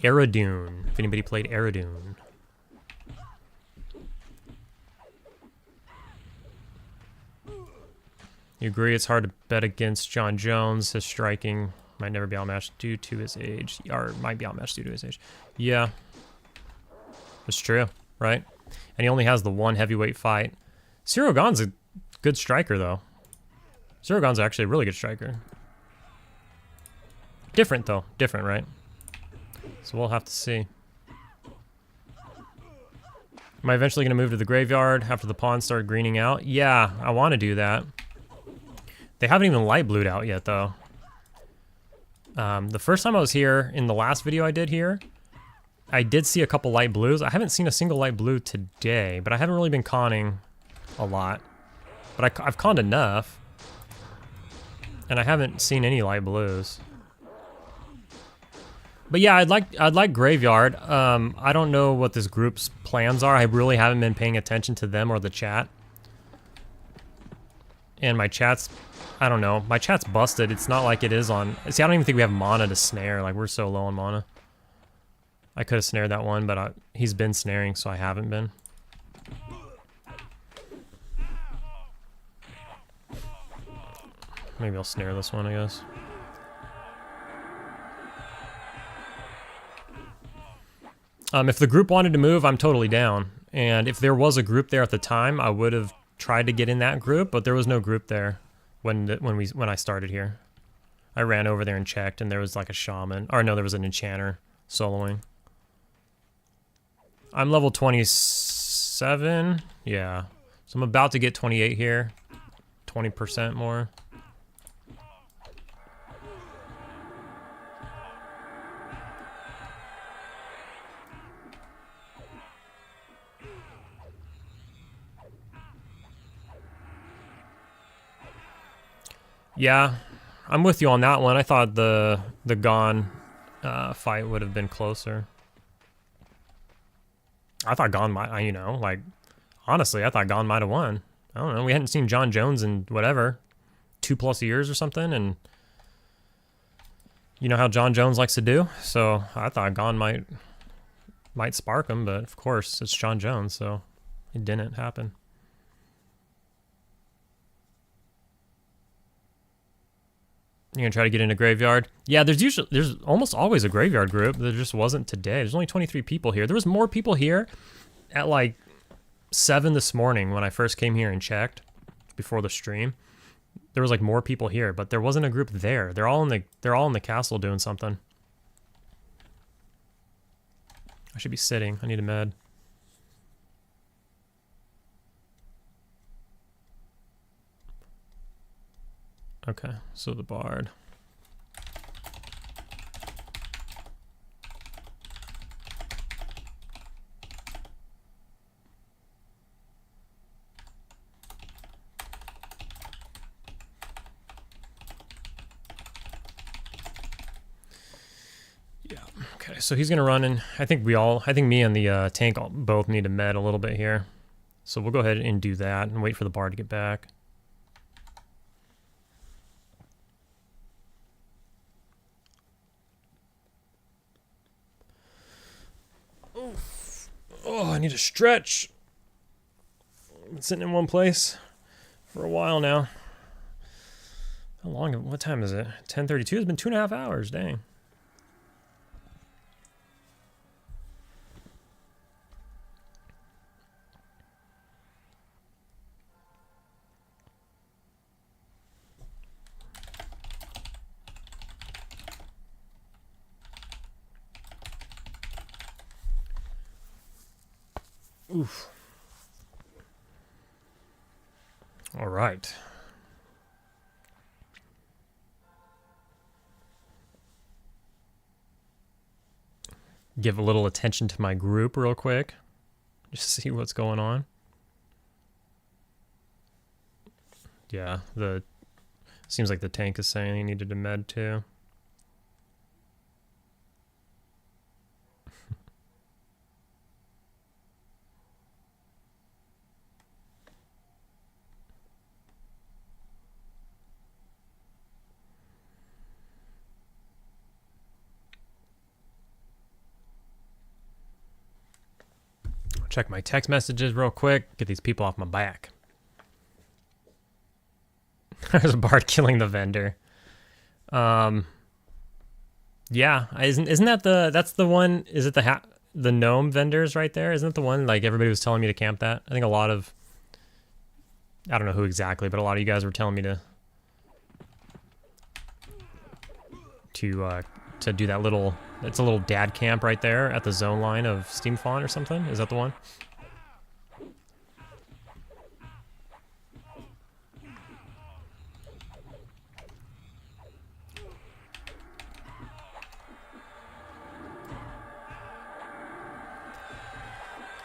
Aerodune. If anybody played Aerodune. You agree it's hard to bet against John Jones. His striking might never be outmatched due to his age, or might be outmatched due to his age. Yeah. It's true, right? And he only has the one heavyweight fight. Zero Gon's a good striker, though. Zero Gon's actually a really good striker. Different, though. Different, right? So we'll have to see. Am I eventually going to move to the graveyard after the pawns start greening out? Yeah, I want to do that. They haven't even light blued out yet, though. The first time I was here, in the last video I did here, I did see a couple light blues. I haven't seen a single light blue today, but I haven't really been conning a lot. But I've conned enough, and I haven't seen any light blues. But yeah, I'd like graveyard. I don't know what this group's plans are. I really haven't been paying attention to them or the chat. And my chat's, I don't know, my chat's busted. It's not like it is on. See, I don't even think we have mana to snare. Like, we're so low on mana. I could have snared that one, but he's been snaring, so I haven't been. Maybe I'll snare this one, I guess. If the group wanted to move, I'm totally down. And if there was a group there at the time, I would have tried to get in that group, but there was no group there when I started here. I ran over there and checked, and there was like a shaman, or no, there was an enchanter soloing. I'm level 27, yeah. So I'm about to get 28 here, 20% more. Yeah, I'm with you on that one. I thought the Gon fight would have been closer. I thought Gon might, you know, like, honestly, I thought Gon might have won. I don't know. We hadn't seen John Jones in, whatever, 2+ years or something, and you know how John Jones likes to do. So I thought Gon might spark him, but of course, it's John Jones, so it didn't happen. You're gonna try to get in a graveyard? Yeah, there's almost always a graveyard group. There just wasn't today. There's only 23 people here. There was more people here at like 7 this morning when I first came here and checked before the stream. There was like more people here, but there wasn't a group there. They're all in the castle doing something. I should be sitting. I need a med. Okay, so the bard. Yeah, okay, so he's gonna run in. I think me and the tank both need to med a little bit here. So we'll go ahead and do that and wait for the bard to get back. Oh, I need to stretch. I've been sitting in one place for a while now. How long? What time is it? 10:32. It's been 2.5 hours. Dang. Oof. All right. Give a little attention to my group real quick. Just see what's going on. Yeah, seems like the tank is saying he needed a med too. Check my text messages real quick. Get these people off my back. There's a bard killing the vendor. Yeah, isn't that that's the one? Is it the gnome vendors right there? Isn't it the one like everybody was telling me to camp that? I think a lot of, I don't know who exactly, but a lot of you guys were telling me to do that little. It's a little dad camp right there at the zone line of Steam Fawn or something. Is that the one?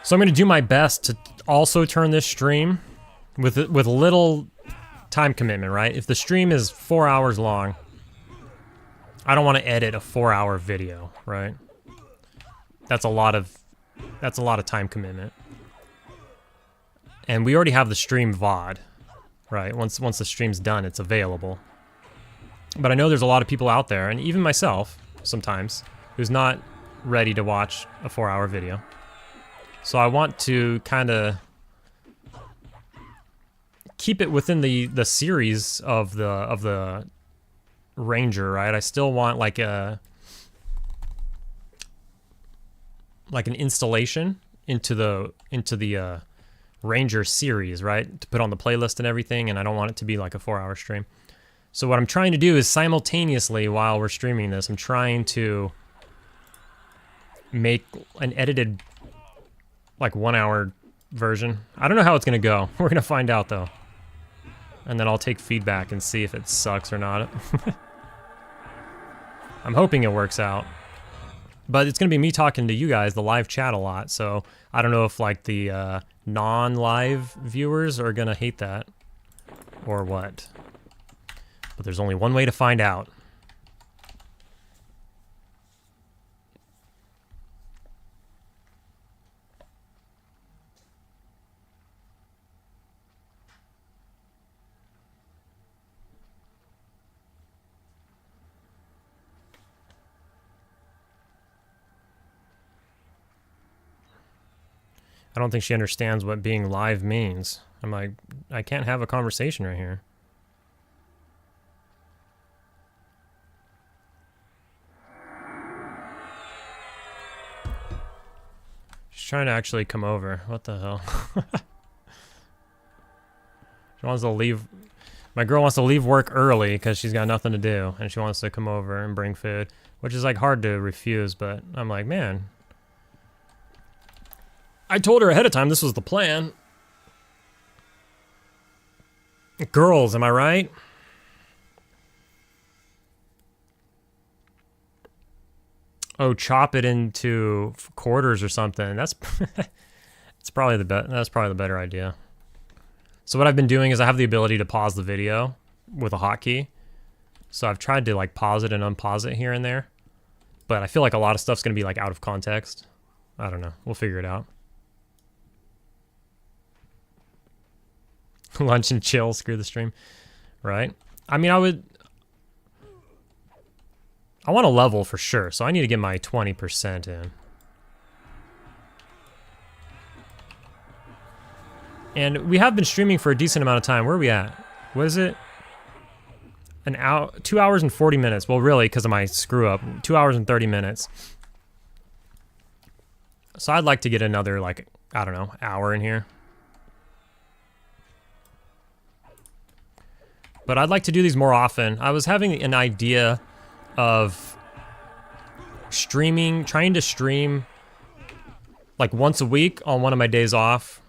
So I'm going to do my best to also turn this stream with little time commitment, right? If the stream is 4 hours long, I don't want to edit a 4-hour video, right? That's a lot of time commitment. And we already have the stream VOD, right? Once the stream's done, it's available. But I know there's a lot of people out there, and even myself sometimes, who's not ready to watch a 4-hour video. So I want to kind of keep it within the series of the Ranger, right? I still want like an installation into the Ranger series, right? To put on the playlist and everything, and I don't want it to be like a 4-hour stream. So what I'm trying to do is simultaneously while we're streaming this, I'm trying to make an edited like 1-hour version. I don't know how it's gonna go. We're gonna find out though. And then I'll take feedback and see if it sucks or not. I'm hoping it works out. But it's gonna be me talking to you guys, the live chat a lot, so I don't know if like the non-live viewers are gonna hate that or what. But there's only one way to find out. I don't think she understands what being live means. I'm like, I can't have a conversation right here. She's trying to actually come over. What the hell? She wants to leave. My girl wants to leave work early because she's got nothing to do, and she wants to come over and bring food, which is like hard to refuse, but I'm like, man, I told her ahead of time this was the plan. Girls, am I right? Oh, chop it into quarters or something. That's that's probably the better idea. So what I've been doing is I have the ability to pause the video with a hotkey. So I've tried to like pause it and unpause it here and there. But I feel like a lot of stuff's gonna be like out of context. I don't know. We'll figure it out. Lunch and chill, screw the stream. Right? I mean, I want to level for sure, so I need to get my 20% in. And we have been streaming for a decent amount of time. Where are we at? What is it? An hour, 2 hours and 40 minutes. Well, really, because of my screw up, 2 hours and 30 minutes. So I'd like to get another, like, I don't know, hour in here. But I'd like to do these more often. I was having an idea of streaming, trying to stream like once a week on one of my days off.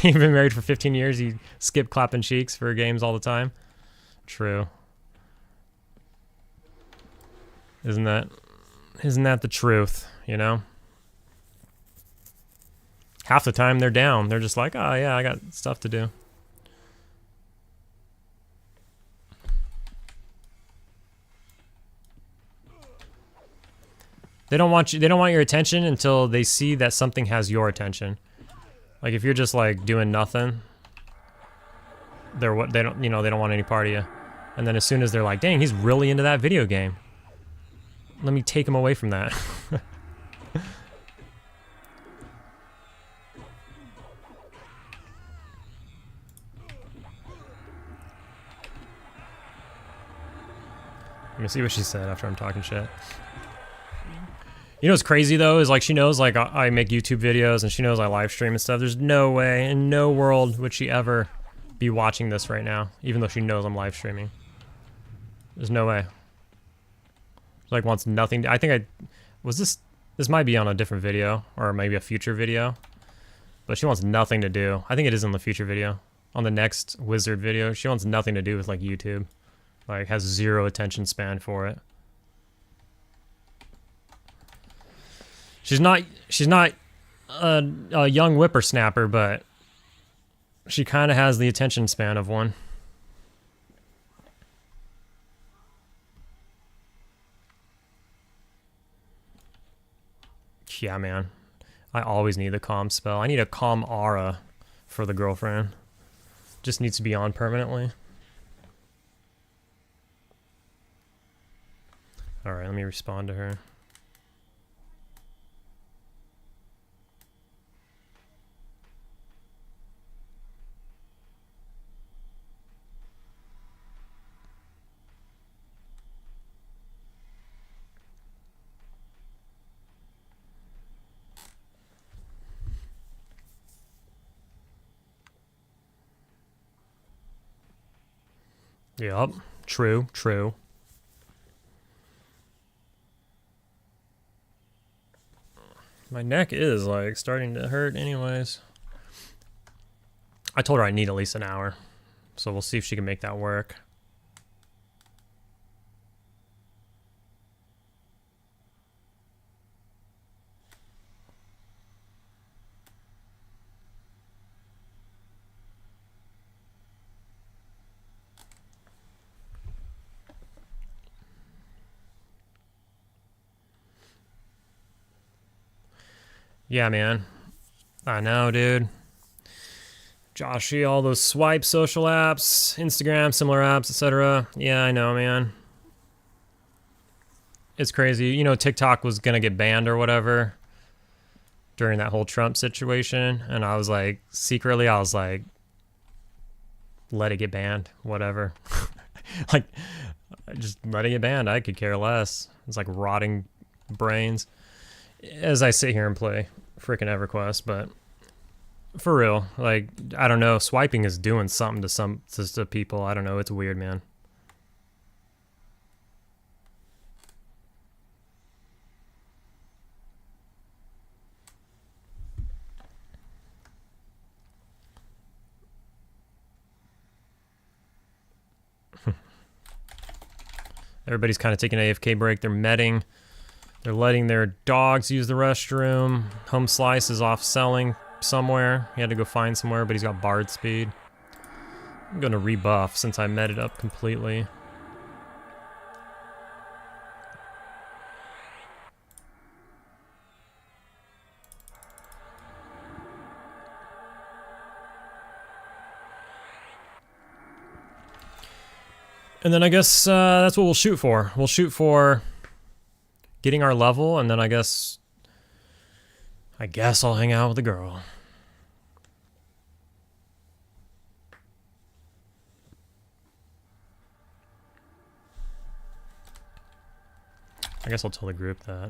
You've been married for 15 years, you skip clapping cheeks for games all the time. True. Isn't that the truth, you know? Half the time they're down. They're just like, oh yeah, I got stuff to do. They don't want your attention until they see that something has your attention. Like if you're just like doing nothing, they don't want any part of you. And then as soon as they're like, dang, he's really into that video game. Let me take him away from that. Let me see what she said after I'm talking shit. You know what's crazy though is like she knows like I make YouTube videos and she knows I live stream and stuff. There's no way in no world would she ever be watching this right now, even though she knows I'm live streaming. There's no way. Like wants nothing to, I think this might be on a different video or maybe a future video, but she wants nothing to do. I think it is in the future video. On the next wizard video, she wants nothing to do with like YouTube. Like has zero attention span for it. She's not a young whippersnapper, but she kind of has the attention span of one. Yeah, man. I always need the calm spell. I need a calm aura for the girlfriend. Just needs to be on permanently. Alright, let me respond to her. Yep, true, true. My neck is like starting to hurt anyways. I told her I need at least an hour, so we'll see if she can make that work. Yeah, man. I know, dude. Joshy, all those swipe social apps, Instagram, similar apps, etc. Yeah, I know, man. It's crazy. You know, TikTok was gonna get banned or whatever during that whole Trump situation, and I was like, secretly, I was like, let it get banned, whatever. Like, just let it get banned. I could care less. It's like rotting brains. As I sit here and play freaking EverQuest, but for real, like, I don't know, swiping is doing something to people. I don't know, it's weird, man. Everybody's kind of taking an AFK break. They're medding. They're letting their dogs use the restroom. Home Slice is off selling somewhere. He had to go find somewhere, but he's got Bard speed. I'm going to rebuff since I met it up completely. And then I guess that's what we'll shoot for. We'll shoot for getting our level, and then I guess I'll hang out with the girl. I guess I'll tell the group that.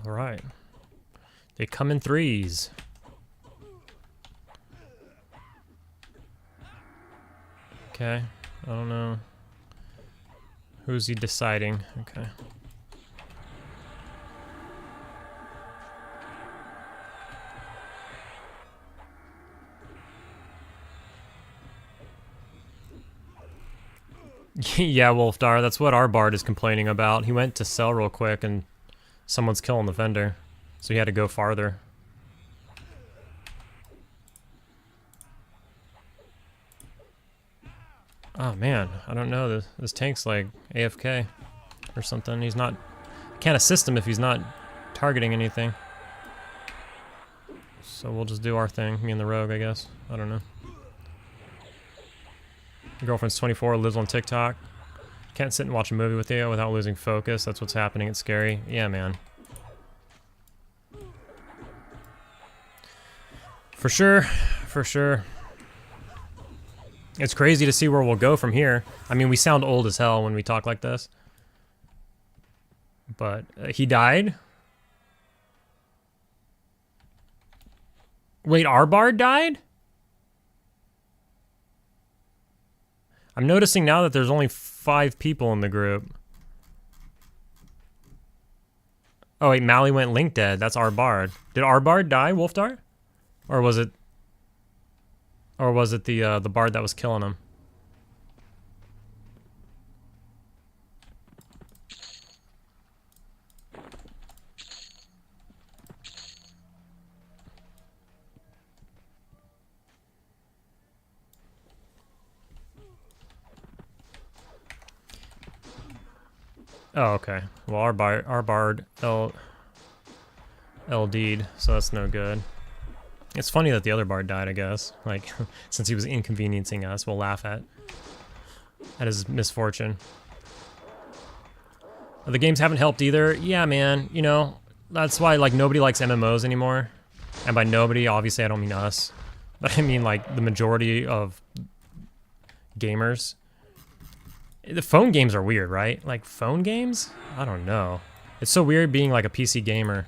All right. They come in threes. Okay. I don't know. Who's he deciding? Okay. Yeah, Wolfdar, that's what our bard is complaining about. He went to sell real quick and someone's killing the vendor, so he had to go farther. Oh man, I don't know. This tank's like AFK or something. He's not... I can't assist him if he's not targeting anything. So we'll just do our thing, me and the rogue, I guess. I don't know. Your girlfriend's 24, lives on TikTok. Can't sit and watch a movie with you without losing focus. That's what's happening. It's scary. Yeah, man. For sure. For sure. It's crazy to see where we'll go from here. I mean, we sound old as hell when we talk like this. But he died? Wait, our bard died? I'm noticing now that there's only 5 people in the group. Oh wait, Mally went link dead. That's our bard. Did our bard die, Wolfdar? Or was it... Or was it the bard that was killing him? Oh, okay. Well, our bard LD'd, so that's no good. It's funny that the other bard died, I guess. Like, since he was inconveniencing us, we'll laugh at his misfortune. The games haven't helped either. Yeah, man. You know, that's why, like, nobody likes MMOs anymore. And by nobody, obviously, I don't mean us. But I mean, like, the majority of gamers. The phone games are weird, right? Like, phone games? I don't know. It's so weird being, like, a PC gamer.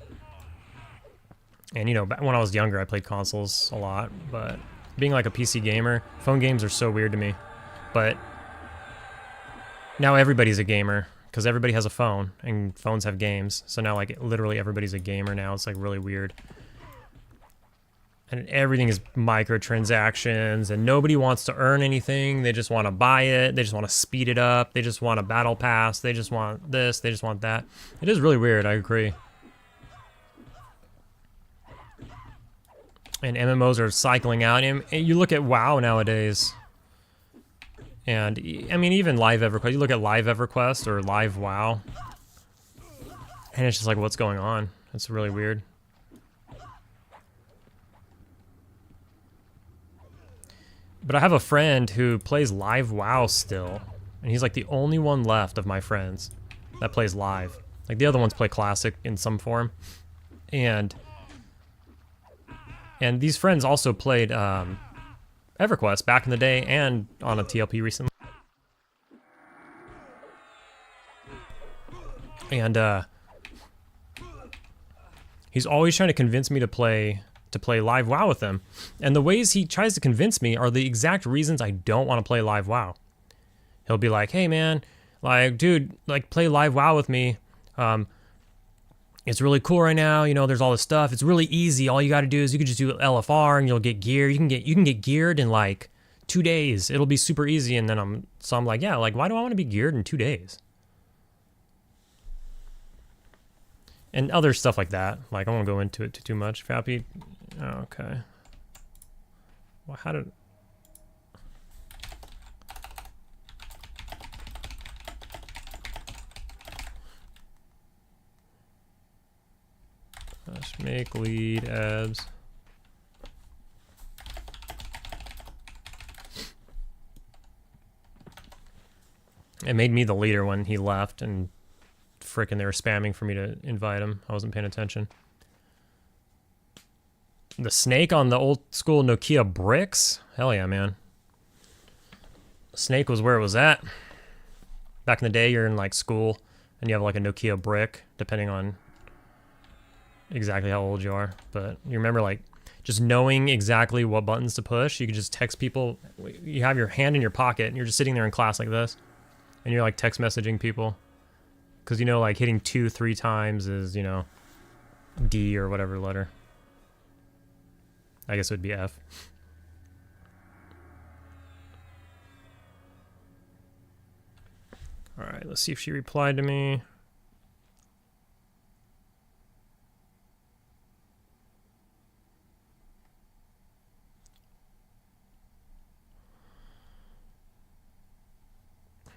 And, you know, when I was younger, I played consoles a lot, but being like a PC gamer, phone games are so weird to me. But now everybody's a gamer, because everybody has a phone, and phones have games. So now, like, literally everybody's a gamer now. It's, like, really weird. And everything is microtransactions, and nobody wants to earn anything. They just want to buy it. They just want to speed it up. They just want a battle pass. They just want this. They just want that. It is really weird, I agree. And MMOs are cycling out. And you look at WoW nowadays, and I mean, even live EverQuest. You look at live EverQuest or live WoW, and it's just like, what's going on? It's really weird. But I have a friend who plays live WoW still, and he's like the only one left of my friends that plays live. Like, the other ones play classic in some form, and these friends also played EverQuest back in the day and on a TLP recently. And he's always trying to convince me to play live WoW with him. And the ways he tries to convince me are the exact reasons I don't want to play live WoW. He'll be like, hey man, like, dude, like, play live WoW with me. It's really cool right now, you know, there's all this stuff. It's really easy. All you got to do is you can just do LFR and you'll get gear. You can get geared in like 2 days. It'll be super easy. And then I'm like, yeah, like, why do I want to be geared in 2 days? And other stuff like that. Like, I won't go into it too much. Fappy. Oh, okay. Well, how did... Let's make lead abs. It made me the leader when he left, and frickin' they were spamming for me to invite him. I wasn't paying attention. The snake on the old school Nokia bricks? Hell yeah, man. The snake was where it was at. Back in the day, you're in like school, and you have like a Nokia brick, depending on exactly how old you are. But you remember, like, just knowing exactly what buttons to push. You could just text people. You have your hand in your pocket, and you're just sitting there in class like this, and you're like text messaging people. Because, you know, like, hitting 2-3 times is, you know, D or whatever letter. I guess it would be F. All right, let's see if she replied to me.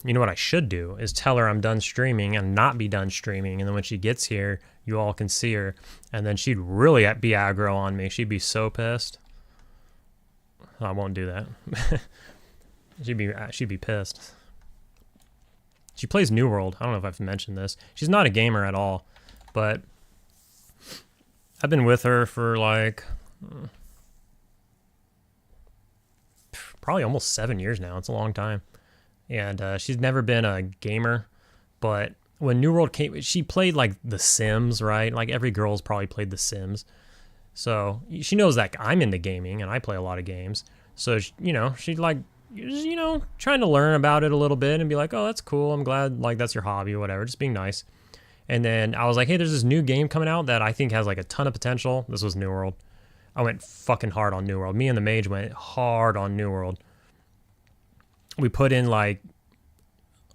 You know what I should do is tell her I'm done streaming and not be done streaming. And then when she gets here, you all can see her. And then she'd really be aggro on me. She'd be so pissed. I won't do that. she'd be pissed. She plays New World. I don't know if I've mentioned this. She's not a gamer at all. But I've been with her for like probably almost 7 years now. It's a long time. And she's never been a gamer, but when New World came, she played like The Sims, right? Like every girl's probably played The Sims. So she knows that I'm into gaming and I play a lot of games. So, you know, she'd like, you know, trying to learn about it a little bit and be like, oh, that's cool. I'm glad like that's your hobby or whatever. Just being nice. And then I was like, hey, there's this new game coming out that I think has like a ton of potential. This was New World. I went fucking hard on New World. Me and the mage went hard on New World. We put in like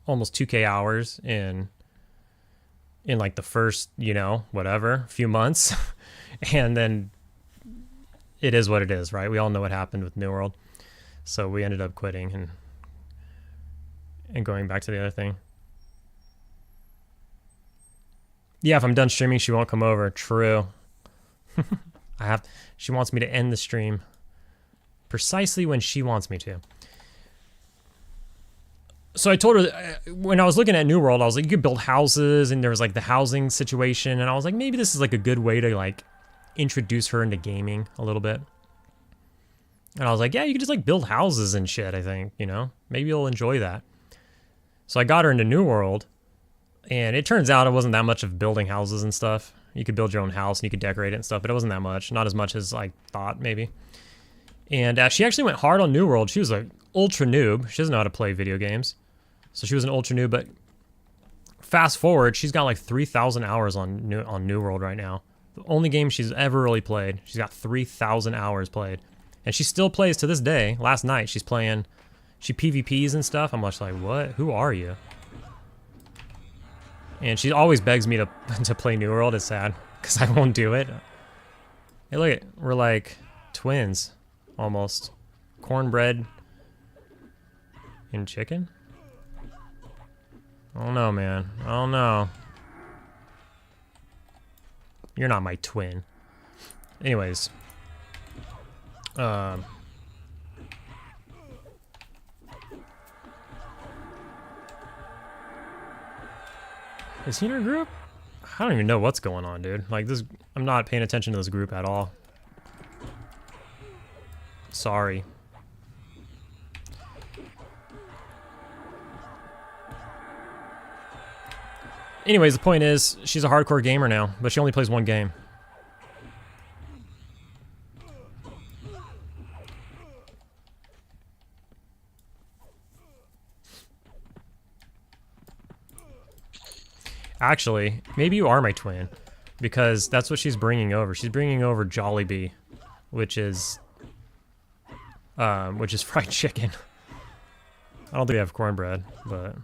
almost 2K hours in like the first, you know, whatever, few months. And then it is what it is, right? We all know what happened with New World. So we ended up quitting and going back to the other thing. Yeah, if I'm done streaming, she won't come over. True. She wants me to end the stream precisely when she wants me to. So I told her, when I was looking at New World, I was like, you could build houses, and there was like the housing situation, and I was like, maybe this is like a good way to like introduce her into gaming a little bit. And I was like, yeah, you could just like build houses and shit, I think, you know? Maybe you'll enjoy that. So I got her into New World, and it turns out it wasn't that much of building houses and stuff. You could build your own house, and you could decorate it and stuff, but it wasn't that much. Not as much as I thought, maybe. And she actually went hard on New World. She was an ultra noob. She doesn't know how to play video games. So she was an ultra noob, but fast forward, she's got like 3,000 hours on New World right now. The only game she's ever really played. She's got 3,000 hours played. And she still plays to this day. Last night, she's playing, she PvPs and stuff. I'm just like, what? Who are you? And she always begs me to play New World. It's sad, because I won't do it. Hey, look, we're like twins, almost. Cornbread and chicken? I don't know, man. I don't know. You're not my twin. Anyways. Is he in our group? I don't even know what's going on, dude. Like this, I'm not paying attention to this group at all. Sorry. Anyways, the point is, she's a hardcore gamer now, but she only plays one game. Actually, maybe you are my twin, because that's what she's bringing over. She's bringing over Jollibee, which is fried chicken. I don't think they have cornbread, but...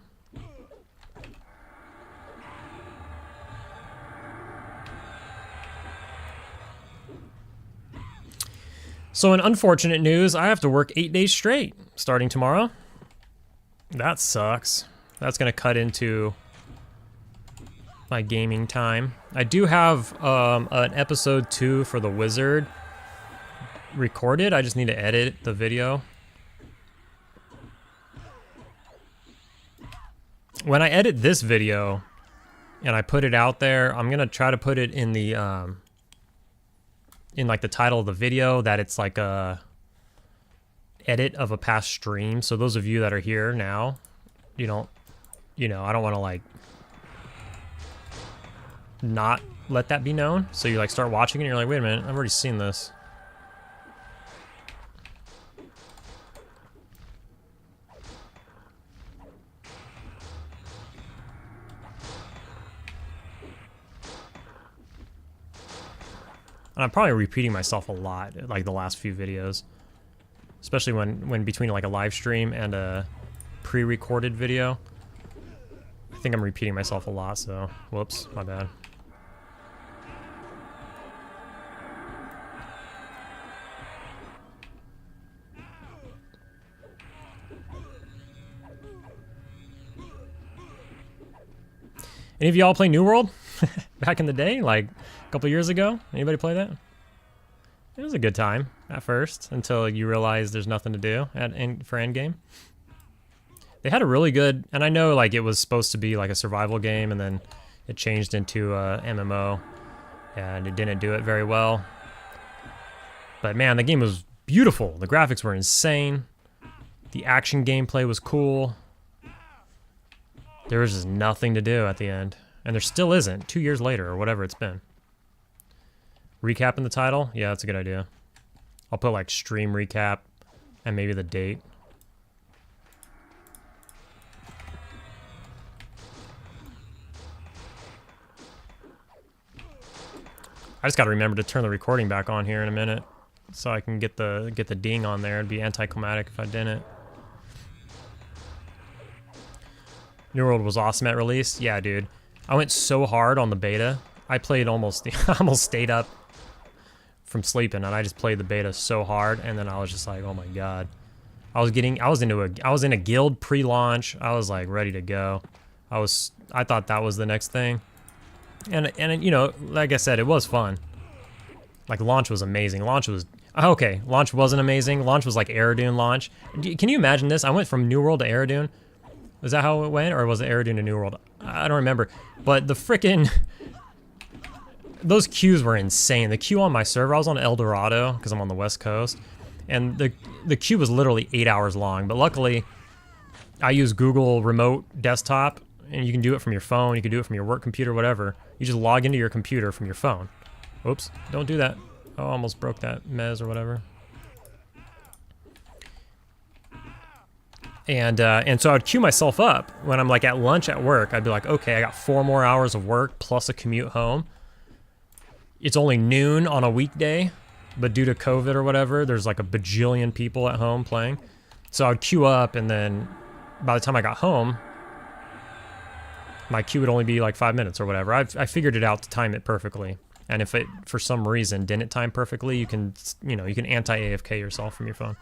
So in unfortunate news, I have to work 8 days straight, starting tomorrow. That sucks. That's gonna cut into my gaming time. I do have an episode 2 for the Wizard recorded. I just need to edit the video. When I edit this video and I put it out there, I'm gonna try to put it in the in like the title of the video that it's like a edit of a past stream. So those of you that are here now, I don't want to like not let that be known. So you like start watching it and you're like, wait a minute, I've already seen this. And I'm probably repeating myself a lot, like the last few videos. Especially when between like a live stream and a pre-recorded video. think I'm repeating myself a lot, so whoops, my bad. Any of y'all play New World back in the day, like a couple years ago? Anybody play that? It was a good time at first until you realize there's nothing to do for endgame. They had a really good, and I know like it was supposed to be like a survival game, and then it changed into a MMO, and it didn't do it very well. But man, the game was beautiful. The graphics were insane. The action gameplay was cool. There was just nothing to do at the end. And there still isn't, 2 years later, or whatever it's been. Recap in the title? Yeah, that's a good idea. I'll put like stream recap and maybe the date. I just gotta remember to turn the recording back on here in a minute so I can get the ding on there. It'd be anticlimactic if I didn't. New World was awesome at release. Yeah, dude. I went so hard on the beta. I played almost stayed up from sleeping, and I just played the beta so hard, and then I was just like, oh my god. I was in a guild pre-launch. I was like ready to go. I thought that was the next thing. And you know, like I said, it was fun. Like launch was amazing. Launch wasn't amazing. Launch was like Aerodune launch. Can you imagine this? I went from New World to Aerodune. Is that how it went? Or was it Aerodune to New World? I don't remember. But the frickin' those queues were insane. The queue on my server, I was on El Dorado because I'm on the West Coast, and the queue was literally 8 hours long. But luckily, I use Google Remote Desktop, and you can do it from your phone. You can do it from your work computer, whatever. You just log into your computer from your phone. Oops, don't do that. Oh, I almost broke that mez or whatever. And so I'd queue myself up when I'm like at lunch at work. I'd be like, okay, I got 4 more hours of work plus a commute home. It's only noon on a weekday, but due to COVID or whatever, there's like a bajillion people at home playing. So I'd queue up, and then by the time I got home, my queue would only be like 5 minutes or whatever. I figured it out to time it perfectly. And if it, for some reason, didn't time perfectly, you can anti-AFK yourself from your phone.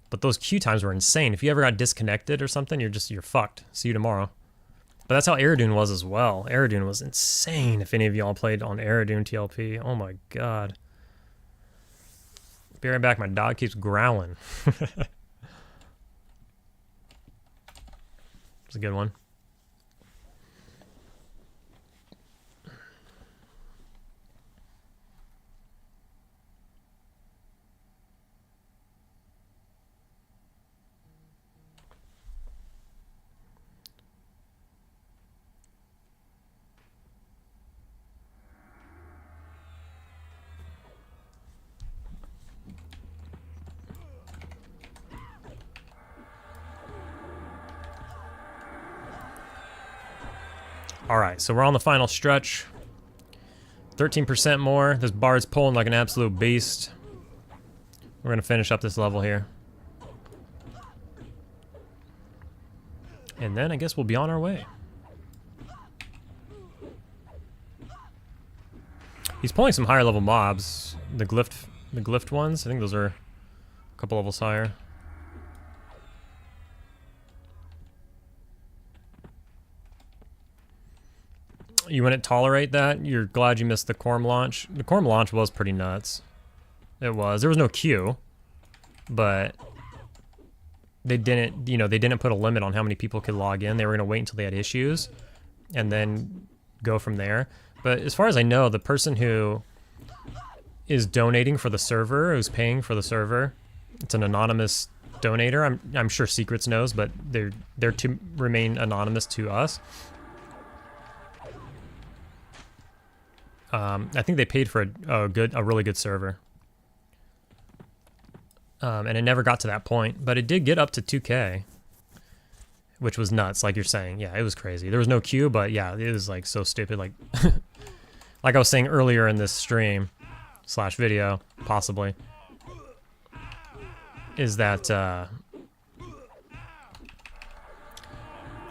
But those queue times were insane. If you ever got disconnected or something, you're fucked. See you tomorrow. But that's how Aerodune was as well. Aerodune was insane. If any of y'all played on Aerodune TLP, oh my god. Be right back. My dog keeps growling. It's a good one. Alright, so we're on the final stretch. 13% more. This bard's pulling like an absolute beast. We're gonna finish up this level here. And then I guess we'll be on our way. He's pulling some higher level mobs. The glyphed ones. I think those are a couple levels higher. You wouldn't tolerate that? You're glad you missed the Quarm launch? The Quarm launch was pretty nuts. It was. There was no queue, but they didn't put a limit on how many people could log in. They were going to wait until they had issues and then go from there. But as far as I know, the person who is donating for the server, who's paying for the server, it's an anonymous donator. I'm sure Secrets knows, but they're to remain anonymous to us. I think they paid for a really good server. And it never got to that point, but it did get up to 2K, which was nuts, like you're saying. Yeah, it was crazy. There was no queue, but yeah, it was like so stupid. Like, like I was saying earlier in this stream / video, possibly, is that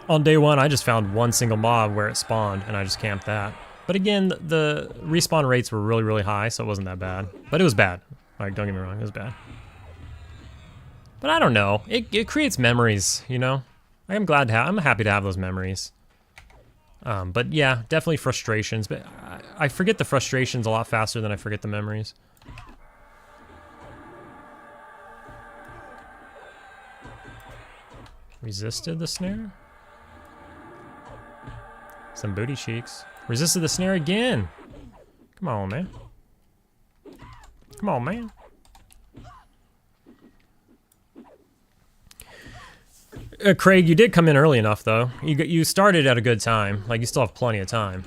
On day one, I just found one single mob where it spawned, and I just camped that. But again, the respawn rates were really, really high, so it wasn't that bad. But it was bad. Like, don't get me wrong, it was bad. But I don't know. It creates memories, you know? I'm happy to have those memories. But yeah, definitely frustrations. But I forget the frustrations a lot faster than I forget the memories. Resisted the snare? Some booty cheeks. Resisted the snare again. Come on, man. Come on, man. Craig, you did come in early enough, though. You started at a good time. Like, you still have plenty of time.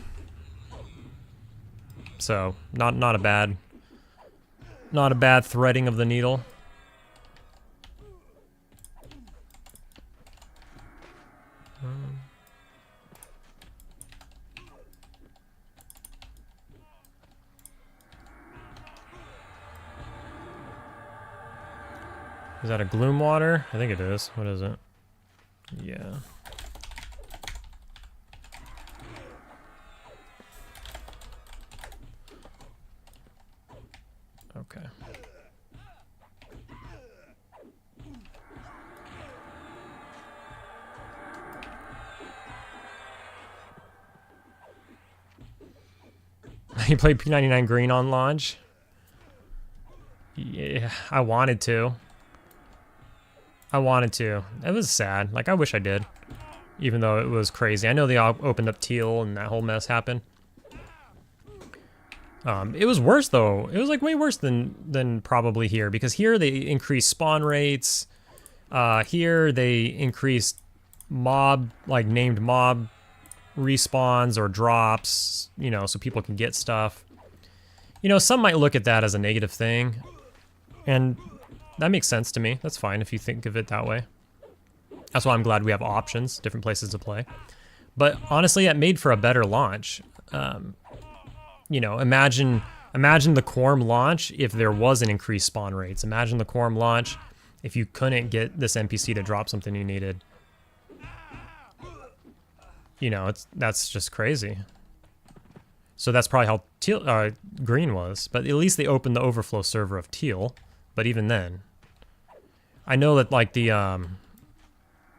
So, not a bad threading of the needle. Is that a gloom water? I think it is. What is it? Yeah. Okay. You played P99 green on launch? Yeah, I wanted to. It was sad. Like, I wish I did. Even though it was crazy. I know they all opened up teal and that whole mess happened. It was worse, though. It was, like, way worse than probably here. Because here they increased spawn rates. Here they increased mob, like, named mob respawns or drops. You know, so people can get stuff. You know, some might look at that as a negative thing. And that makes sense to me. That's fine if you think of it that way. That's why I'm glad we have options, different places to play. But honestly, it made for a better launch. You know, imagine the Quarm launch if there was an increased spawn rates. Imagine the Quarm launch if you couldn't get this NPC to drop something you needed. You know, that's just crazy. So that's probably how teal, green was. But at least they opened the overflow server of teal. But even then, I know that like the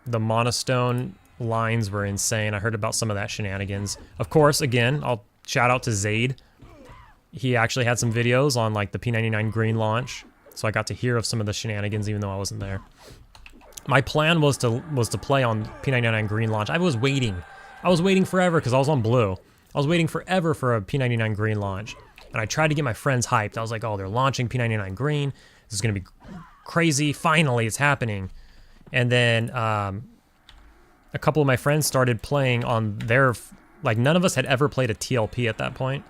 monostone lines were insane. I heard about some of that shenanigans. Of course, again, I'll shout out to Zaid. He actually had some videos on like the P99 green launch, so I got to hear of some of the shenanigans even though I wasn't there. My plan was to play on P99 green launch. I was waiting forever because I was on blue. I was waiting forever for a P99 green launch, and I tried to get my friends hyped. I was like, oh, they're launching P99 green. This is gonna be crazy. Finally, it's happening. And then a couple of my friends started playing on their, like, none of us had ever played a TLP at that point.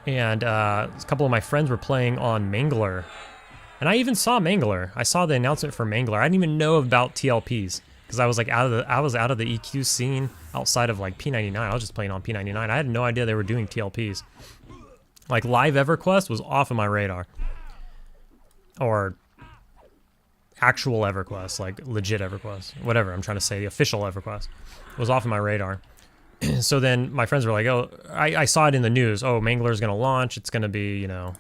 And a couple of my friends were playing on Mangler. And I even saw Mangler. I saw the announcement for Mangler. I didn't even know about TLPs because I was like out of the EQ scene outside of like P99. I was just playing on P99. I had no idea they were doing TLPs. Like, live EverQuest was off of my radar. Or actual EverQuest, like legit EverQuest, whatever I'm trying to say, the official EverQuest was off of my radar. So then my friends were like, oh, I saw it in the news. Oh, Mangler's gonna launch. It's gonna be, you know,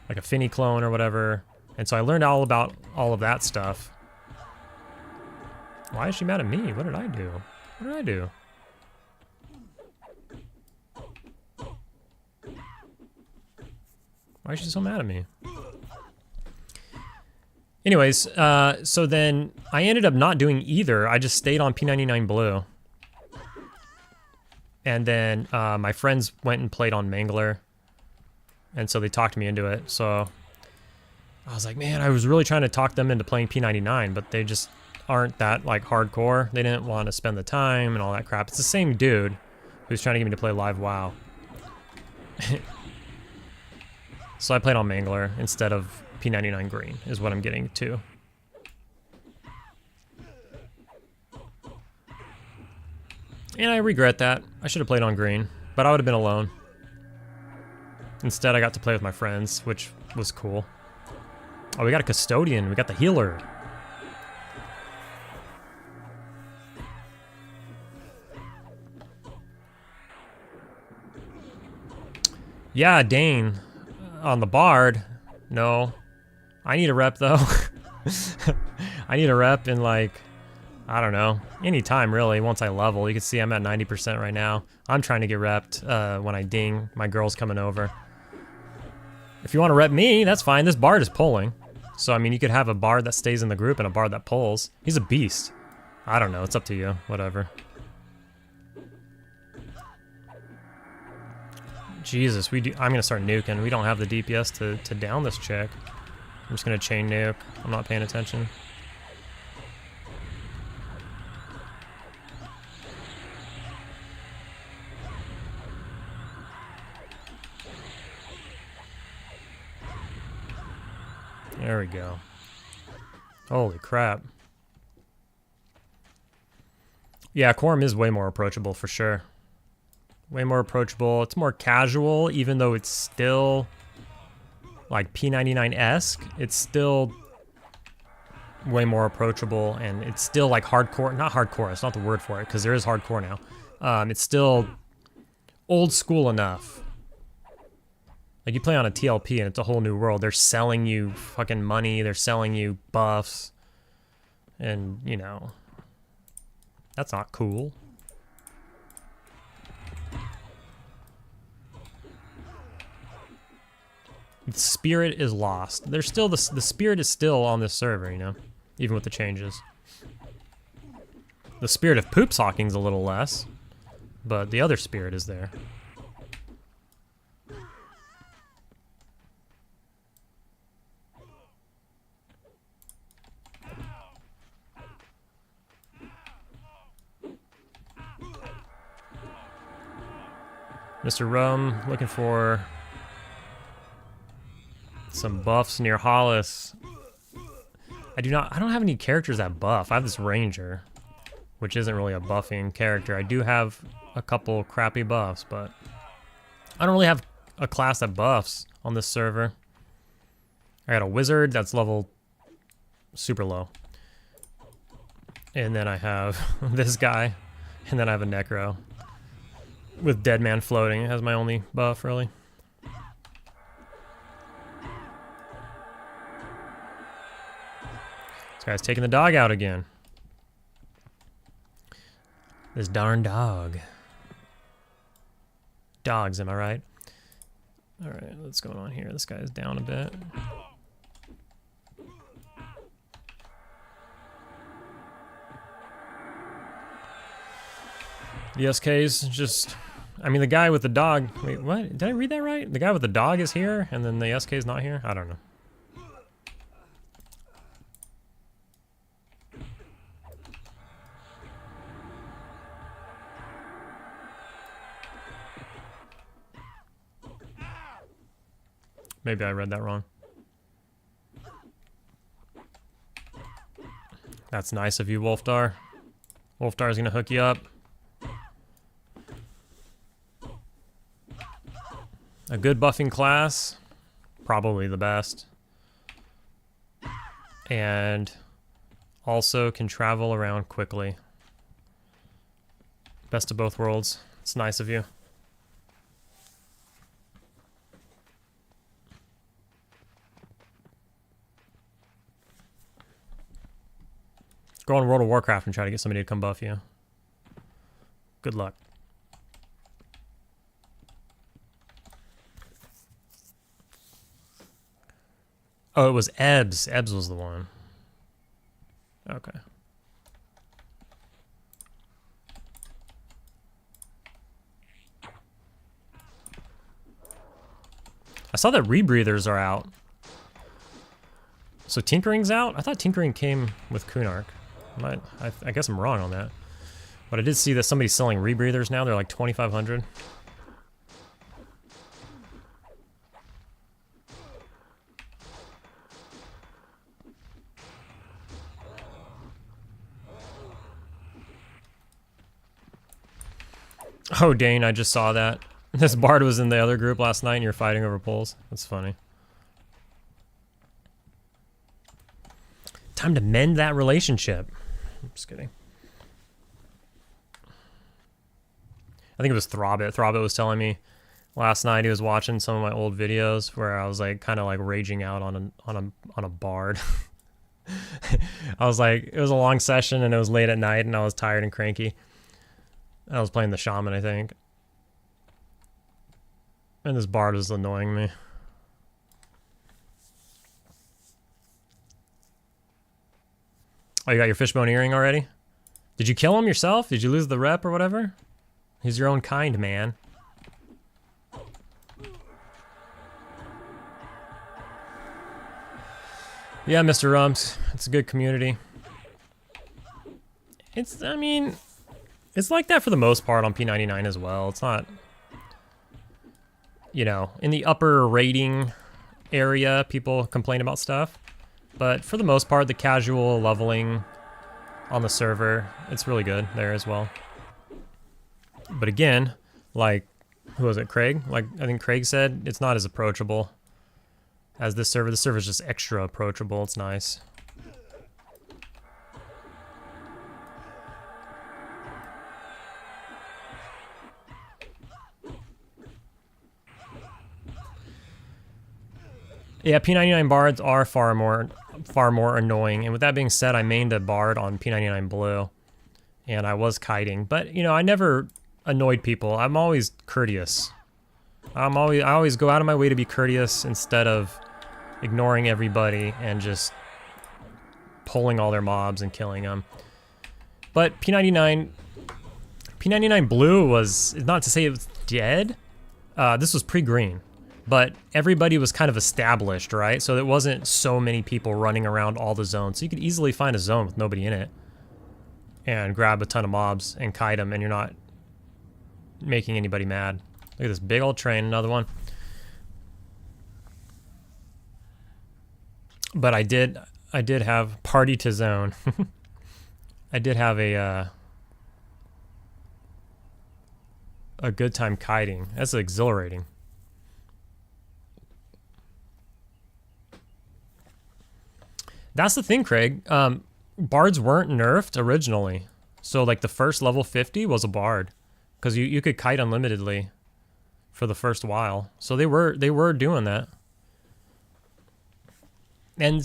like a Finny clone or whatever. And so I learned all about all of that stuff. Why is she mad at me? What did I do? What did I do? Why is she so mad at me? Anyways, so then I ended up not doing either. I just stayed on P99 blue. And then my friends went and played on Mangler. And so they talked me into it. So I was like, man, I was really trying to talk them into playing P99, but they just aren't that like hardcore. They didn't want to spend the time and all that crap. It's the same dude who's trying to get me to play live WoW. So I played on Mangler instead of P99 green is what I'm getting to. And I regret that. I should have played on green, but I would have been alone. Instead, I got to play with my friends, which was cool. Oh, we got a custodian. We got the healer. Yeah, Dane. On the Bard. No. I need a rep, though. I need a rep in, like, I don't know, any time, really, once I level. You can see I'm at 90% right now. I'm trying to get repped when I ding. My girl's coming over. If you want to rep me, that's fine. This Bard is pulling. So, I mean, you could have a Bard that stays in the group and a Bard that pulls. He's a beast. I don't know. It's up to you. Whatever. Jesus, I'm going to start nuking. We don't have the DPS to down this chick. I'm just going to chain nuke. I'm not paying attention. There we go. Holy crap. Yeah, Quarm is way more approachable for sure. Way more approachable. It's more casual, even though it's still like P99-esque. It's still way more approachable, and it's still like hardcore. Not hardcore, it's not the word for it, because there is hardcore now. It's still old school enough. Like, you play on a TLP and it's a whole new world. They're selling you fucking money. They're selling you buffs. And, you know, that's not cool. The spirit is lost. There's still the spirit is still on this server, you know, even with the changes. The spirit of poop socking's a little less, but the other spirit is there. Mr. Rum, looking for some buffs near Hollis. I don't have any characters that buff. I have this Ranger, which isn't really a buffing character. I do have a couple crappy buffs, but I don't really have a class that buffs on this server. I got a Wizard that's level super low. And then I have this guy, and then I have a Necro with Dead Man floating as my only buff, really. This guy's taking the dog out again. This darn dog. Dogs, am I right? Alright, what's going on here? This guy's down a bit. The SK's just... I mean, the guy with the dog... Wait, what? Did I read that right? The guy with the dog is here, and then the SK's not here? I don't know. Maybe I read that wrong. That's nice of you, Wolfdar. Wolfdar's gonna hook you up. A good buffing class, probably the best. And also can travel around quickly. Best of both worlds. It's nice of you. Go on World of Warcraft and try to get somebody to come buff you. Good luck. Oh, it was Ebbs. Ebbs was the one. Okay. I saw that rebreathers are out. So Tinkering's out? I thought Tinkering came with Kunark. I guess I'm wrong on that. But I did see that somebody's selling rebreathers now. They're like 2,500. Oh, Dane, I just saw that. This Bard was in the other group last night and you're fighting over pulls. That's funny. Time to mend that relationship. I'm just kidding. I think it was Throbbit. Throbbit was telling me Last night he was watching some of my old videos where I was like kind of like raging out on a bard. I was like, it was a long session and it was late at night and I was tired and cranky. I was playing the shaman, I think. And this bard was annoying me. Oh, you got your fishbone earring already? Did you kill him yourself? Did you lose the rep or whatever? He's your own kind, man. Yeah, Mr. Rumps. It's a good community. I mean, it's like that for the most part on P99 as well. It's not, you know, in the upper rating area, people complain about stuff. But for the most part, the casual leveling on the server, it's really good there as well. But again, like, who was it, Craig? Like, I think Craig said, it's not as approachable as this server. The server's just extra approachable. It's nice. Yeah, P99 bards are far more annoying. And with that being said, I mained a bard on P99 blue, and I was kiting. But you know, I never annoyed people. I'm always courteous. I always go out of my way to be courteous instead of ignoring everybody and just pulling all their mobs and killing them. But P99 blue was, not to say it was dead. This was pre-green. But everybody was kind of established, right? So there wasn't so many people running around all the zones. So you could easily find a zone with nobody in it and grab a ton of mobs and kite them, and you're not making anybody mad. Look at this big old train, another one. But I did have party to zone. I did have a good time kiting. That's exhilarating. That's the thing, Craig. Bards weren't nerfed originally. So like the first level 50 was a bard. Because you could kite unlimitedly for the first while. So they were doing that. And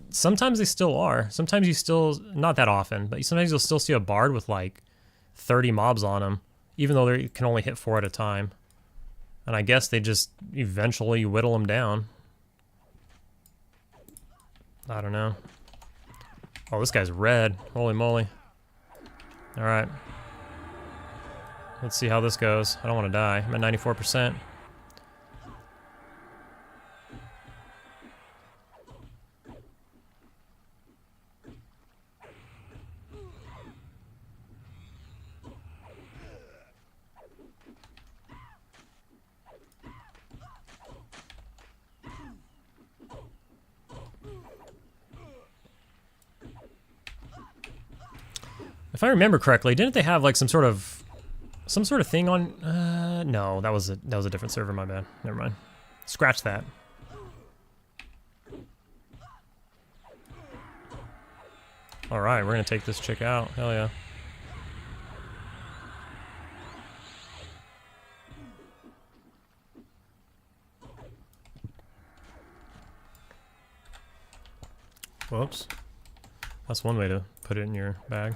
sometimes they still are. Sometimes you still, not that often, but sometimes you'll still see a bard with like 30 mobs on them. Even though they can only hit 4 at a time. And I guess they just eventually whittle them down. I don't know. Oh, this guy's red. Holy moly. Alright. Let's see how this goes. I don't want to die. I'm at 94%. If I remember correctly, didn't they have like some sort of thing on? No, that was a different server. My bad. Never mind. Scratch that. All right, we're gonna take this chick out. Hell yeah. Whoops. That's one way to put it in your bag.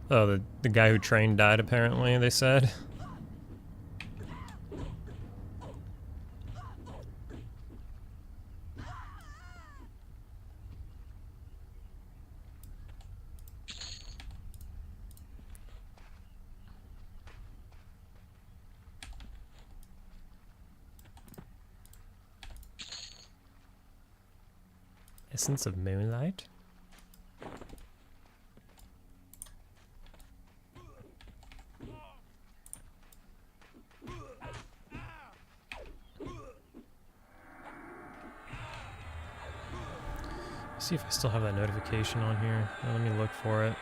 Oh, the guy who trained died, apparently, they said. Essence of moonlight? See if I still have that notification on here. Let me look for it.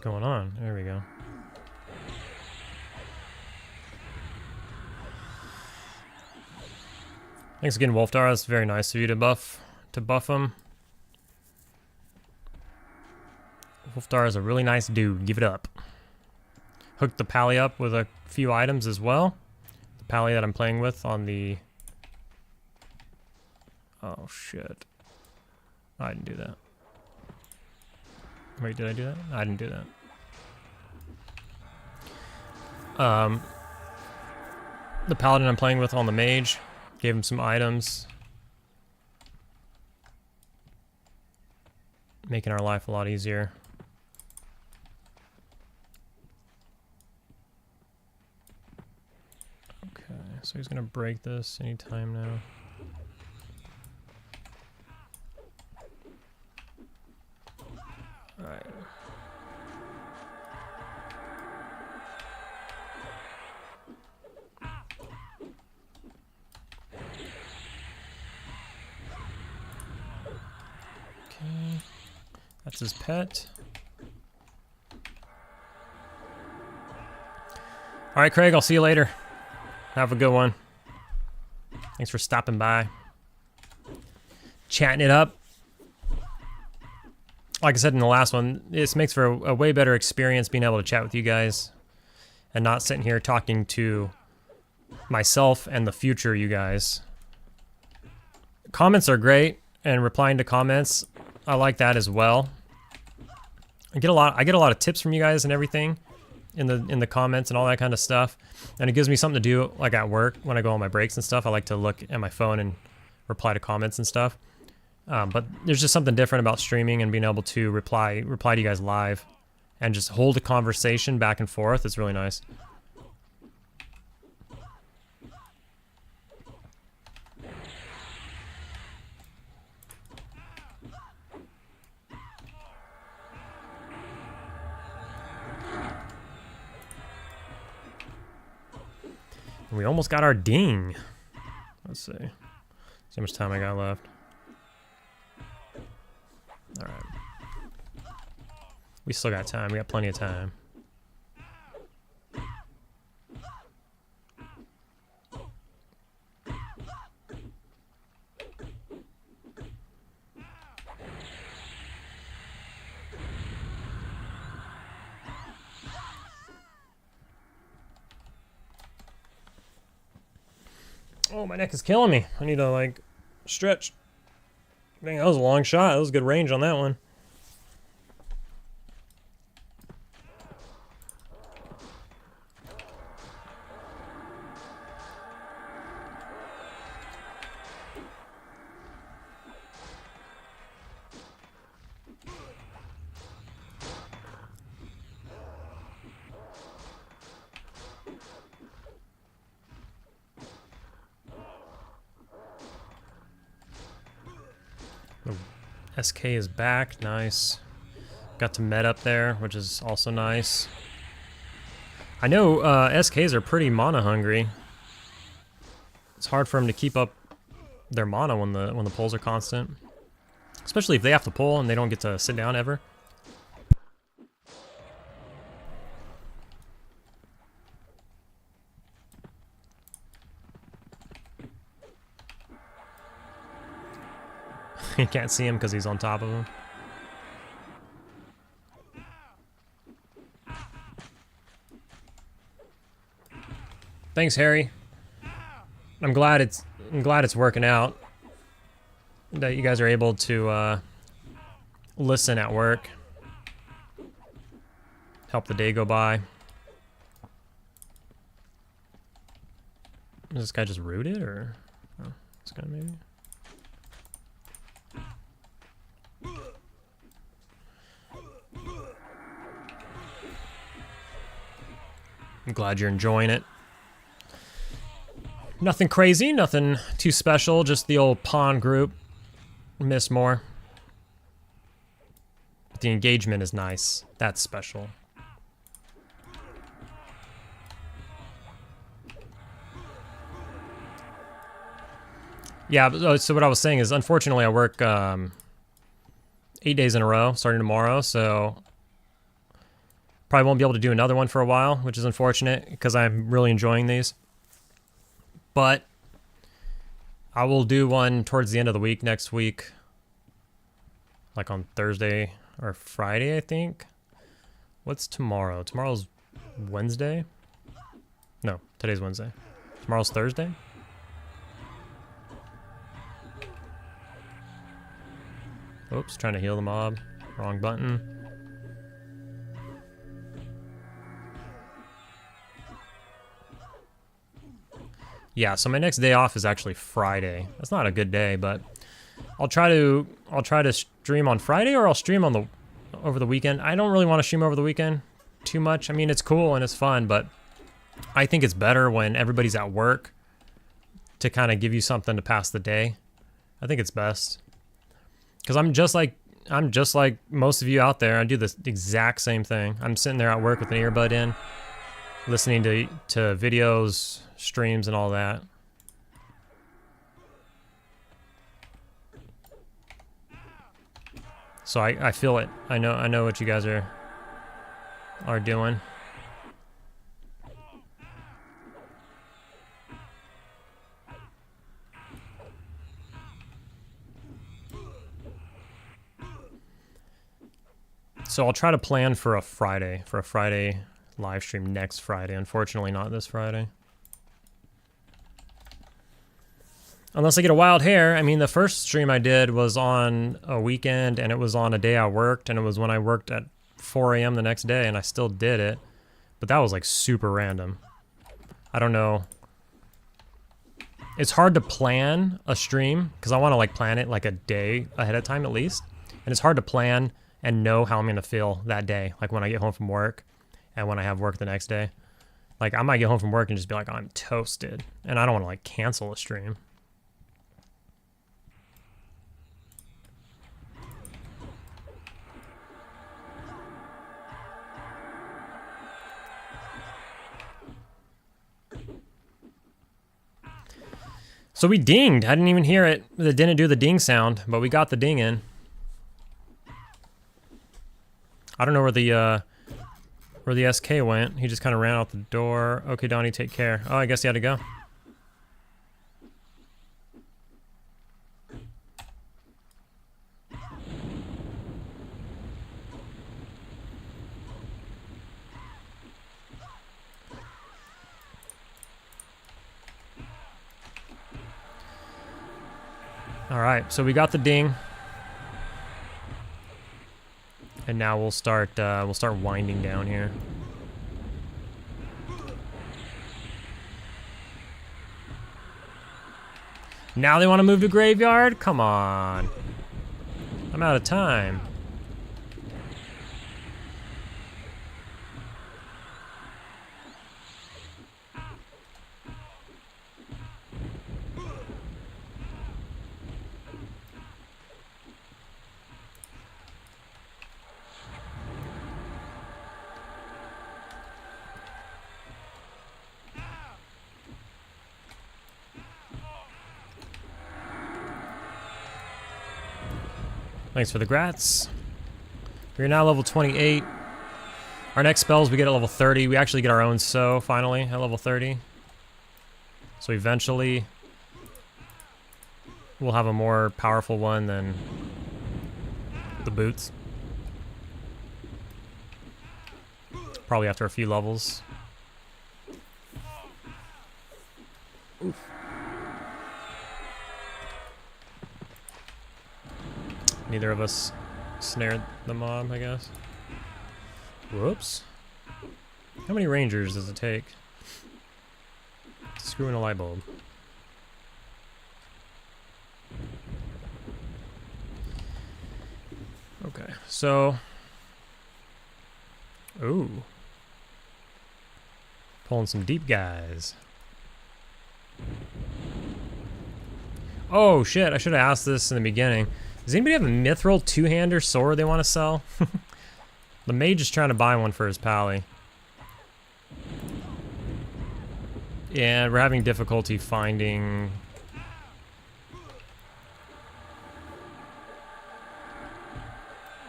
going on? There we go. Thanks again, Wolfdar. That's very nice of you to buff him. Wolfdar is a really nice dude. Give it up. Hooked the pally up with a few items as well. The pally that I'm playing with on the... Oh, shit. I didn't do that. Wait, did I do that? I didn't do that. The paladin I'm playing with on the mage. Gave him some items. Making our life a lot easier. Okay, so he's gonna break this anytime now. Alright. Okay. That's his pet. Alright, Craig, I'll see you later. Have a good one. Thanks for stopping by. Chatting it up. Like I said in the last one, this makes for a way better experience being able to chat with you guys and not sitting here talking to myself and the future you guys. Comments are great, and replying to comments, I like that as well. I get a lot of tips from you guys and everything in the comments and all that kind of stuff, and it gives me something to do like at work when I go on my breaks and stuff. I like to look at my phone and reply to comments and stuff. But there's just something different about streaming and being able to reply to you guys live and just hold a conversation back and forth. It's really nice. We almost got our ding. Let's see. See how much time I got left. All right. We still got time. We got plenty of time. Oh, my neck is killing me. I need to, like, stretch. Dang, that was a long shot. That was good range on that one. SK is back, nice. Got to med up there, which is also nice. I know SKs are pretty mana hungry. It's hard for them to keep up their mana when the pulls are constant, especially if they have to pull and they don't get to sit down ever. You can't see him because he's on top of him. Thanks, Harry. I'm glad it's working out. That you guys are able to listen at work. Help the day go by. Is this guy just rooted, or oh, this guy maybe? I'm glad you're enjoying it. Nothing crazy, nothing too special, just the old pawn group. Miss more. But the engagement is nice. That's special. Yeah, so what I was saying is, unfortunately, I work 8 days in a row, starting tomorrow, so Probably won't be able to do another one for a while, which is unfortunate because I'm really enjoying these. But I will do one towards the end of the week next week, like on Thursday or Friday, I think. What's tomorrow? Tomorrow's Wednesday? No, today's Wednesday. Tomorrow's Thursday? Oops, trying to heal the mob. Wrong button. Yeah, so my next day off is actually Friday. That's not a good day, but I'll try to stream on Friday, or I'll stream on over the weekend. I don't really want to stream over the weekend too much. I mean, it's cool and it's fun, but I think it's better when everybody's at work to kind of give you something to pass the day. I think it's best. Because I'm just like most of you out there. I do the exact same thing. I'm sitting there at work with an earbud in, listening to videos, streams, and all that. So I feel it. I know what you guys are doing. So I'll try to plan for a Friday live stream next Friday. Unfortunately, not this Friday. Unless I get a wild hair. I mean, the first stream I did was on a weekend, and it was on a day I worked, and it was when I worked at 4 a.m. the next day, and I still did it. But that was like super random. I don't know. It's hard to plan a stream because I want to like plan it like a day ahead of time at least. And it's hard to plan and know how I'm going to feel that day. Like when I get home from work and when I have work the next day. Like I might get home from work and just be like, I'm toasted. And I don't want to like cancel a stream. So we dinged. I didn't even hear it. It didn't do the ding sound, but we got the ding in. I don't know where the SK went. He just kind of ran out the door. Okay, Donnie, take care. Oh, I guess he had to go. All right, so we got the ding. And now we'll start winding down here. Now they want to move to graveyard? Come on. I'm out of time. Thanks for the grats. We're now level 28. Our next spells we get at level 30. We actually get our own finally at level 30. So eventually we'll have a more powerful one than the boots. Probably after a few levels. Oof. Neither of us snared the mob, I guess. Whoops. How many rangers does it take to screw in a light bulb? Okay, so... Ooh. Pulling some deep guys. Oh shit, I should have asked this in the beginning. Does anybody have a mithril two-hander sword they want to sell? The mage is trying to buy one for his pally. Yeah, we're having difficulty finding...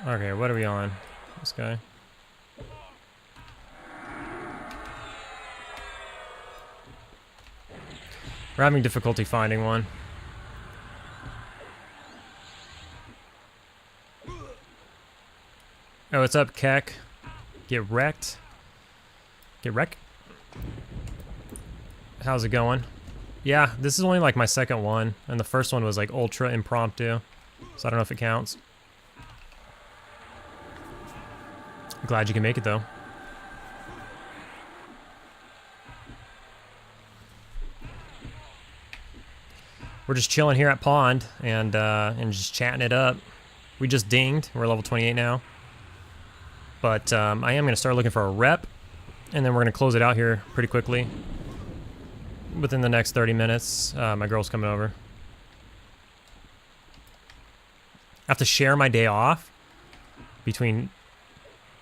Okay, what are we on? This guy. We're having difficulty finding one. Oh, what's up, Keck? Get wrecked. Get wrecked? How's it going? Yeah, this is only like my second one, and the first one was like ultra impromptu, so I don't know if it counts. I'm glad you can make it though. We're just chilling here at Pond and just chatting it up. We just dinged. We're level 28 now. But I am going to start looking for a rep, and then we're going to close it out here pretty quickly. Within the next 30 minutes, my girl's coming over. I have to share my day off between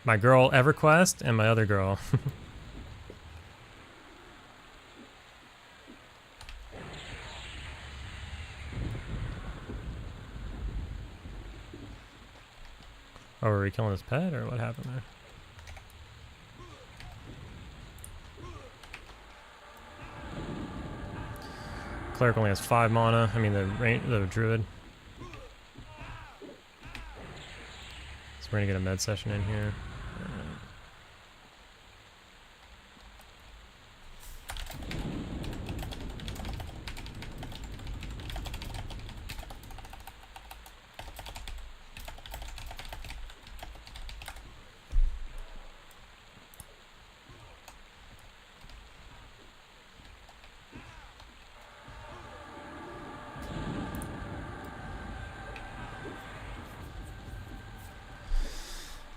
my girl EverQuest and my other girl. Oh, were we killing his pet, or what happened there? Cleric only has 5 mana. I mean, the druid. So we're gonna get a med session in here.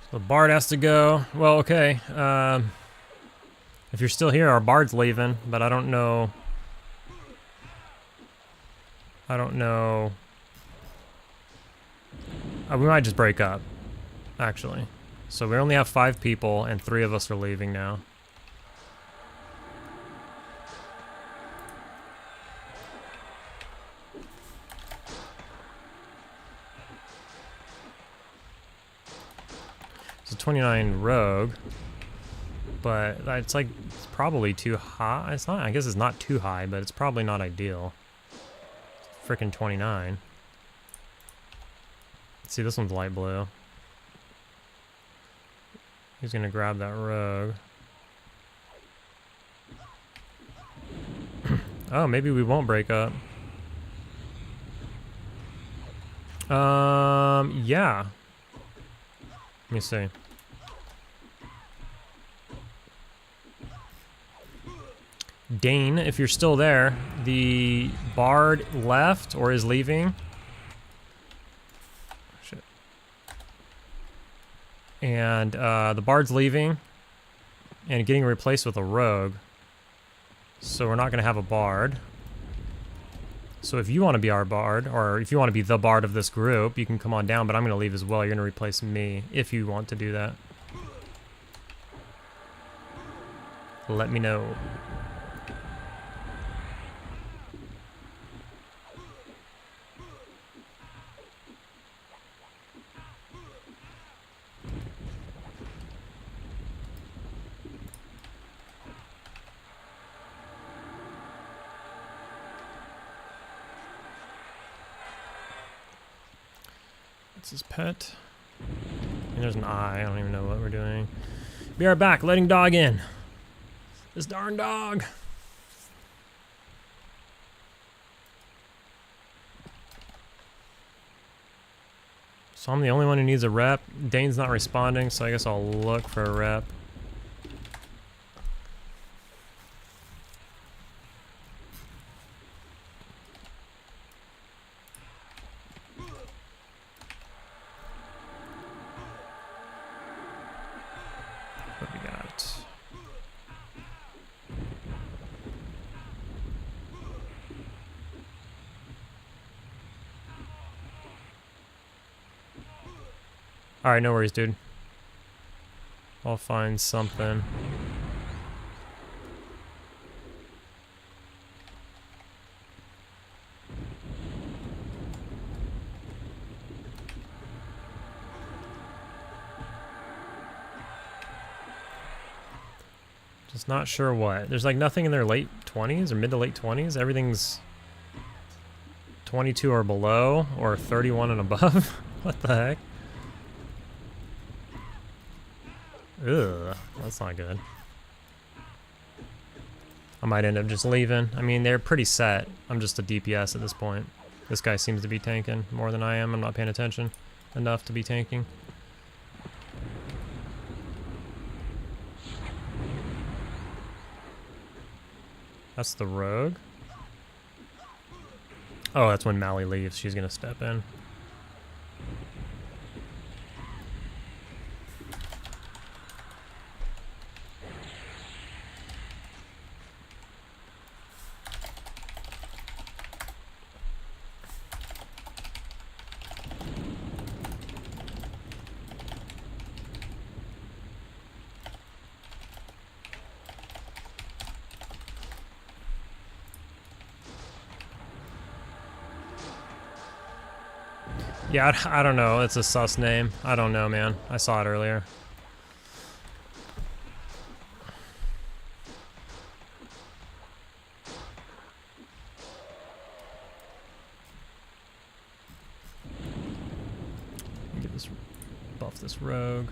The bard has to go. Well, okay. If you're still here, our bard's leaving, but I don't know. We might just break up, actually. So we only have 5 people, and 3 of us are leaving now. It's a 29 rogue, but it's like it's probably too high. It's not. I guess it's not too high, but it's probably not ideal. Frickin' 29. Let's see, this one's light blue. He's gonna grab that rogue. Oh, maybe we won't break up. Yeah. Let me see. Dane, if you're still there, the bard left or is leaving. Shit. And the bard's leaving and getting replaced with a rogue. So we're not going to have a bard. So if you want to be our bard, or if you want to be the bard of this group, you can come on down, but I'm going to leave as well. You're going to replace me if you want to do that. Let me know. His pet. And there's an eye. I don't even know what we're doing. Be right back. Letting dog in. This darn dog. So I'm the only one who needs a rep. Dane's not responding, so I guess I'll look for a rep. What we got? Alright, no worries, dude. I'll find something. Just not sure what. There's like nothing in their late 20s or mid to late 20s. Everything's 22 or below or 31 and above. What the heck? Ugh, that's not good. I might end up just leaving. I mean, they're pretty set. I'm just a DPS at this point. This guy seems to be tanking more than I am. I'm not paying attention enough to be tanking. That's the rogue. Oh, that's when Mally leaves. She's gonna step in. Yeah, I don't know. It's a sus name. I don't know, man. I saw it earlier. Get this, buff this rogue.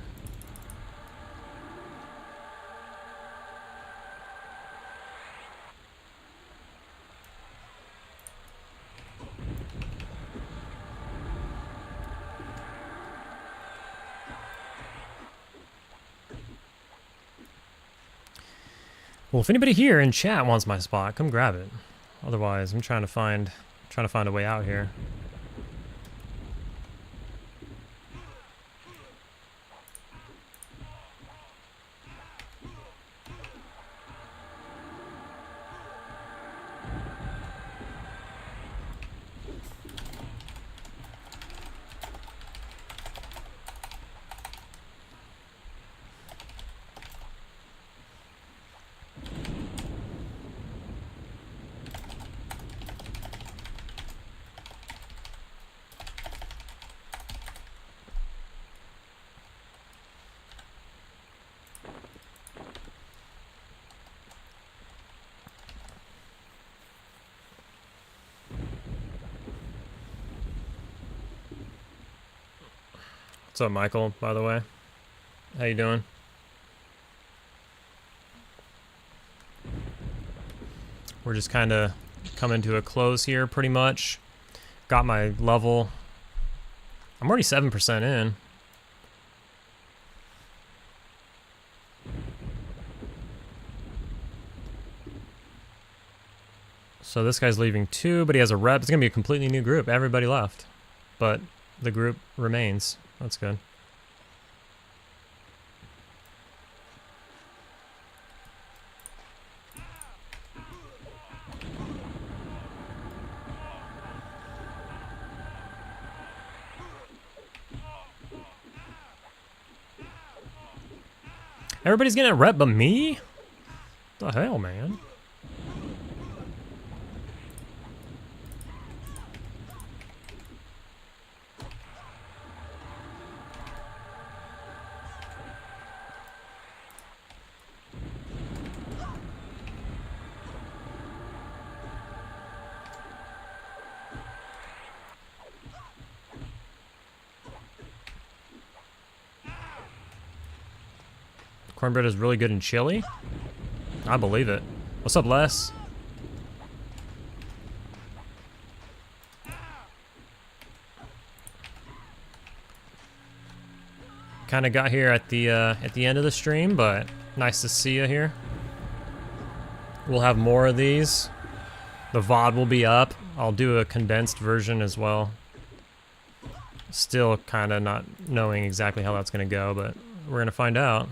Well, if anybody here in chat wants my spot, come grab it. Otherwise, I'm trying to find a way out here. What's up, Michael, by the way? How you doing? We're just kind of coming to a close here, pretty much. Got my level. I'm already 7% in. So this guy's leaving too, but he has a rep. It's going to be a completely new group. Everybody left. But the group remains. That's good. Everybody's getting a rep but me? What the hell, man? Cornbread is really good in chili? I believe it. What's up, Les? Kind of got here at the end of the stream, but nice to see you here. We'll have more of these. The VOD will be up. I'll do a condensed version as well. Still kind of not knowing exactly how that's going to go, but we're going to find out.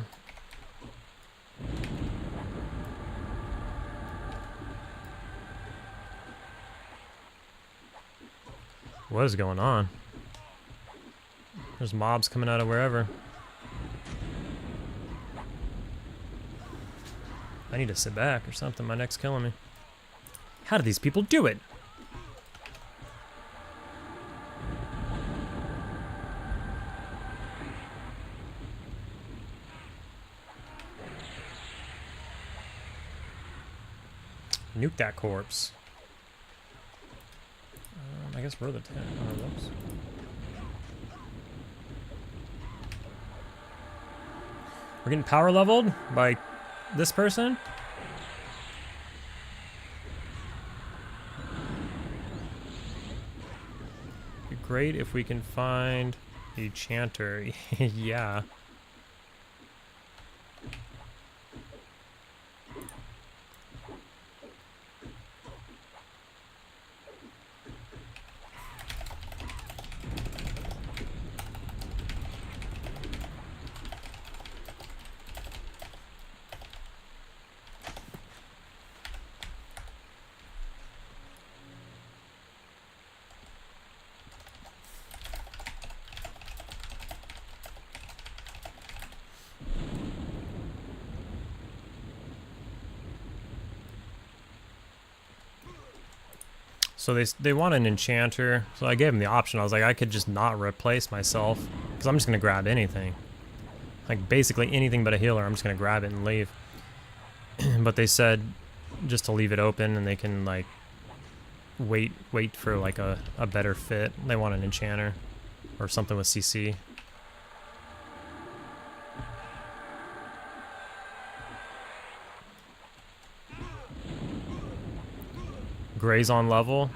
What is going on? There's mobs coming out of wherever. I need to sit back or something. My neck's killing me. How do these people do it? Nuke that corpse. I guess we're the 10. Oh, whoops. We're getting power leveled by this person. Be great if we can find a chanter. Yeah. So they want an enchanter, so I gave them the option. I was like, I could just not replace myself, because I'm just going to grab anything. Like, basically anything but a healer, I'm just going to grab it and leave. But they said just to leave it open, and they can, like, wait for, like, a better fit. They want an enchanter, or something with CC. Gray's on level,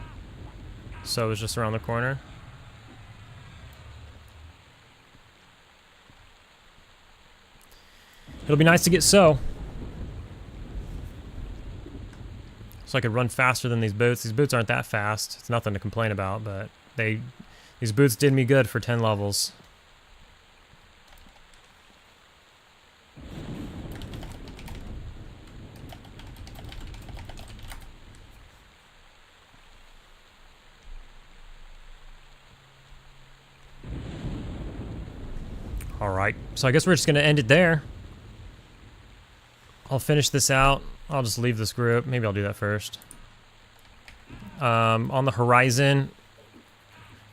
so it's just around the corner. It'll be nice to get so I could run faster than these boots. These boots aren't that fast. It's nothing to complain about, but these boots did me good for 10 levels. Alright, so I guess we're just going to end it there. I'll finish this out. I'll just leave this group. Maybe I'll do that first. On the horizon,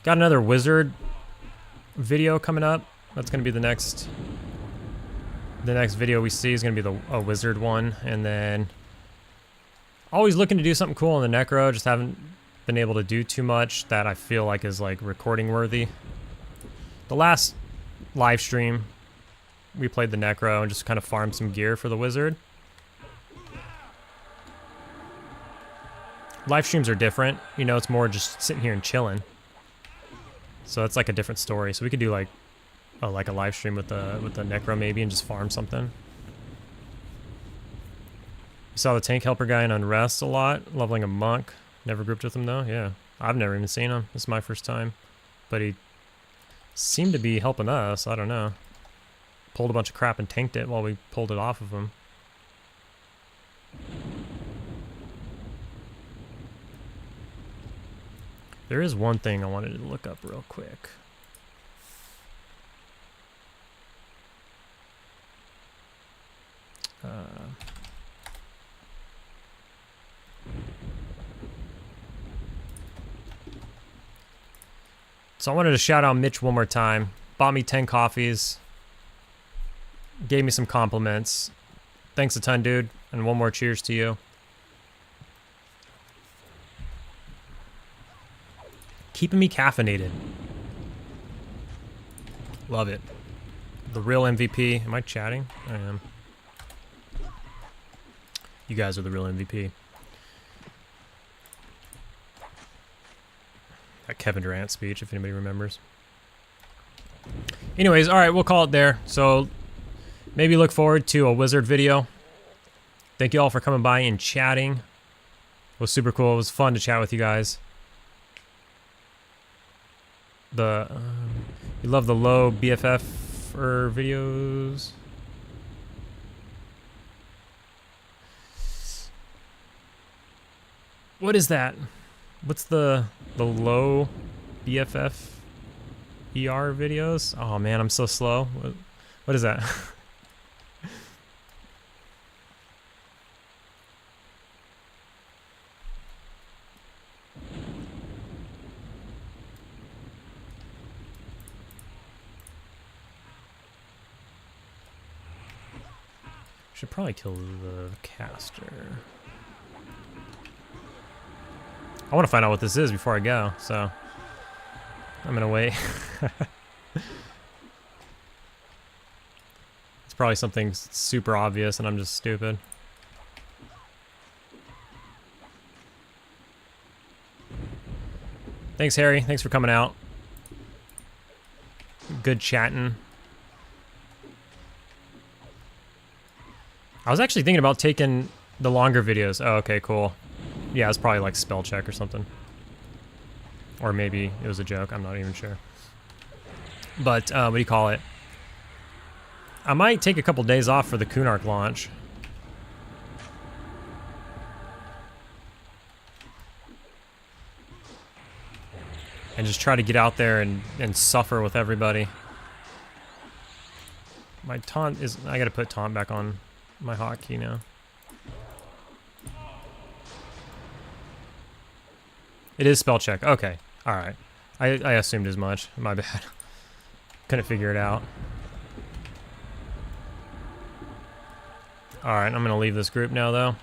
got another wizard video coming up. That's going to be the next video we see is going to be a wizard one. And then always looking to do something cool in the necro. Just haven't been able to do too much that I feel like is like recording worthy. The last live stream we played the necro and just kind of farmed some gear for the wizard. Live streams are different, you know, it's more just sitting here and chilling. So that's like a different story. So we could do like a live stream with the necro maybe and just farm something. You saw the tank helper guy in Unrest a lot, leveling a monk. Never grouped with him though, yeah. I've never even seen him, this is my first time. But he seemed to be helping us, I don't know. Pulled a bunch of crap and tanked it while we pulled it off of him. There is one thing I wanted to look up real quick. So I wanted to shout out Mitch one more time. Bought me 10 coffees. Gave me some compliments. Thanks a ton, dude. And one more cheers to you. Keeping me caffeinated. Love it. The real MVP. Am I chatting? I am. You guys are the real MVP. That Kevin Durant speech, if anybody remembers. Anyways, alright, we'll call it there. So, maybe look forward to a wizard video. Thank you all for coming by and chatting. It was super cool. It was fun to chat with you guys. You love the low BFF videos. What is that? What's the low BFF ER videos? Oh man, I'm so slow. What is that? Should probably kill the caster. I want to find out what this is before I go, so I'm gonna wait. It's probably something super obvious and I'm just stupid. Thanks, Harry. Thanks for coming out. Good chatting. I was actually thinking about taking the longer videos. Oh, okay, cool. Yeah, it's probably like spell check or something. Or maybe it was a joke. I'm not even sure. But, what do you call it? I might take a couple days off for the Kunark launch. And just try to get out there and suffer with everybody. My taunt is... I gotta put taunt back on my hotkey now. It is spell check. Okay. Alright. I assumed as much. My bad. Couldn't figure it out. Alright, I'm gonna leave this group now, though.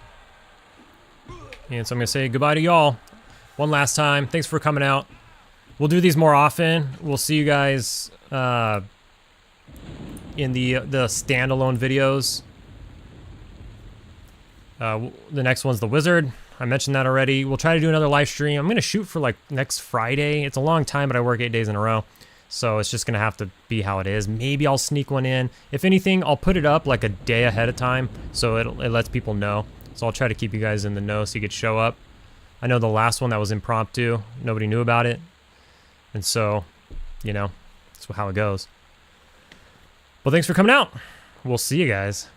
And so I'm gonna say goodbye to y'all. One last time. Thanks for coming out. We'll do these more often. We'll see you guys in the standalone videos. The next one's the Wizard. I mentioned that already. We'll try to do another live stream. I'm going to shoot for like next Friday. It's a long time, but I work 8 days in a row. So it's just going to have to be how it is. Maybe I'll sneak one in. If anything, I'll put it up like a day ahead of time so it lets people know. So I'll try to keep you guys in the know so you could show up. I know the last one that was impromptu, nobody knew about it. And so, you know, that's how it goes. Well, thanks for coming out. We'll see you guys.